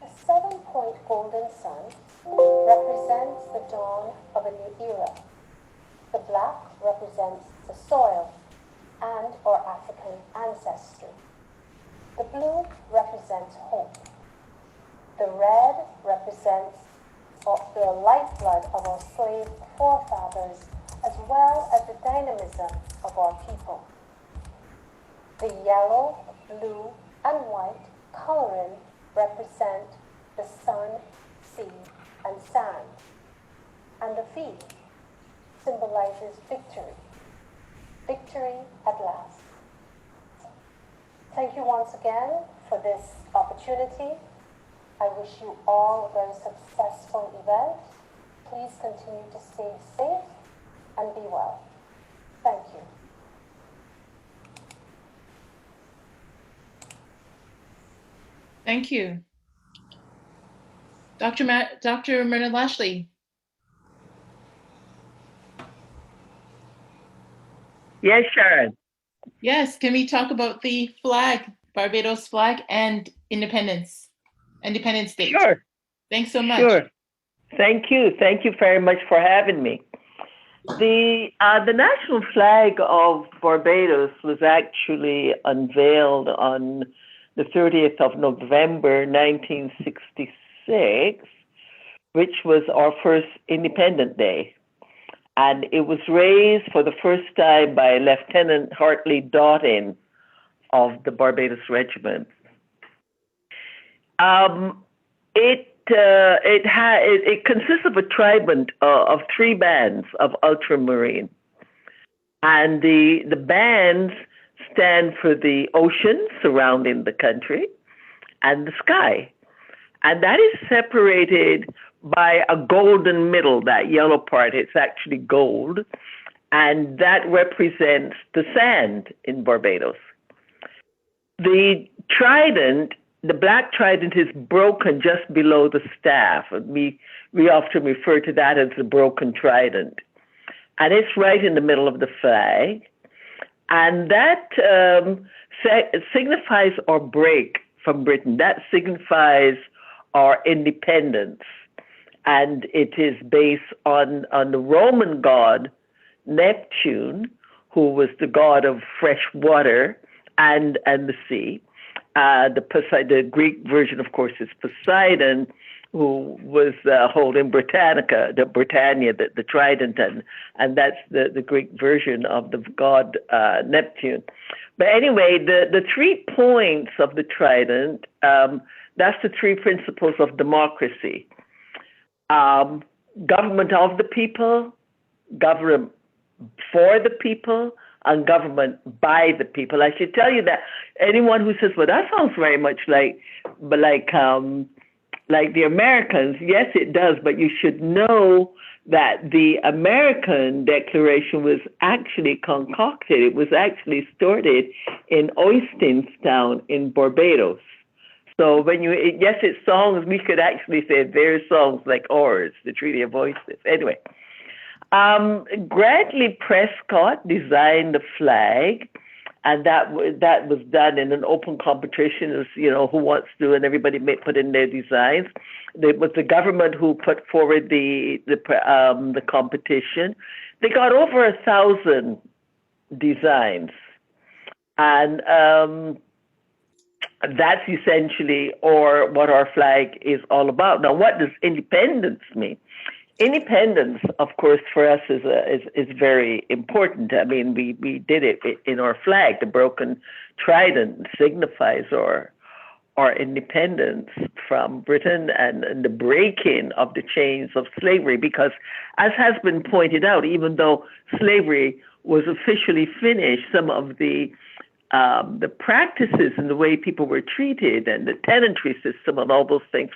The 7-point golden sun represents the dawn of a new era. The black represents the soil and our African ancestry. The blue represents hope. The red represents the lifeblood of our slave forefathers, as well as the dynamism of our people. The yellow, blue, and white coloring represent the sun, sea, and sand. And the V symbolizes victory. Victory at last. Thank you once again for this opportunity. I wish you all a very successful event. Please continue to stay safe and be well. Thank you. Thank you. Dr. Myrna Lashley. Yes, Sharon. Yes, can we talk about the flag, Barbados flag, and Independence Day? Sure. Thanks so much. Sure. Thank you. Thank you very much for having me. The national flag of Barbados was actually unveiled on the 30th of November, 1966, which was our first Independent Day. And it was raised for the first time by Lieutenant Hartley Doughton of the Barbados Regiment. It consists of a trident of 3 bands of ultramarine. And the bands stand for the ocean surrounding the country and the sky. And that is separated by a golden middle, that yellow part, it's actually gold. And that represents the sand in Barbados. The trident, the black trident, is broken just below the staff. We often refer to that as the broken trident. And it's right in the middle of the flag. And that signifies our break from Britain. That signifies our independence. And it is based on the Roman god Neptune, who was the god of fresh water and the sea. The Greek version, of course, is Poseidon, who was holding Britannica, Britannia, the trident, and that's the Greek version of the god Neptune. But anyway, the 3 points of the trident, that's the 3 principles of democracy. Government of the people, government for the people, and government by the people. I should tell you that anyone who says, well, that sounds very much like the Americans, yes, it does, but you should know that the American Declaration was actually concocted. It was actually started in Oistinstown in Barbados. So when yes, it's songs, we could actually say their songs like ours, the Treaty of Oistins. Anyway, Grantley Prescott designed the flag, and that was done in an open competition, as who wants to, and everybody may put in their designs. It was the government who put forward the competition. They got over 1,000 designs. And that's essentially or what our flag is all about. Now, what does independence mean? Independence, of course, for us is very important. I mean, we did it in our flag. The broken trident signifies our independence from Britain and the breaking of the chains of slavery. Because, as has been pointed out, even though slavery was officially finished, some of the practices and the way people were treated and the tenantry system and all those things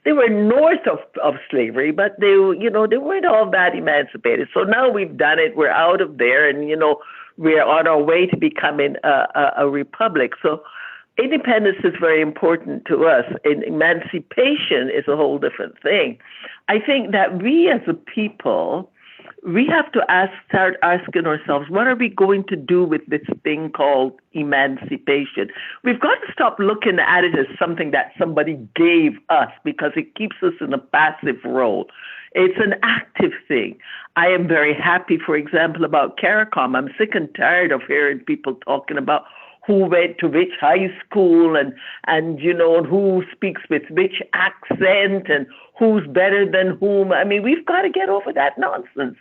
they were north of slavery, but they weren't all that emancipated. So now we've done it. We're out of there, and we're on our way to becoming a republic. So independence is very important to us, and emancipation is a whole different thing. I think that we as a people, we have to start asking ourselves, what are we going to do with this thing called emancipation? We've got to stop looking at it as something that somebody gave us, because it keeps us in a passive role. It's an active thing. I am very happy, for example, about CARICOM. I'm sick and tired of hearing people talking about who went to which high school and who speaks with which accent and who's better than whom. I mean, we've got to get over that nonsense.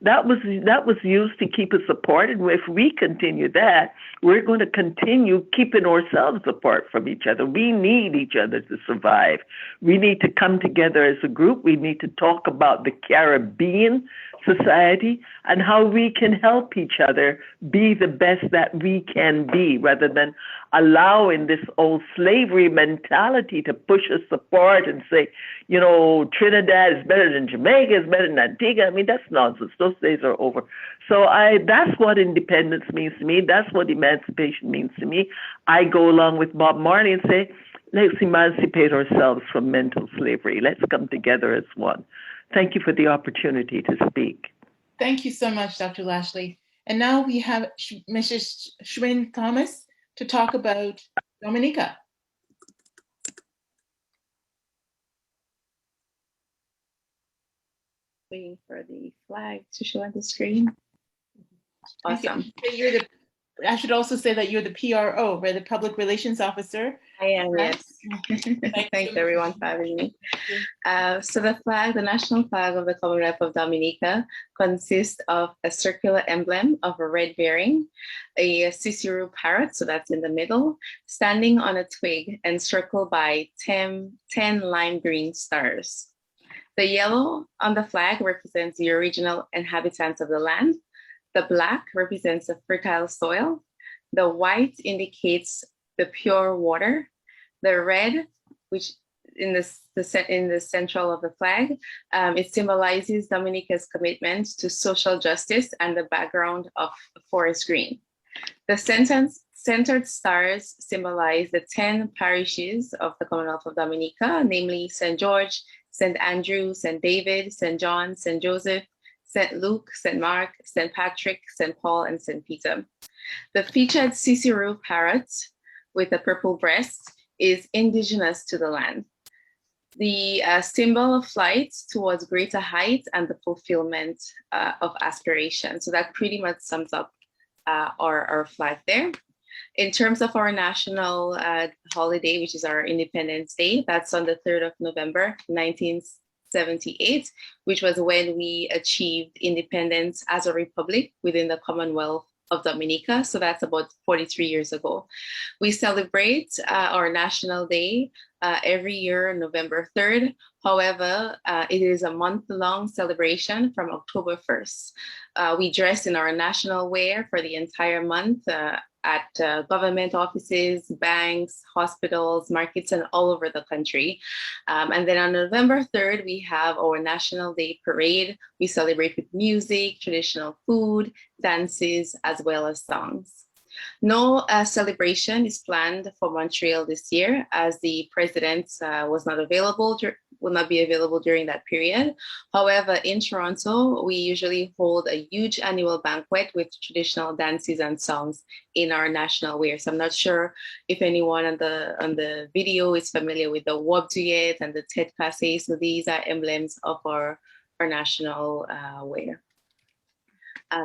That was used to keep us apart, and if we continue that, we're going to continue keeping ourselves apart from each other. We need each other to survive. We need to come together as a group. We need to talk about the Caribbean society and how we can help each other be the best that we can be, rather than allowing this old slavery mentality to push us apart and say, Trinidad is better than Jamaica, is better than Antigua. I mean, that's nonsense. Those days are over. So that's what independence means to me. That's what emancipation means to me. I go along with Bob Marley and say, let's emancipate ourselves from mental slavery. Let's come together as one. Thank you for the opportunity to speak. Thank you so much, Dr. Lashley. And now we have Mrs. Schwinn Thomas to talk about Dominica. Waiting for the flag to show on the screen. Awesome. I should also say that you're the PRO, right? The Public Relations Officer. I am, yes. Thanks everyone for having me. So the national flag of the Commonwealth of Dominica consists of a circular emblem of a red bearing, a Cicero parrot, so that's in the middle, standing on a twig and circled by 10 lime green stars. The yellow on the flag represents the original inhabitants of the land. The black represents the fertile soil. The white indicates the pure water. The red, which in the central of the flag, it symbolizes Dominica's commitment to social justice and the background of forest green. The centered stars symbolize the 10 parishes of the Commonwealth of Dominica, namely St. George, St. Andrew, St. David, St. John, St. Joseph, St. Luke, St. Mark, St. Patrick, St. Paul, and St. Peter. The featured Cicero parrot with a purple breast is indigenous to the land. The symbol of flight towards greater heights and the fulfillment of aspiration. So that pretty much sums up our flag there. In terms of our national holiday, which is our Independence Day, that's on the 3rd of November, 1978, which was when we achieved independence as a republic within the Commonwealth of Dominica. So that's about 43 years ago. We celebrate our National Day every year, November 3rd. However, it is a month-long celebration from October 1st. We dress in our national wear for the entire month at government offices, banks, hospitals, markets, and all over the country. And then on November 3rd, we have our National Day Parade. We celebrate with music, traditional food, dances, as well as songs. No celebration is planned for Montreal this year, as the president will not be available during that period. However, in Toronto, we usually hold a huge annual banquet with traditional dances and songs in our national wear. So I'm not sure if anyone on the video is familiar with the Wobduyet and the Tête Cassée. So these are emblems of our national wear.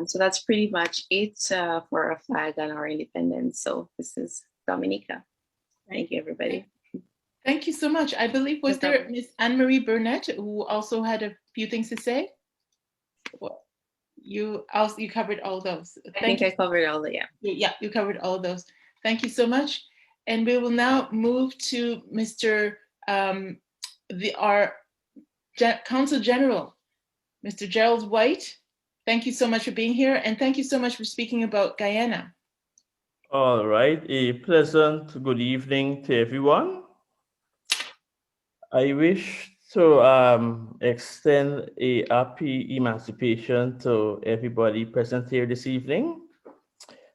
So that's pretty much it for our flag and our independence. So this is Dominica. Thank you, everybody. Thank you so much. I believe, was there Miss Anne-Marie Burnett who also had a few things to say? Well, you covered all those. I think I covered all the, yeah. Yeah, you covered all of those. Thank you so much. And we will now move to Mr. Our Consul General, Mr. Gerald White. Thank you so much for being here, and thank you so much for speaking about Guyana. All right, a pleasant good evening to everyone. I wish to extend a happy emancipation to everybody present here this evening.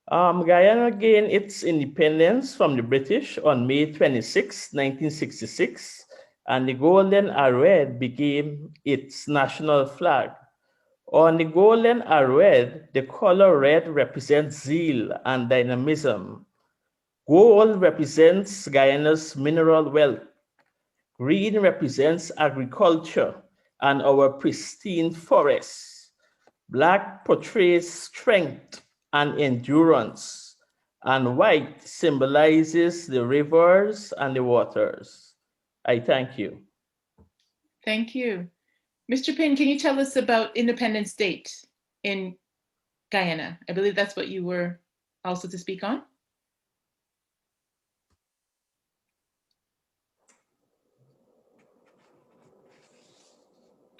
Guyana gained its independence from the British on May 26, 1966, and the golden arrowhead became its national flag. On the golden arrowhead, the color red represents zeal and dynamism. Gold represents Guyana's mineral wealth. Green represents agriculture and our pristine forests. Black portrays strength and endurance, and white symbolizes the rivers and the waters. I thank you. Thank you. Mr. Payne, can you tell us about Independence Date in Guyana? I believe that's what you were also to speak on.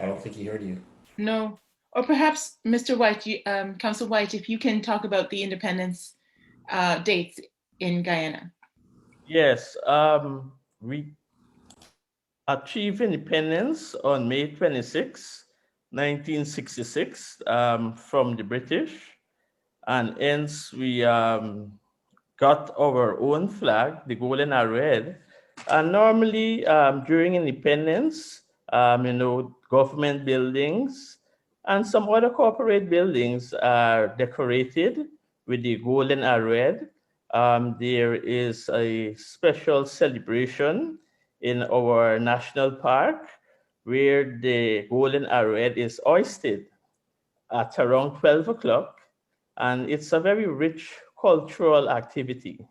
I don't think he heard you. No. Or perhaps, Mr. White, Council White, if you can talk about the independence dates in Guyana. Yes, we achieved independence on May 26, 1966 from the British, and hence we got our own flag, the golden arrowhead. And normally during independence, government buildings and some other corporate buildings are decorated with the golden arrowhead. There is a special celebration in our national park where the golden arrowhead is hoisted at around 12 o'clock. And it's a very rich cultural activity.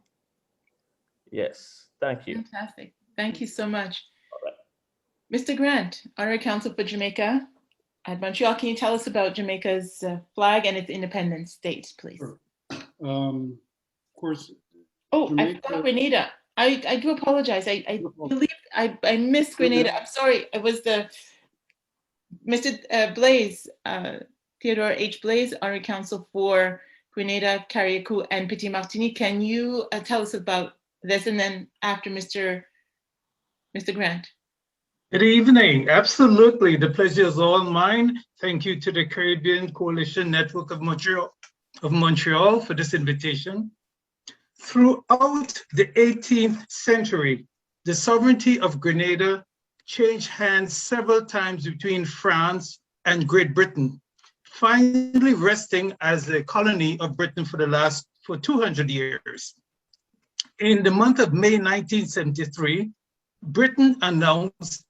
Yes, thank you. Fantastic. Thank you so much. Mr. Grant, Honorary Council for Jamaica at Montreal, can you tell us about Jamaica's flag and its independence date, please? Sure. Of course. Oh, Jamaica... I forgot Grenada. I do apologize. I believe I missed Grenada. I'm sorry. It was the Mr. Blaze, Theodore H. Blaze, Honorary Council for Grenada, Carriacou, and Petit Martinique. Can you tell us about this, and then after Mr. Grant? Good evening. Absolutely. The pleasure is all mine. Thank you to the Caribbean Coalition Network of Montreal for this invitation. Throughout the 18th century, the sovereignty of Grenada changed hands several times between France and Great Britain, finally resting as a colony of Britain for 200 years. In the month of May 1973, Britain announced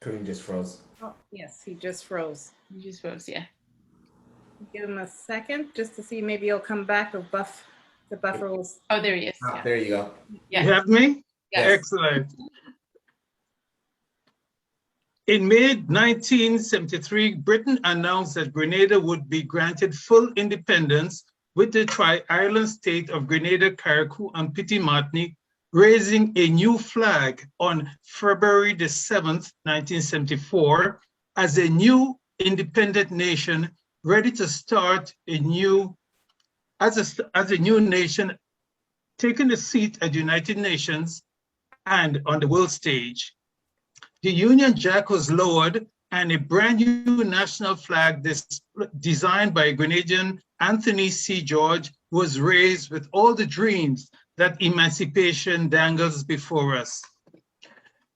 Kareem just froze. Oh, yes, he just froze. He just froze, yeah. Give him a second just to see, maybe he'll come back. The buffer was. Oh, there he is. Ah, there you go. Yeah. You have me? Yes. Excellent. In May 1973, Britain announced that Grenada would be granted full independence with the tri-island state of Grenada, Carriacou, and Petit Martinique raising a new flag on February the 7th, 1974, as a new independent nation ready to start a new nation, taking a seat at the United Nations and on the world stage. The Union Jack was lowered and a brand new national flag designed by Grenadian Anthony C. George was raised with all the dreams that emancipation dangles before us.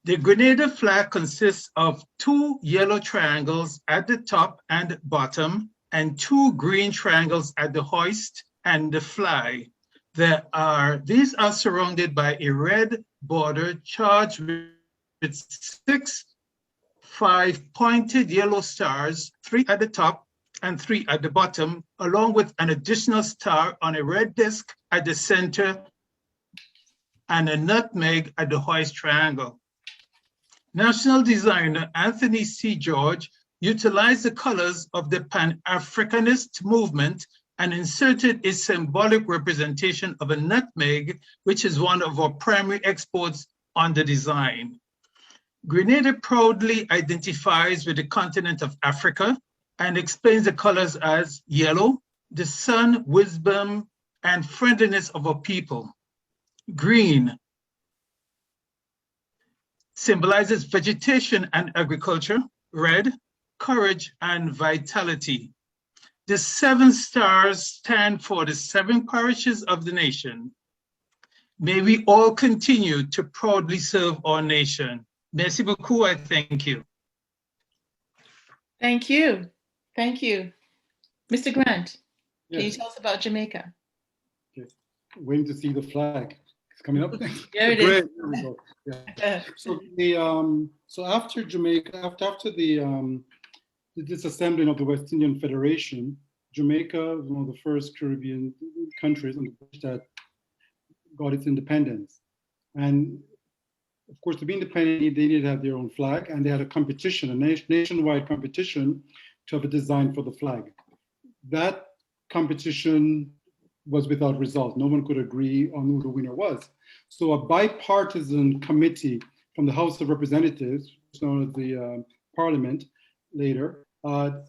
The Grenada flag consists of 2 yellow triangles at the top and bottom and 2 green triangles at the hoist and the fly. These are surrounded by a red border charged with 6 5 pointed yellow stars, 3 at the top and 3 at the bottom, along with an additional star on a red disc at the center and a nutmeg at the hoist triangle. National designer Anthony C. George utilized the colors of the Pan-Africanist movement and inserted a symbolic representation of a nutmeg, which is one of our primary exports on the design. Grenada proudly identifies with the continent of Africa and explains the colors as yellow, the sun, wisdom, and friendliness of our people. Green symbolizes vegetation and agriculture. Red, courage and vitality. The 7 stars stand for the 7 parishes of the nation. May we all continue to proudly serve our nation. Merci beaucoup, I thank you. Thank you. Thank you. Mr. Grant, can you Yes. tell us about Jamaica? Okay. Waiting to see the flag. It's coming up. There it Great. is. There we go. Yeah. So after Jamaica, after the disassembling of the West Indian Federation, Jamaica was one of the first Caribbean countries that got its independence. And of course, to be independent, they needed to have their own flag, and they had a competition, a nationwide competition to have a design for the flag. That competition was without result. No one could agree on who the winner was. So a bipartisan committee from the House of Representatives, known as the Parliament later,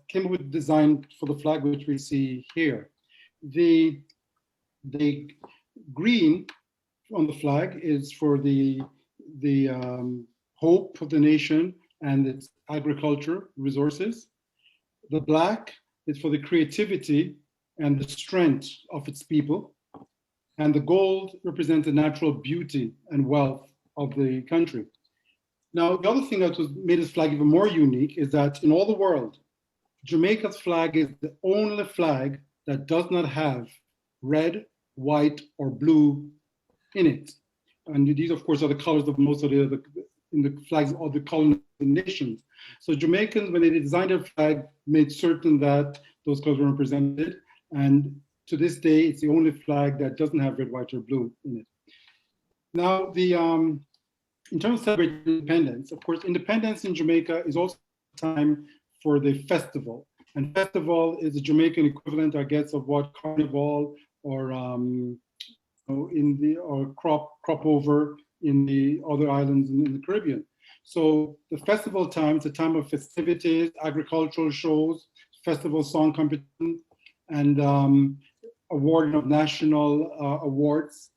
came up with a design for the flag, which we see here. The green on the flag is for the hope of the nation and its agriculture resources. The black is for the creativity and the strength of its people. And the gold represents the natural beauty and wealth of the country. Now, the other thing that made this flag even more unique is that in all the world, Jamaica's flag is the only flag that does not have red, white, or blue in it. And these, of course, are the colors of most of the flags of the colonized nations. So Jamaicans, when they designed their flag, made certain that those colors were represented. And to this day, it's the only flag that doesn't have red, white, or blue in it. Now, in terms of celebrating independence, of course, independence in Jamaica is also time for the festival. And festival is the Jamaican equivalent, I guess, of what Carnival or crop over in the other islands in the Caribbean. So the festival time is a time of festivities, agricultural shows, festival song competition, and awarding of national awards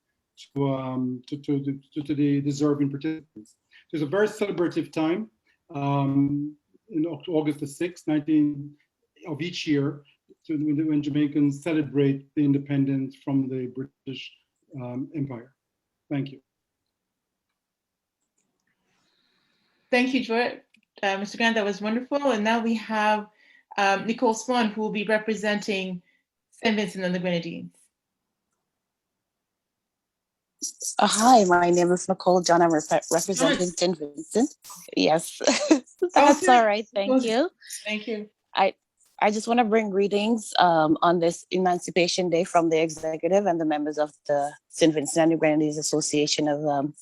to the deserving participants. So it's a very celebrative time. In August the 6th, of each year, when Jamaicans celebrate the independence from the British Empire. Thank you. Thank you, George. Mr. Grant, that was wonderful. And now we have Nicole Swan, who will be representing St. Vincent and the Grenadines. Hi, my name is Nicole John. I'm representing St. Vincent. Yes, that's all right. Thank you. Thank you. I just want to bring greetings on this Emancipation Day from the executive and the members of the St. Vincent and the Grenadines Association of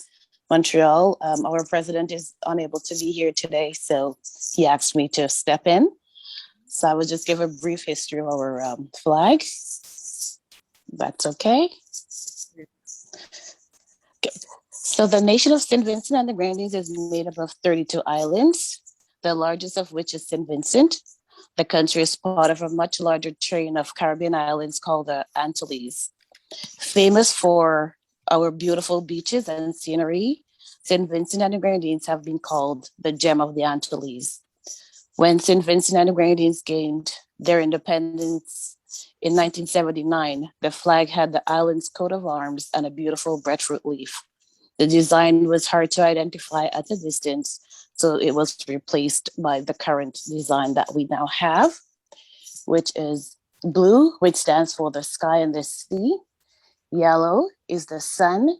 Montreal. Our president is unable to be here today, so he asked me to step in. So I will just give a brief history of our flag. That's okay. So the nation of St. Vincent and the Grenadines is made up of 32 islands, the largest of which is St. Vincent. The country is part of a much larger chain of Caribbean islands called the Antilles. Famous for our beautiful beaches and scenery, St. Vincent and the Grenadines have been called the gem of the Antilles. When St. Vincent and the Grenadines gained their independence in 1979, the flag had the island's coat of arms and a beautiful breadfruit leaf. The design was hard to identify at a distance, so it was replaced by the current design that we now have, which is blue, which stands for the sky and the sea. Yellow is the sun,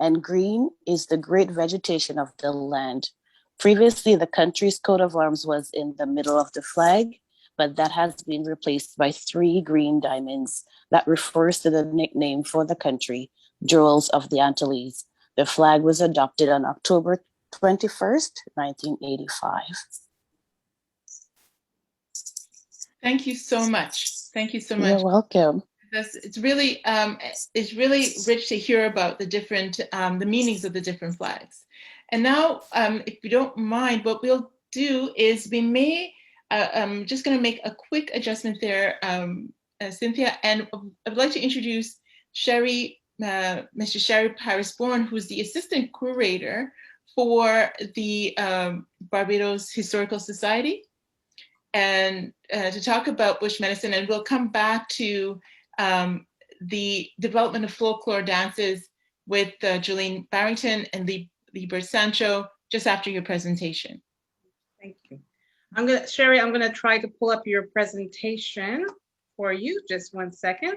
and green is the great vegetation of the land. Previously, the country's coat of arms was in the middle of the flag, but that has been replaced by 3 green diamonds that refers to the nickname for the country, Jewels of the Antilles. The flag was adopted on October 21st, 1985. Thank you so much. Thank you so much. You're welcome. It's really rich to hear about the different, the meanings of the different flags. And now, if you don't mind, what we'll do is we may, I'm just going to make a quick adjustment there, Cynthia, and I'd like to introduce Sherry, Mr. Sherry Paris-Bourne, who's the assistant curator for the Barbados Historical Society, and to talk about bush medicine, and we'll come back to the development of folklore dances with Jolene Barrington and Liebert Sancho just after your presentation. Thank you. Sherry, I'm gonna try to pull up your presentation for you. Just one second.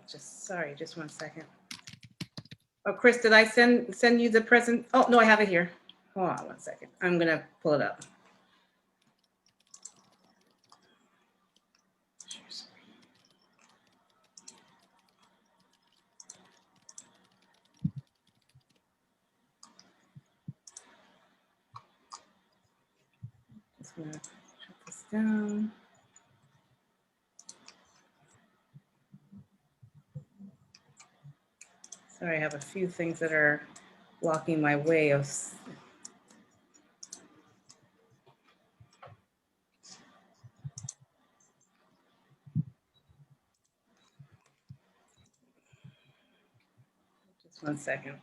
Just one second. Oh, Chris, did I send you the present? Oh, no, I have it here. Hold on one second. I'm gonna pull it up. Just gonna shut this down. Sorry, I have a few things that are blocking my way of. Just one second.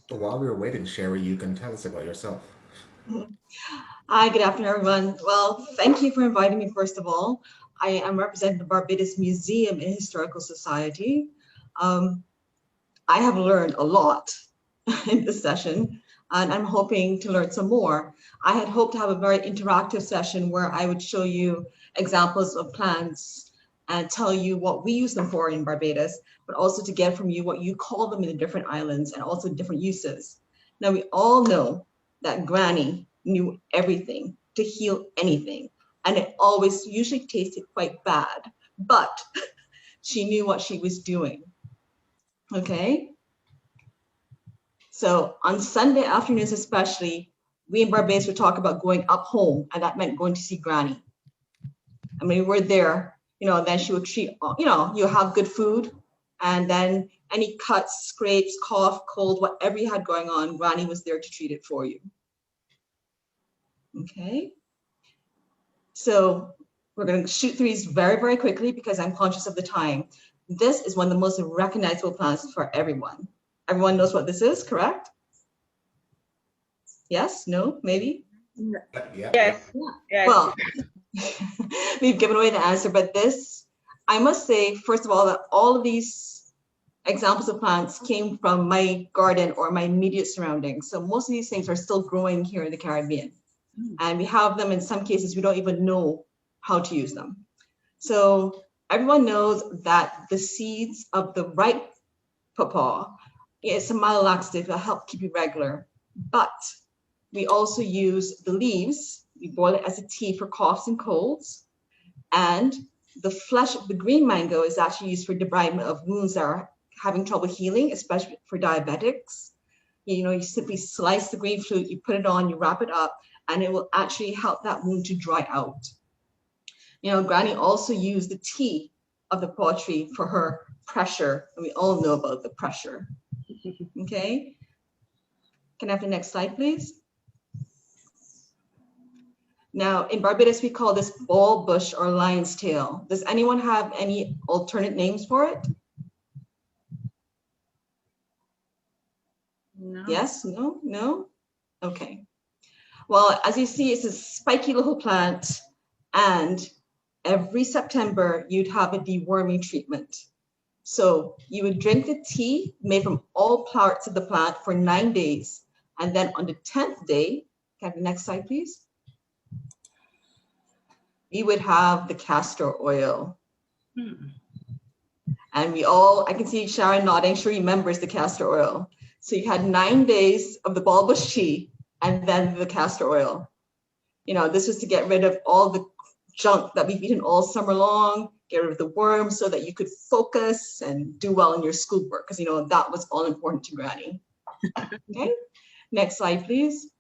So while we were waiting, Sherry, you can tell us about yourself. Hi, good afternoon, everyone. Well, thank you for inviting me, first of all. I am representing the Barbados Museum and Historical Society. I have learned a lot in this session, and I'm hoping to learn some more. I had hoped to have a very interactive session where I would show you examples of plants and tell you what we use them for in Barbados, but also to get from you what you call them in the different islands and also different uses. Now, we all know that Granny knew everything to heal anything, and it always usually tasted quite bad, but she knew what she was doing. Okay? So on Sunday afternoons especially, we in Barbados would talk about going up home, and that meant going to see Granny. I mean, we're there, you know, then she would treat, you know, you have good food, and then any cuts, scrapes, cough, cold, whatever you had going on, Granny was there to treat it for you. Okay, so we're going to shoot through these very, very quickly because I'm conscious of the time. This is one of the most recognizable plants for everyone. Everyone knows what this is, correct? Yes, no, maybe? Yeah. Yes. Yes. Well, we've given away the answer, but this, I must say, first of all, that all of these examples of plants came from my garden or my immediate surroundings. So most of these things are still growing here in the Caribbean. And we have them in some cases, we don't even know how to use them. So everyone knows that the seeds of the ripe pawpaw is a mild laxative to help keep you regular, but we also use the leaves. We boil it as a tea for coughs and colds. And the flesh of the green mango is actually used for debridement of wounds that are having trouble healing, especially for diabetics. You know, you simply slice the green fruit, you put it on, you wrap it up, and it will actually help that wound to dry out. You know, Granny also used the tea of the paw tree for her pressure, and we all know about the pressure. Okay, can I have the next slide, please? Now, in Barbados, we call this ball bush or lion's tail. Does anyone have any alternate names for it? No. Yes, no, no? Okay. Well, as you see, it's a spiky little plant, and every September you'd have a deworming treatment. So you would drink the tea made from all parts of the plant for 9 days, and then on the 10th day, can I have the next slide, please? we would have the castor oil. Hmm. And I can see Sharon nodding, she remembers the castor oil. So you had 9 days of the bulbous tea and then the castor oil. This was to get rid of all the junk that we've eaten all summer long, get rid of the worms so that you could focus and do well in your schoolwork, because that was all important to Granny. Okay, next slide, please.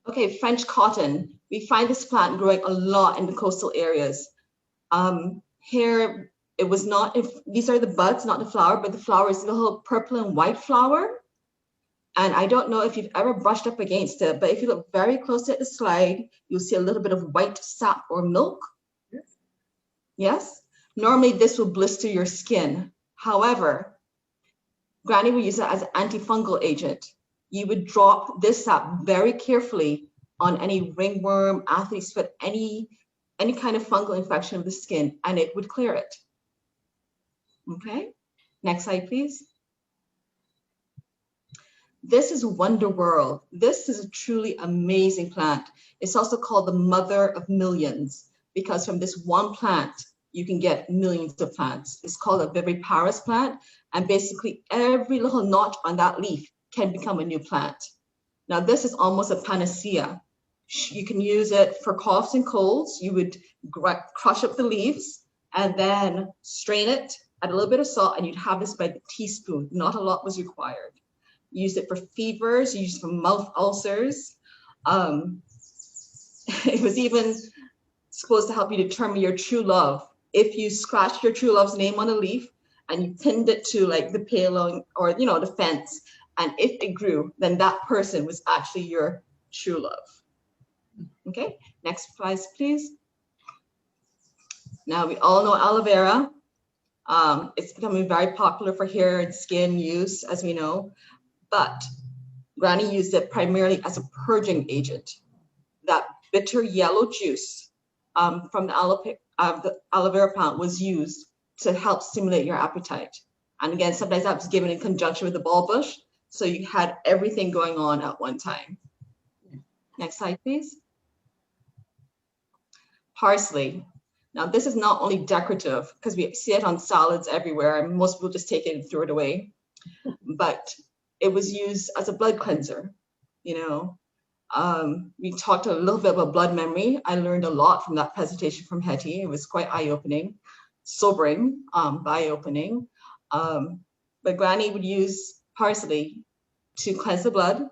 Okay, French cotton. We find this plant growing a lot in the coastal areas. Here, it was not, these are the buds, not the flower, but the flower is the whole purple and white flower. And I don't know if you've ever brushed up against it, but if you look very close at the slide, you'll see a little bit of white sap or milk. Yes? Normally this will blister your skin. However, Granny would use it as an antifungal agent. You would drop this sap very carefully on any ringworm, athlete's foot, any kind of fungal infection of the skin, and it would clear it. Okay, next slide, please. This is Wonder World. This is a truly amazing plant. It's also called the mother of millions, because from this one plant, you can get millions of plants. It's called a viviparous plant, and basically every little notch on that leaf can become a new plant. Now, this is almost a panacea. You can use it for coughs and colds. You would crush up the leaves and then strain it, add a little bit of salt, and you'd have this by the teaspoon. Not a lot was required. Used it for fevers, used it for mouth ulcers. It was even supposed to help you determine your true love. If you scratched your true love's name on a leaf and you pinned it to like the paling or the fence, and if it grew, then that person was actually your true love. Okay, next slide, please. Now we all know aloe vera. It's becoming very popular for hair and skin use, as we know. But Granny used it primarily as a purging agent. That bitter yellow juice from the aloe vera plant was used to help stimulate your appetite. And again, sometimes that was given in conjunction with the bulbush, so you had everything going on at one time. Next slide, please. Parsley. Now, this is not only decorative, because we see it on salads everywhere, and most people just take it and throw it away, but it was used as a blood cleanser. We talked a little bit about blood memory. I learned a lot from that presentation from Hetty. It was quite eye-opening, sobering, eye-opening. But Granny would use parsley to cleanse the blood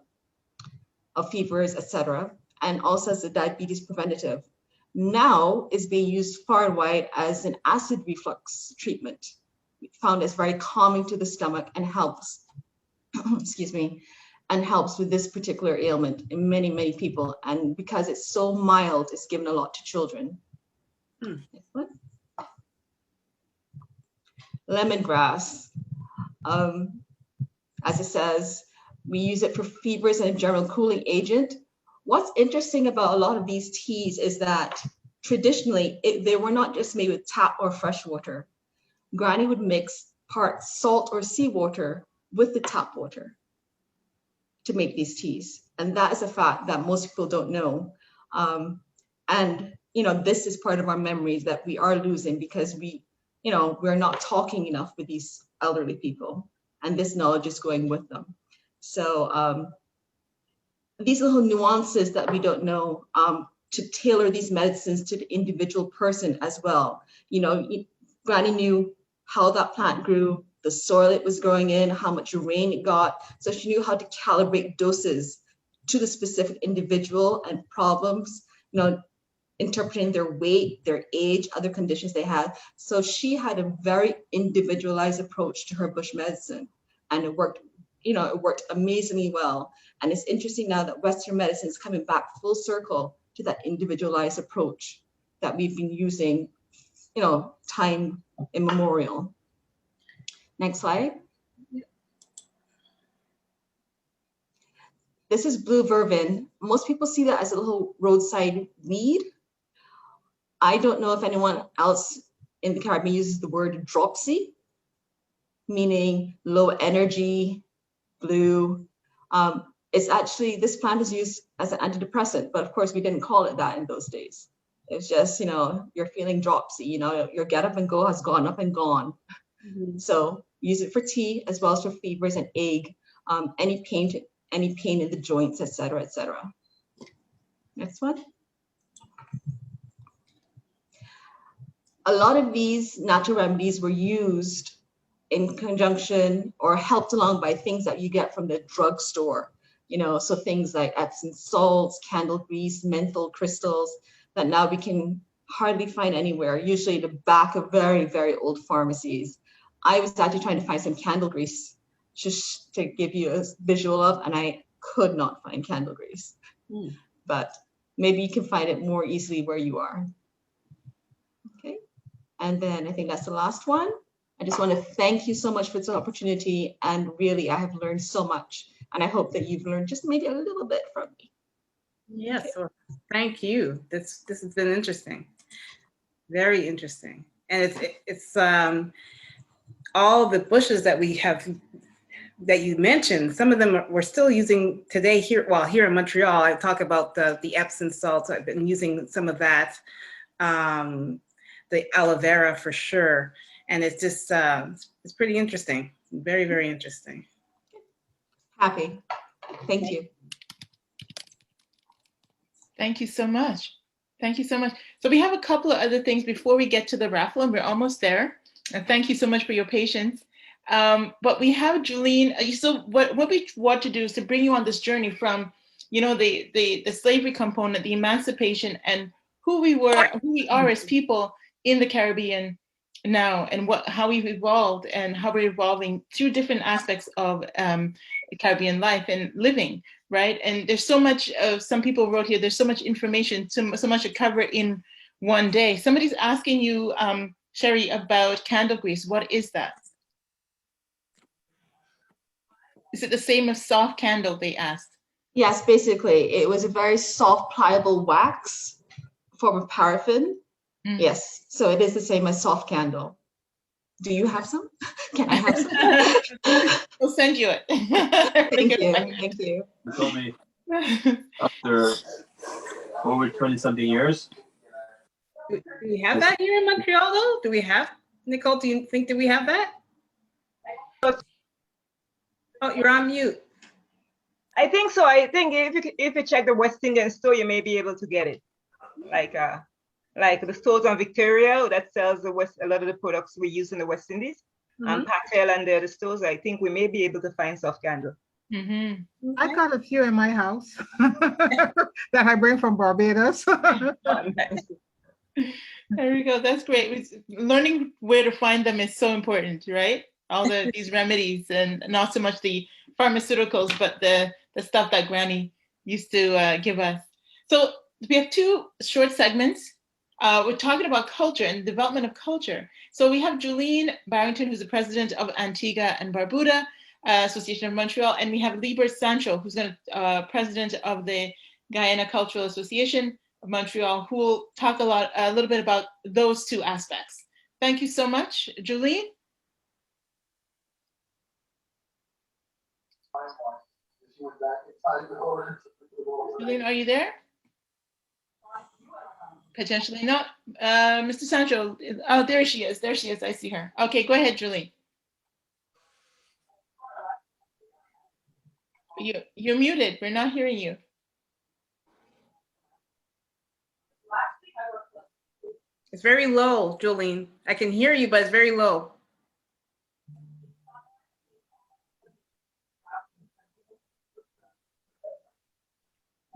of fevers, etc., and also as a diabetes preventative. Now is being used far and wide as an acid reflux treatment. We found it's very calming to the stomach and helps, excuse me, and helps with this particular ailment in many, many people. And because it's so mild, it's given a lot to children. Next one. Lemongrass. As it says, we use it for fevers and a general cooling agent. What's interesting about a lot of these teas is that traditionally, they were not just made with tap or fresh water. Granny would mix parts salt or seawater with the tap water to make these teas. And that is a fact that most people don't know. And this is part of our memories that we are losing because we're not talking enough with these elderly people, and this knowledge is going with them. So these little nuances that we don't know, to tailor these medicines to the individual person as well. Granny knew how that plant grew, the soil it was growing in, how much rain it got. So she knew how to calibrate doses to the specific individual and problems, interpreting their weight, their age, other conditions they had. So she had a very individualized approach to her bush medicine, and it worked amazingly well. And it's interesting now that Western medicine is coming back full circle to that individualized approach that we've been using, time immemorial. Next slide. This is blue vervin. Most people see that as a little roadside weed. I don't know if anyone else in the Caribbean uses the word dropsy, meaning low energy, blue. it's actually, this plant is used as an antidepressant, but of course we didn't call it that in those days. It's just, you're feeling dropsy, your get up and go has gone up and gone. So use it for tea as well as for fevers and ache, any pain in the joints, etc., etc. Next one. A lot of these natural remedies were used in conjunction or helped along by things that you get from the drugstore, so things like Epsom salts, candle grease, menthol crystals that now we can hardly find anywhere, usually the back of very, very old pharmacies. I was actually trying to find some candle grease just to give you a visual of, and I could not find candle grease. But maybe you can find it more easily where you are. Okay, and then I think that's the last one. I just want to thank you so much for this opportunity, and really I have learned so much, and I hope that you've learned just maybe a little bit from me. Yes, well, thank you. This has been interesting, very interesting, and it's all the bushes that we have that you mentioned. Some of them we're still using today here. Well, here in Montreal, I talk about the Epsom salts. I've been using some of that, the aloe vera for sure, and it's just it's pretty interesting. Very, very interesting. Happy. Thank you. Thank you so much. Thank you so much. So we have a couple of other things before we get to the raffle, and we're almost there. And thank you so much for your patience. But we have Julene. So what we want to do is to bring you on this journey from, the slavery component, the emancipation, and who we are as people in the Caribbean now, and how we've evolved and how we're evolving through different aspects of Caribbean life and living, right? And there's so much, some people wrote here, there's so much information, so much to cover in one day. Somebody's asking you, Sherry, about candle grease. What is that? Is it the same as soft candle, they asked? Yes, basically, it was a very soft, pliable wax form of paraffin. Yes, so it is the same as soft candle. Do you have some? Can I have some? We'll send you it. Thank you. Thank you. You told me after over 20-something years. Do we have that here in Montreal, though? Do we have, Nicole, do you think that we have that? Oh, you're on mute. I think so. I think if you check the West Indian store, you may be able to get it. Like the stores on Victoria that sells a lot of the products we use in the West Indies. Patel and the other stores, I think we may be able to find soft candle. I've got a few in my house that I bring from Barbados. There we go. That's great. Learning where to find them is so important, right? All these remedies, and not so much the pharmaceuticals, but the stuff that Granny used to give us. So we have two short segments. We're talking about culture and development of culture. So we have Julene Barrington, who's the president of Antigua and Barbuda Association of Montreal, and we have Liber Sancho, who's president of the Guyana Cultural Association of Montreal, who will talk a little bit about those two aspects. Thank you so much, Julene. Julene, are you there? Potentially not. Mr. Sancho, oh, there she is. There she is. I see her. Okay, go ahead, Julene. You're muted. We're not hearing you. It's very low, Julene. I can hear you, but it's very low.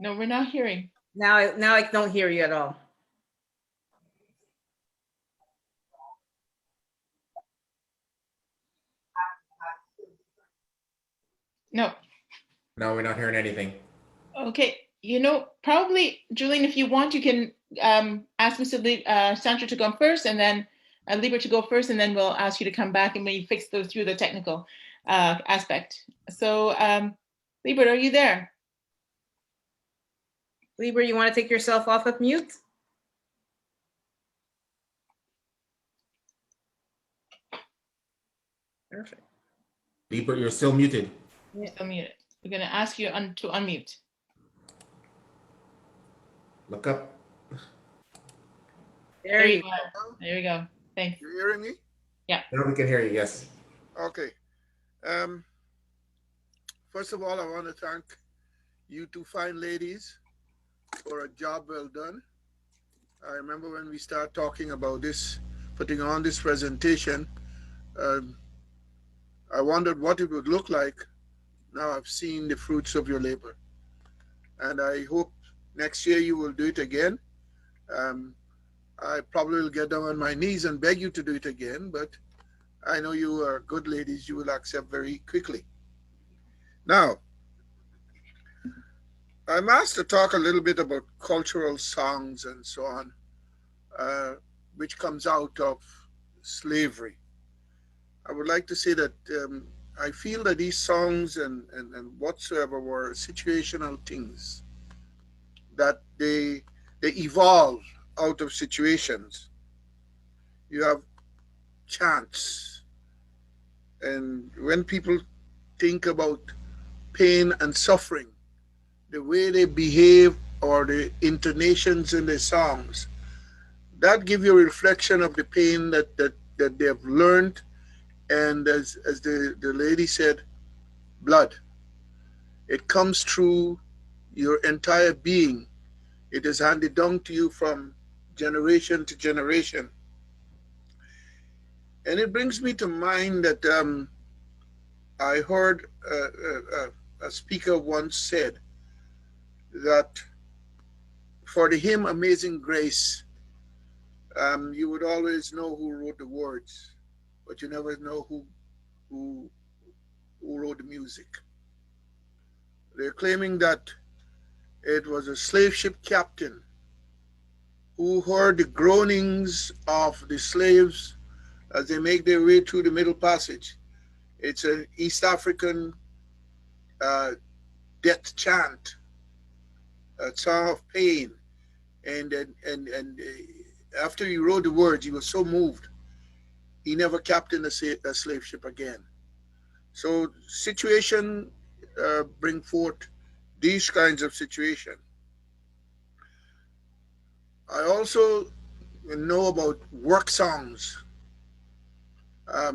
No, we're not hearing. Now I don't hear you at all. No. No, we're not hearing anything. Okay, probably, Julene, if you want, you can ask Mr. Sancho to go first, and then Liber to go first, and then we'll ask you to come back and we fix those through the technical aspect. So, Liber, are you there? Liber, you want to take yourself off of mute? Perfect. Liber, you're still muted. You're still muted. We're going to ask you to unmute. Look up. There you go. There you go. Thanks. You hearing me? Yeah. Now we can hear you, yes. Okay. First of all, I want to thank you two fine ladies for a job well done. I remember when we started talking about this, putting on this presentation, I wondered what it would look like. Now I've seen the fruits of your labor. And I hope next year you will do it again. I probably will get down on my knees and beg you to do it again, but I know you are good ladies, you will accept very quickly. Now, I'm asked to talk a little bit about cultural songs and so on, which comes out of slavery. I would like to say that I feel that these songs and whatsoever were situational things, that they evolve out of situations. You have chants, and when people think about pain and suffering, the way they behave or the intonations in the songs, that give you a reflection of the pain that they have learned. And as the lady said, blood. It comes through your entire being. It is handed down to you from generation to generation. And it brings me to mind that I heard a speaker once said that for the hymn Amazing Grace, you would always know who wrote the words, but you never know who wrote the music. They're claiming that it was a slave ship captain who heard the groanings of the slaves as they make their way through the Middle Passage. It's an East African death chant, a song of pain. And after he wrote the words, he was so moved, he never captained a slave ship again. So situation bring forth these kinds of situation. I also know about work songs. I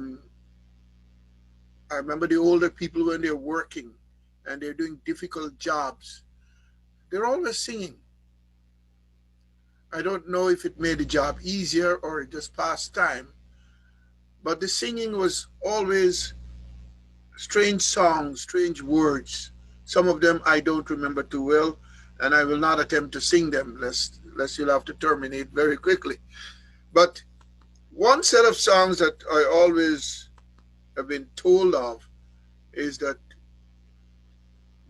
remember the older people when they're working and they're doing difficult jobs, they're always singing. I don't know if it made the job easier or it just passed time, but the singing was always strange songs, strange words. Some of them I don't remember too well, and I will not attempt to sing them, lest you'll have to terminate very quickly. But one set of songs that I always have been told of is that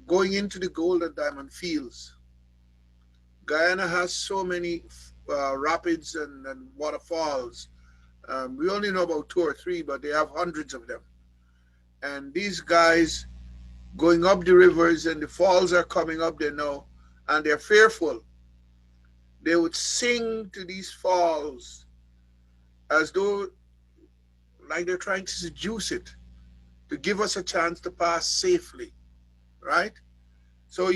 going into the gold and diamond fields, Guyana has so many rapids and waterfalls. We only know about 2 or 3, but they have hundreds of them. And these guys going up the rivers and the falls are coming up there now, and they're fearful. They would sing to these falls as though like they're trying to seduce it, to give us a chance to pass safely, right? So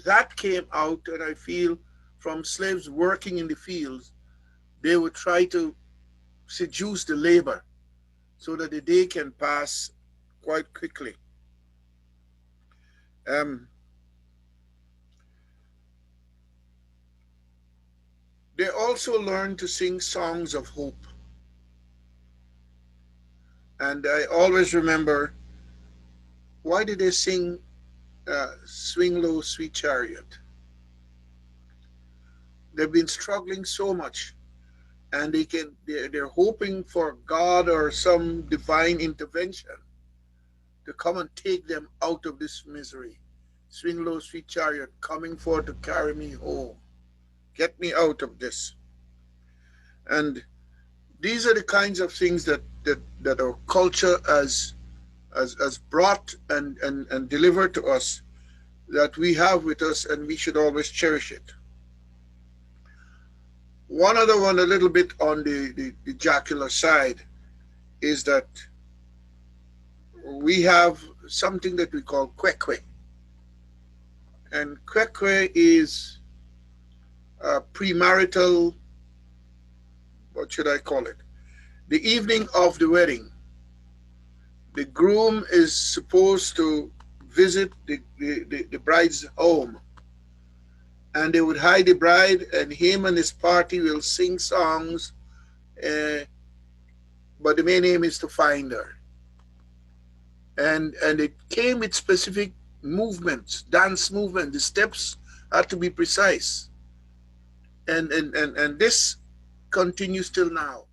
that came out, and I feel from slaves working in the fields, they would try to seduce the labor so that the day can pass quite quickly. They also learned to sing songs of hope. And I always remember, why did they sing Swing Low, Sweet Chariot? They've been struggling so much, and they're hoping for God or some divine intervention to come and take them out of this misery. Swing low, sweet chariot, coming forth to carry me home. Get me out of this. And these are the kinds of things that our culture has brought and delivered to us, that we have with us, and we should always cherish it. One other one, a little bit on the jocular side, is that we have something that we call kwekwe. And kwekwe is premarital, what should I call it? The evening of the wedding. The groom is supposed to visit the bride's home, and they would hide the bride, and him and his party will sing songs, but the main aim is to find her. And it came with specific movements, dance movement. The steps had to be precise. And this continues till now.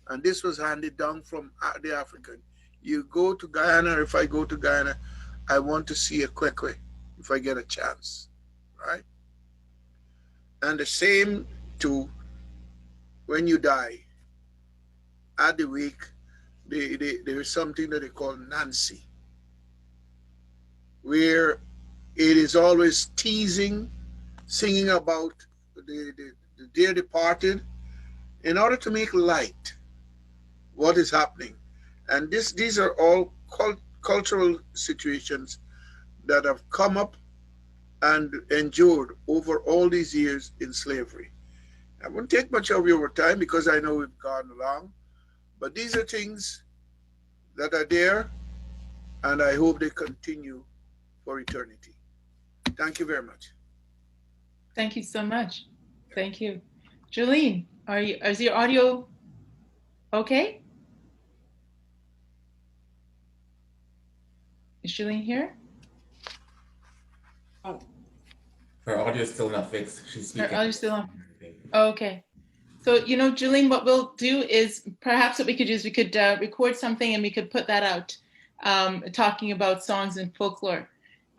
And this was handed down from the African. You go to Guyana, or if I go to Guyana, I want to see a kwekwe if I get a chance, right? And the same to when you die. At the wake, there is something that they call Nancy, where it is always teasing, singing about the dear departed, in order to make light what is happening. And these are all cultural situations that have come up and endured over all these years in slavery. I won't take much of your time because I know we've gone along, but these are things that are there, and I hope they continue for eternity. Thank you very much. Thank you so much. Thank you. Jolene, is your audio okay? Is Jolene here? Her audio is still not fixed. She's speaking. Her audio still on. Oh, okay. So, Jolene, what we'll do is perhaps what we could do is we could record something and we could put that out, talking about songs and folklore.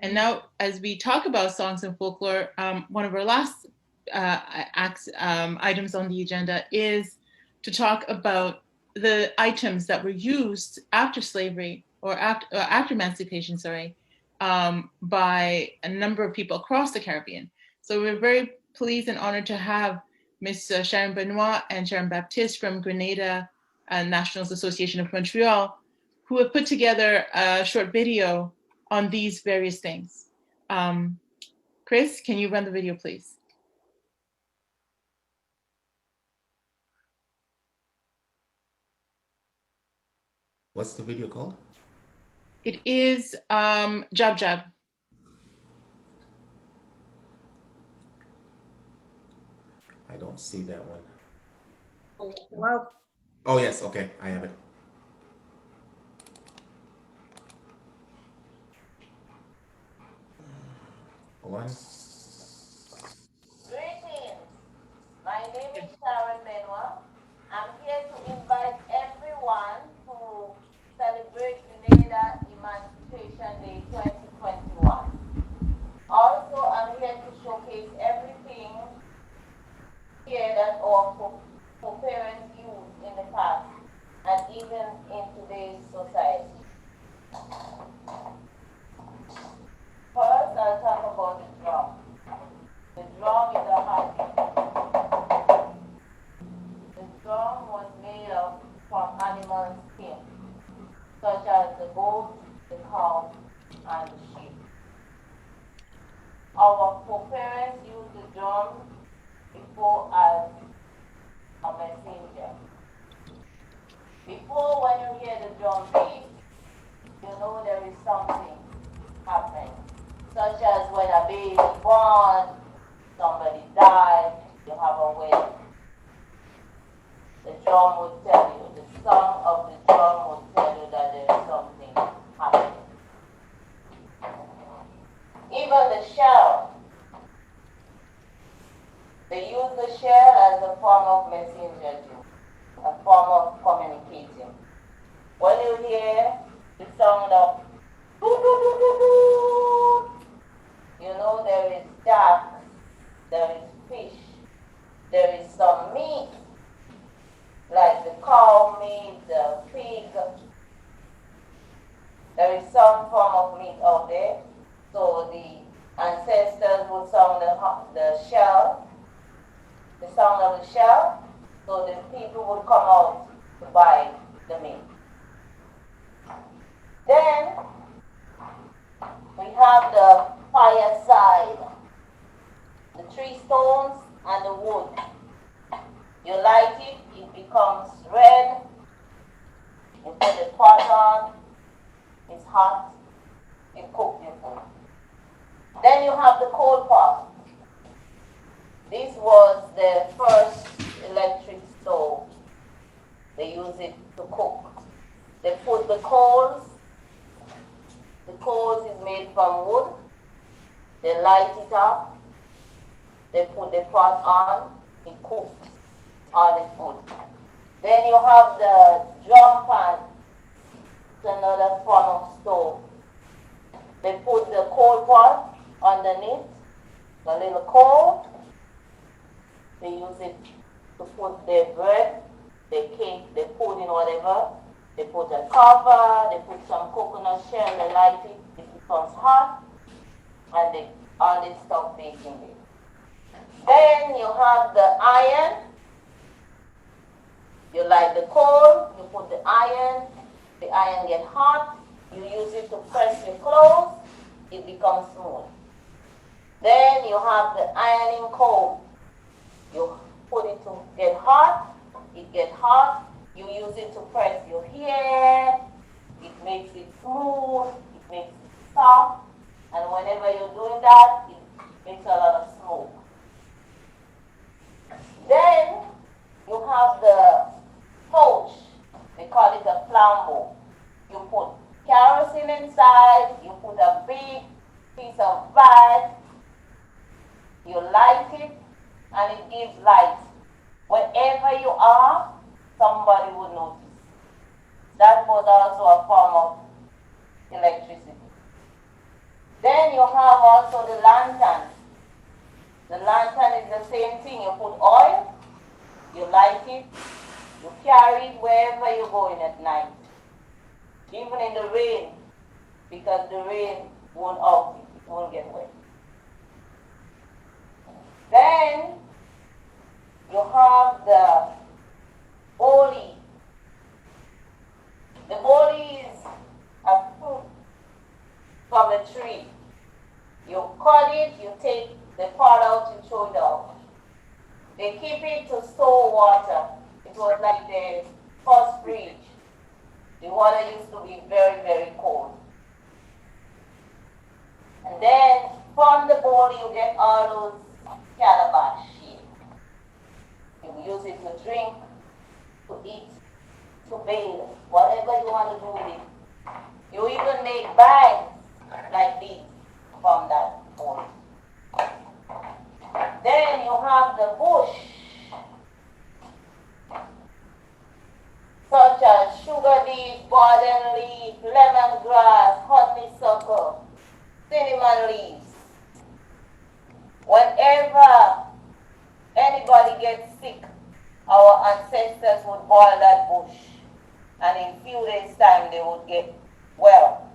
And now, as we talk about songs and folklore, one of our last items on the agenda is to talk about the items that were used after slavery or after emancipation, by a number of people across the Caribbean. So we're very pleased and honored to have Ms. Sharon Benoit and Sharon Baptiste from Grenada and Nationals Association of Montreal, who have put together a short video on these various things. Chris, can you run the video, please? What's the video called? It is Jab Jab. I don't see that one. Well, oh, yes. Okay. I have it. One. Greetings. My name is Sharon Benoit. I'm here to invite everyone to celebrate Grenada Emancipation Day 2021. Also, I'm here to showcase everything here that our parents used in the past and even in today's society. First, I'll talk about the drum. The drum is a heartbeat. The drum was made from animal skin, such as the goat, the cow, and the sheep. Our foreparents used the drum before as a messenger. Before, when you hear the drum beat, you know there is something happening, such as when a baby born, somebody died, you have a wedding. The drum would tell you, the song of the drum would tell you that there is something happening. Even the shell. They use the shell as a form of messenger too, a form of communicating. When you hear the sound of you know there is duck, there is fish, there is some meat, like the cow meat, the pig. There is some form of meat out there. So the ancestors would sound the shell, the sound of the shell, so the people would come out to buy the meat. Then we have the fireside, the 3 stones and the wood. You light it, it becomes red. You put the pot on, it's hot, you cook your food. Then you have the coal pot. This was the first electric stove. They use it to cook. They put the coals. The coals is made from wood. They light it up. They put the pot on. It cooks all the food. Then you have the drum pan. It's another form of stove. They put the coal pot underneath, the little coal. They use it to put their bread, their cake, their pudding, whatever. They put a cover, they put some coconut shell, they light it, it becomes hot, and they all this stuff baking it. Then you have the iron. You light the coal, you put the iron gets hot, you use it to press your clothes, it becomes smooth. Then you have the ironing comb. You put it to get hot, it gets hot, you use it to press your hair, it makes it smooth, it makes it soft, and whenever you're doing that, it makes a lot of smoke. Then you have the torch, they call it a flambeau. You put kerosene inside, you put a big piece of fat, you light it, and it gives light. Wherever you are, somebody would notice. That was also a form of electricity. Then you have also the lantern. The lantern is the same thing. You put oil, you light it, you carry it wherever you're going at night. Even in the rain, because the rain won't out, it won't get wet. Then you have the boli. The boli is a fruit from a tree. You cut it, you take the part out, you throw it out. They keep it to store water. It was like the first fridge. The water used to be very, very cold. And then from the boli you get all those calabash here. You use it to drink, to eat, to bathe, whatever you want to do with it. You even make bags like these from that boli. Then you have the bush, such as sugar leaf, garden leaf, lemongrass, honeysuckle, cinnamon leaves. Whenever anybody gets sick, our ancestors would boil that bush, and in a few days' time they would get well.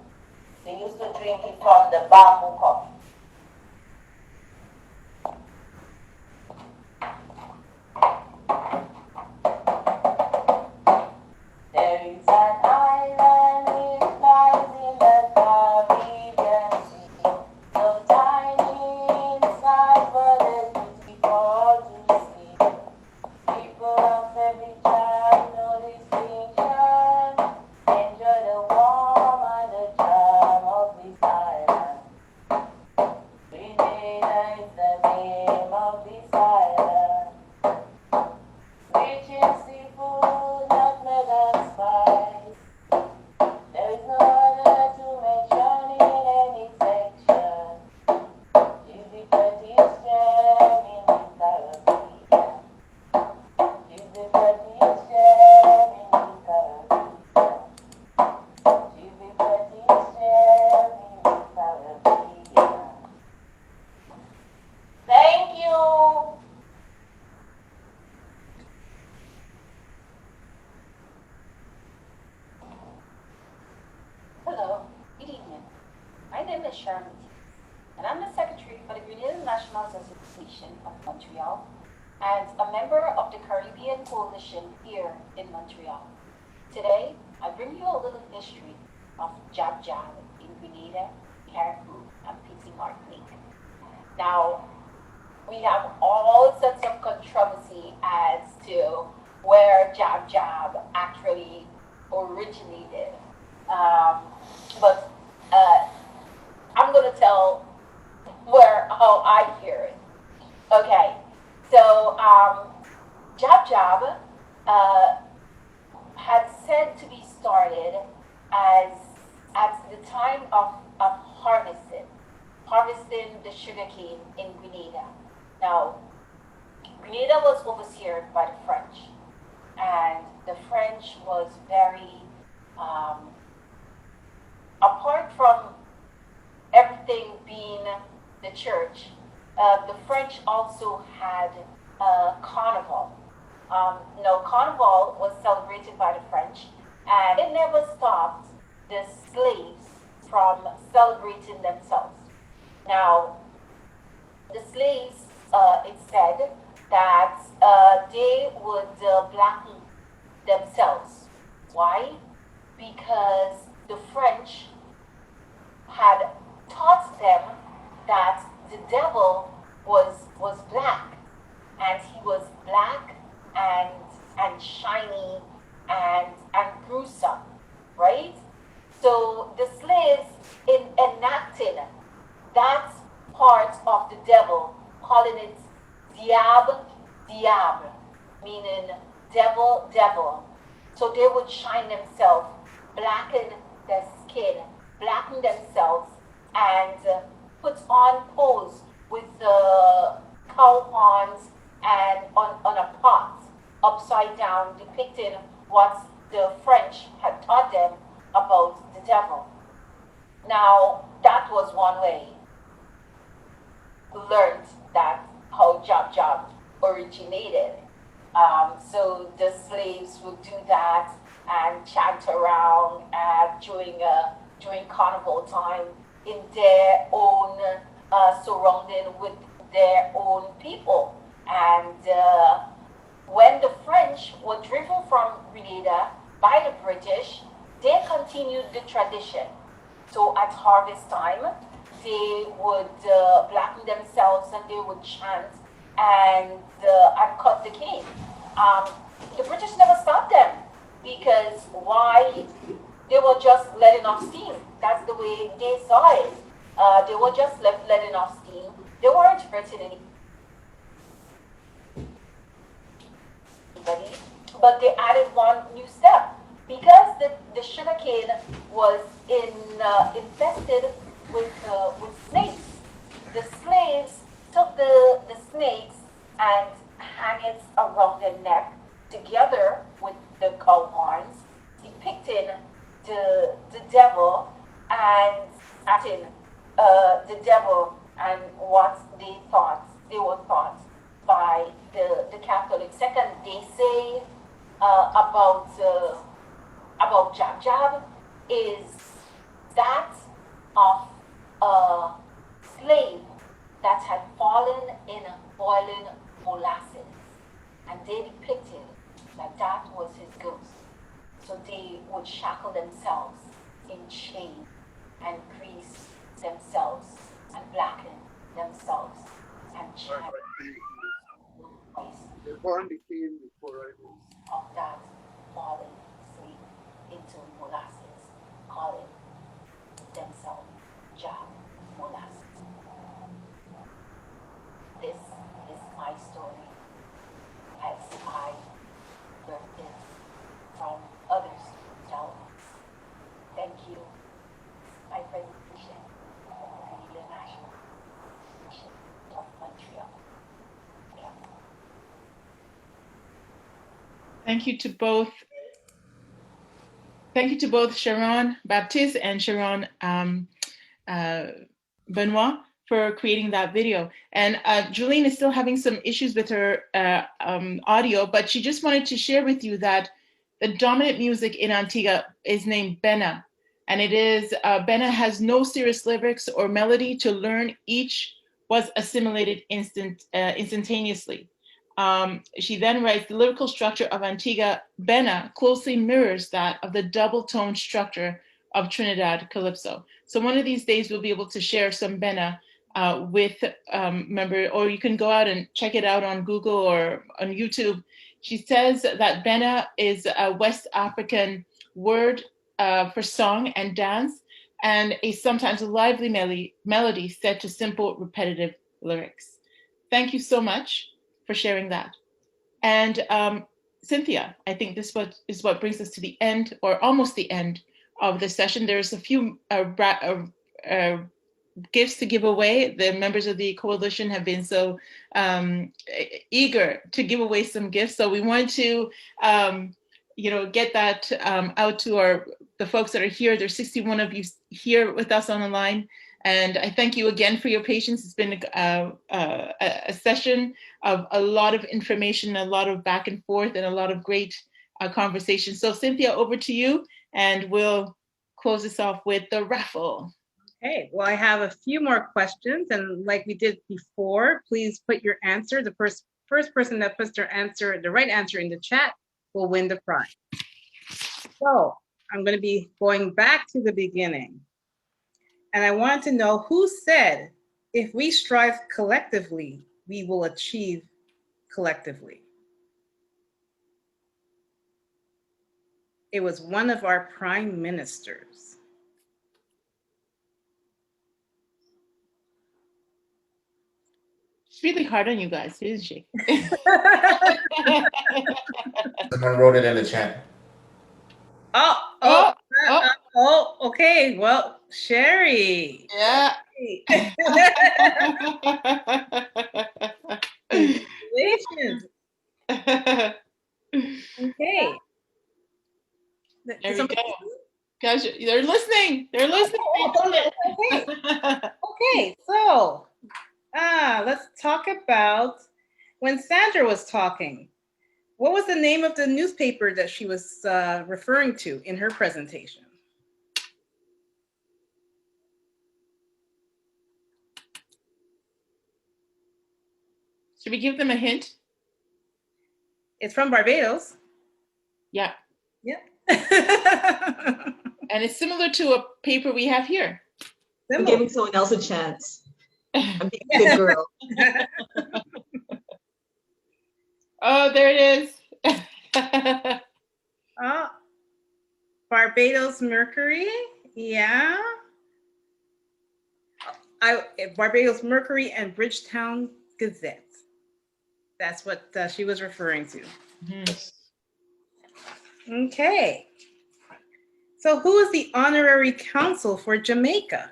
They used to drink it from the bamboo cup. There is an island which lies in the Caribbean Sea, so tiny inside, but it's beautiful to see. People of every tribe, no distinction, enjoy the warmth and the charm of this island. Grenada is the name of this island, rich in seafood, nutmeg and spice. There is no other to mention in any section. She's the prettiest gem in the Caribbean. She's the prettiest gem in the Caribbean. She's the prettiest gem in the Caribbean. Thank you. Hello, good evening. My name is Sharon, and I'm the Secretary for the Grenadine National Association of Montreal and a member of the Caribbean Coalition here in Montreal. Today, I bring you a little history of Jab Jab in Grenada, Caribbean. and Petit Martinique. Now, we have all sorts of controversy as to where Jab Jab actually originated. But I'm going to tell how I hear it. Okay, so Jab Jab had said to be started as at the time of harvesting the sugarcane in Grenada. Now, Grenada was overseen by the French, and the French was very, apart from everything being the church, the French also had Carnival. No, Carnival was celebrated by the French, and it never stopped the slaves from celebrating themselves. Now, the slaves, it said that they would blacken themselves. Why? Because the French had taught them that the devil was black, and he was black and shiny and gruesome, right? So the slaves, in enacting that part of the devil, calling it diable, meaning devil, devil. So they would shine themselves, blacken their skin, blacken themselves, and put on pose with the cow horns and on a pot, upside down, depicting what the French had taught them about the devil. Now, that was one way. Learned that how Jab Jab originated. So the slaves would do that and chant around during carnival time in their own surrounding with their own people. And when the French were driven from Grenada by the British, they continued the tradition. So at harvest time, they would blacken themselves and they would chant and cut the cane. The British never stopped them because why? They were just letting off steam. That's the way they saw it. They were just letting off steam. They weren't hurting anybody, but they added one new step. Because the sugarcane was infested with snakes, the slaves took the snakes and hang it around their neck together with the cow horns, depicting the devil and acting the devil and what they were taught by the Catholic. Second, they say about Jab Jab is that of a slave that had fallen in boiling molasses, and they depicted that was his ghost. So they would shackle themselves in chains and grease themselves and blacken themselves and chant They burned the cane before I was. Of that falling asleep into molasses, calling themselves Jab molasses. This is my story as I learned it from others who tell us. Thank you. My presentation of the National Mission of Montreal. Thank you to both. Thank you to both Sharon Baptiste and Sharon Benoit for creating that video. And Julene is still having some issues with her audio, but she just wanted to share with you that the dominant music in Antigua is named Bena. And it is, Bena has no serious lyrics or melody to learn. Each was assimilated instantaneously. She then writes, the lyrical structure of Antigua Bena closely mirrors that of the double tone structure of Trinidad Calypso. So one of these days we'll be able to share some Bena with member, or you can go out and check it out on Google or on YouTube. She says that Bena is a West African word for song and dance, and sometimes a lively melody set to simple, repetitive lyrics. Thank you so much for sharing that. And Cynthia, I think this is what brings us to the end, or almost the end of the session. There's a few gifts to give away. The members of the coalition have been so eager to give away some gifts. So we want to, get that out to the folks that are here. There's 61 of you here with us on the line. And I thank you again for your patience. It's been a session of a lot of information, a lot of back and forth, and a lot of great conversation. So Cynthia, over to you, and we'll close this off with the raffle. Okay, well, I have a few more questions, and like we did before, please put your answer. The first person that puts their answer, the right answer in the chat, will win the prize. So I'm going to be going back to the beginning. And I want to know who said, if we strive collectively, we will achieve collectively. It was one of our prime ministers. She's really hard on you guys, isn't she? Someone wrote it in the chat. Okay. Well, Sherry. Yeah. Congratulations. Okay. There we go. Guys, they're listening. They're listening. Okay. So, let's talk about when Sandra was talking. What was the name of the newspaper that she was referring to in her presentation? Should we give them a hint? It's from Barbados. Yeah. Yeah. And it's similar to a paper we have here. I'm giving someone else a chance. I'm being a good girl. Oh, there it is. Barbados Mercury. Yeah. Barbados Mercury and Bridgetown Gazette. That's what she was referring to. Okay. So who is the honorary consul for Jamaica?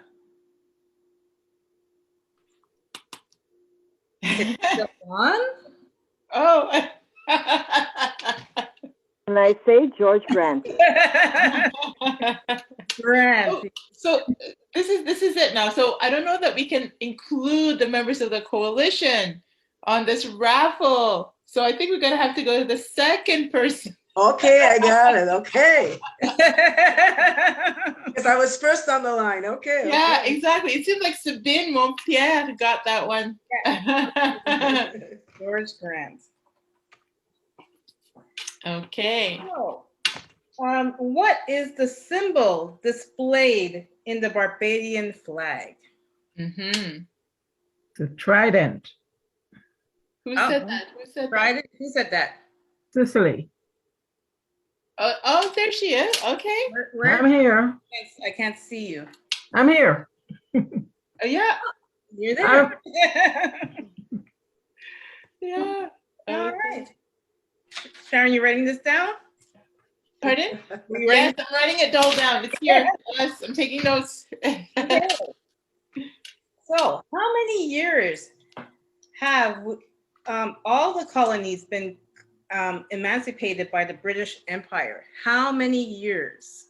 Is it one? Oh. Can I say George Grant? Grant. So this is it now. So I don't know that we can include the members of the coalition on this raffle. So I think we're gonna have to go to the second person. Okay, I got it. Okay. Because I was first on the line. Okay. Yeah, okay. exactly. It seems like Sabine Montpierre got that one. George Grant. Okay. So, what is the symbol displayed in the Barbadian flag? Mm-hmm. The trident. Who said that? Who said trident? Who said that? Sicily. Oh, there she is. Okay. Where? I'm here. I can't see you. I'm here. Yeah. You're there. Yeah. All right. Sharon, you writing this down? Pardon? Yes, I'm writing it all down. It's here. Yes, I'm taking notes. Okay. So, how many years have all the colonies been emancipated by the British Empire? How many years?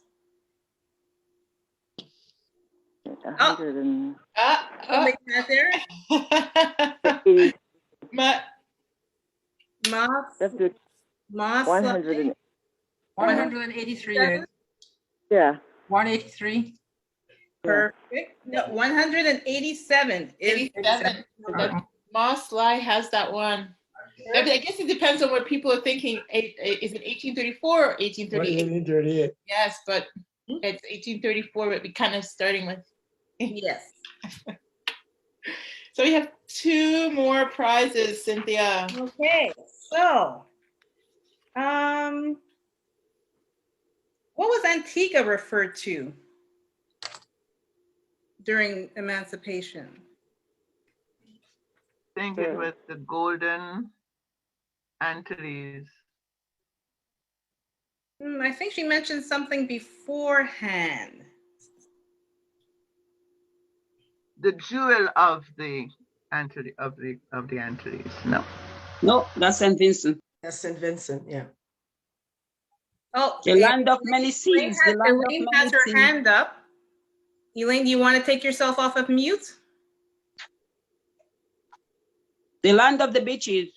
100 and... Make that there? 183 years. Yeah. 183. Perfect. No, 187. 87. Moss Lie has that one. I guess it depends on what people are thinking. Is it 1834 or 1838? 1838. Yes, but It's 1834, but we kind of starting with. Yes. So we have 2 more prizes, Cynthia. Okay, so, what was Antigua referred to during emancipation? I think it was the Golden Antilles. I think she mentioned something beforehand. The jewel of the Antilles, of the Antilles. No. No, that's St. Vincent. That's St. Vincent, yeah. Oh, The land of many seas. The land of Elaine many has her seas. hand up. Elaine, do you want to take yourself off of mute? The land of the beaches.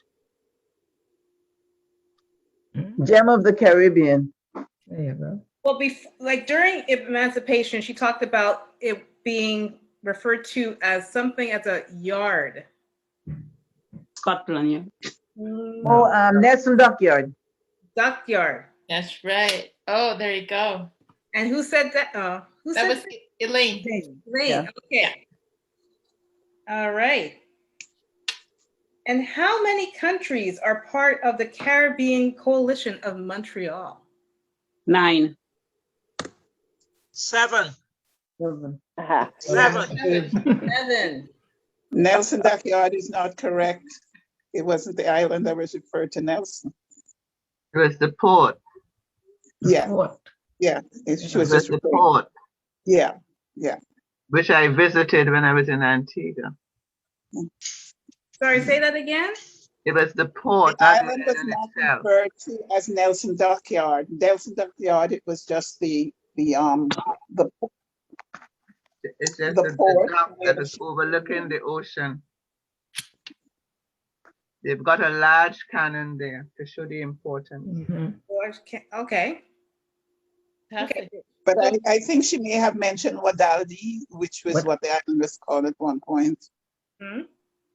Gem of the Caribbean. There you go. Well, like during emancipation, she talked about it being referred to as something as a yard. Scotland, yeah. Oh, Nelson Dockyard. Dockyard. That's right. Oh, there you go. And who said that? Who said was that? Elaine. Elaine. Yeah. Okay. All right. And how many countries are part of the Caribbean Coalition of Montreal? 9. 7. 7. 7. Nelson Dockyard is not correct. It wasn't the island that was referred to Nelson. It was the port. Yeah. Port. Yeah. She was just the referring. port. Yeah. Yeah. Which I visited when I was in Antigua. Sorry, say that again? It was the port. The not the island was island not itself. referred to as Nelson Dockyard. Nelson Dockyard, it was just the It's just the the port. dock that is overlooking the ocean. They've got a large cannon there to show the importance. Okay. Okay. But I think she may have mentioned Wadaldi, which was what the island was called at one point.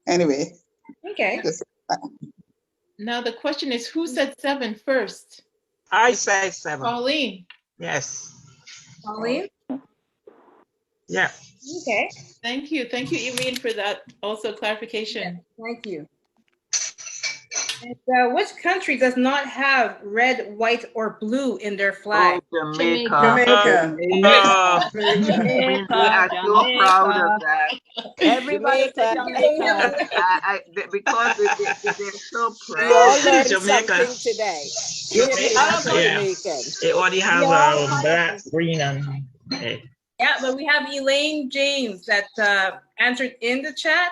Anyway. Okay. Now the question is, who said 7 first? I say 7. Pauline. Yes. Pauline? Yeah. Okay. Thank you, Elaine, for that also clarification. Thank you. And, which country does not have red, white, or blue in their flag? Oh, Jamaica. Jamaica. We are so proud of that. Everybody say Jamaica. Because they're so We all proud. learned Jamaica. something today. Yeah. They only have black, green, and red. Yeah, but we have Elaine James that answered in the chat.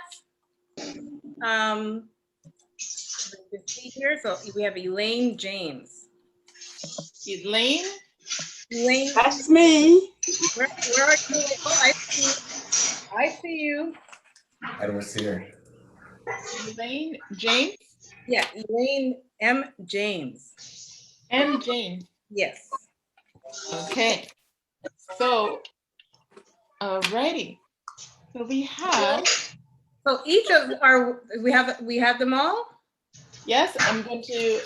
You can see here, so we have Elaine James. Elaine? Elaine. That's me. Where are you? Oh, I see you. I see you. I don't see her. Elaine James? Yeah, Elaine M. James. M. James. Yes. Okay. So, alrighty. So we have. So each of our we have them all. Yes, I'm going to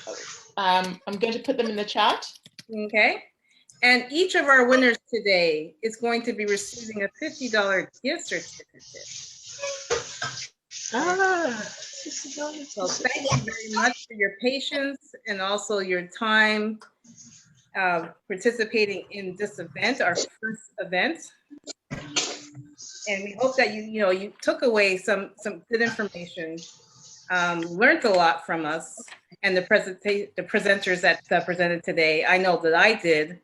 put them in the chat. Okay. And each of our winners today is going to be receiving a $50 gift certificate. So thank you very much for your patience and also your time participating in this event, our first event. And we hope that you took away some good information, learned a lot from us and the presenters that presented today. I know that I did.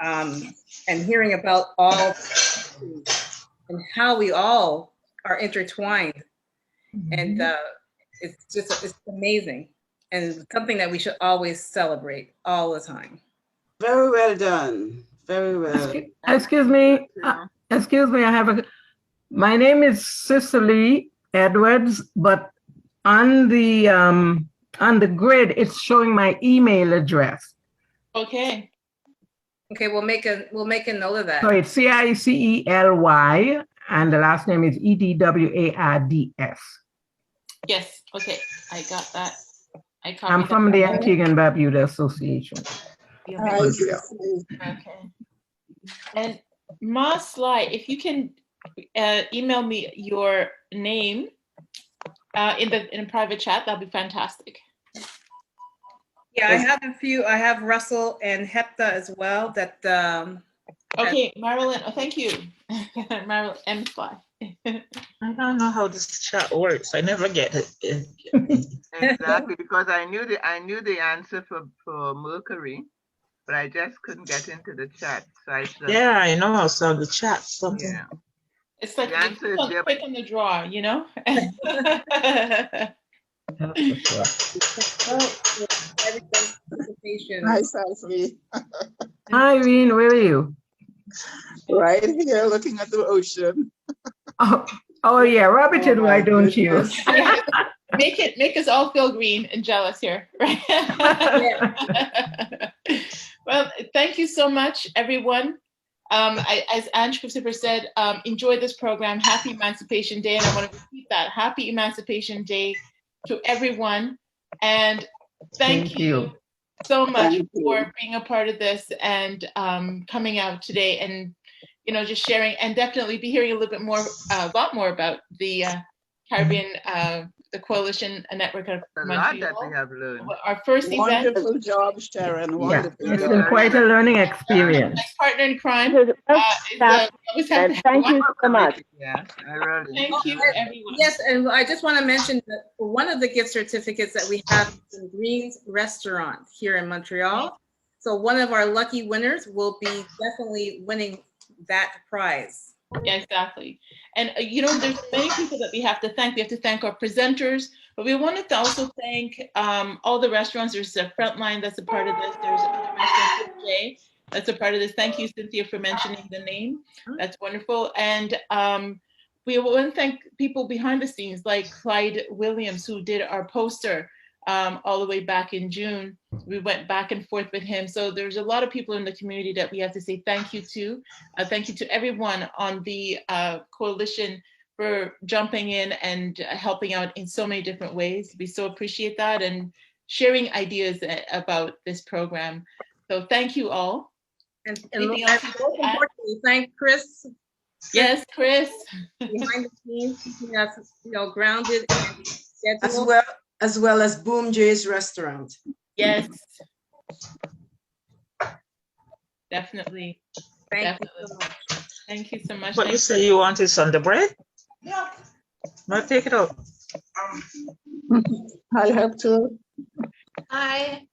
And hearing about all and how we all are intertwined. And it's amazing and something that we should always celebrate all the time. Very well done. Very well. Excuse me. I have my name is Cicely Edwards, but on the grid, it's showing my email address. Okay. Okay, we'll make a note of that. So it's Cicely, and the last name is Edwards. Yes. Okay, I got that. I'm from the Antigua and Barbuda Association. Okay. And Ma Sly, if you can email me your name in a private chat, that'd be fantastic. Yeah, I have a few. I have Russell and Hepta as well. That okay, Marilyn. Oh, thank you, Marilyn M. Sly. I don't know how this chat works. I never get it. Exactly, because I knew the answer for Mercury, but I just couldn't get into the chat. So I just, yeah, I know. So the chat something. Yeah. It's like the answer is there, quick on the draw, you know. Hi, Sassy. Hi, Irene, where are you? Right here, looking at the ocean. Oh yeah, rub it in, why don't you? Make us all feel green and jealous here, right? Well, thank you so much, everyone. As Ange Christopher said, enjoy this program. Happy Emancipation Day, and I want to repeat that. Happy Emancipation Day to everyone, and thank you so much for being a part of this and coming out today and just sharing, and definitely be hearing a little bit more, a lot more about the Caribbean, the Coalition Network of Montreal. A lot that we have learned. Our first event. Wonderful job, Sharon. Wonderful. It's been quite a learning experience. My partner in crime. Thank you so much. Yeah, I really. Thank you, everyone. Yes, and I just want to mention that one of the gift certificates that we have is in Green's Restaurant here in Montreal. So one of our lucky winners will be definitely winning that prize. Yeah, exactly. And there's many people that we have to thank. We have to thank our presenters, but we wanted to also thank all the restaurants. There's a Frontline that's a part of this. There's a restaurant J that's a part of this. Thank you, Cynthia, for mentioning the name. That's wonderful. And we want to thank people behind the scenes like Clyde Williams, who did our poster all the way back in June. We went back and forth with him. So there's a lot of people in the community that we have to say thank you to. Thank you to everyone on the coalition for jumping in and helping out in so many different ways. We so appreciate that and sharing ideas about this program. So thank you all. And most importantly, thank Chris. Yes, Chris. Behind the scenes, keeping us grounded and scheduled. As well as Boom Jay's Restaurant. Yes. Definitely. Thank you so much. Thank you so much. But you say you wanted Sunday bread? Yeah. Well, take it out. I have to. Hi.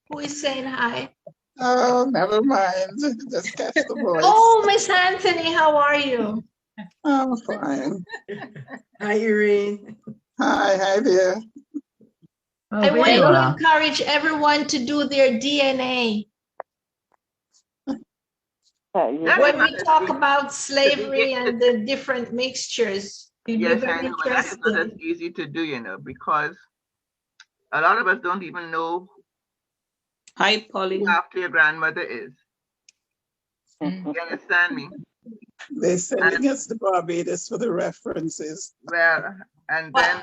Who is saying hi? Oh, never mind. Just catch the voice. Oh, Miss Anthony, how are you? I'm fine. Hi, Irene. Hi there. I want to encourage everyone to do their DNA. When we talk about slavery and the different mixtures, yes, I know, but that is not as easy to do, because a lot of us don't even know who after your grandmother is. You understand me? They're sending us to Barbados for the references. Well, and then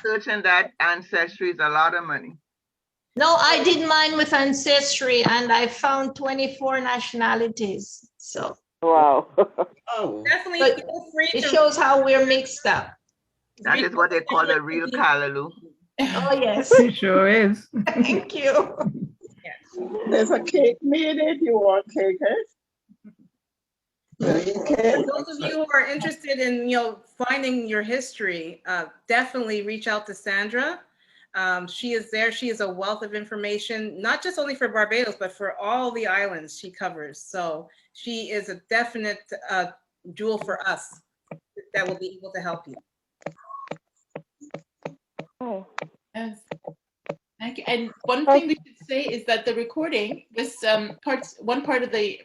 searching that ancestry is a lot of money. No, I did mine with Ancestry and I found 24 nationalities. So wow. Definitely feel free it shows how we're mixed up. That is what they call a real callaloo. Oh yes. It sure is. Thank you. There's a cake made if you want cake. Those of you who are interested in finding your history, definitely reach out to Sandra. She is there. She is a wealth of information, not just only for Barbados, but for all the islands she covers. So she is a definite jewel for us that will be able to help you. Oh, yes. Thank you. And one thing we should say is that the recording, this one part of the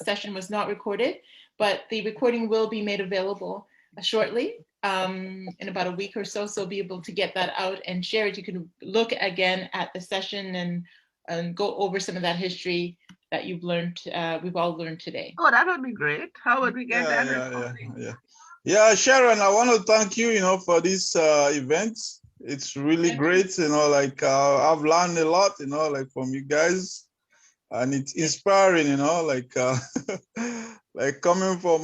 session was not recorded, but the recording will be made available shortly, in about a week or so. So be able to get that out and share it. You can look again at the session and go over some of that history that you've learned, we've all learned today. Oh, that would be great. How would we get that recording? Yeah, Sharon, I want to thank you, for this event. It's really great, I've learned a lot, from you guys. and it's inspiring, you know, like like coming from my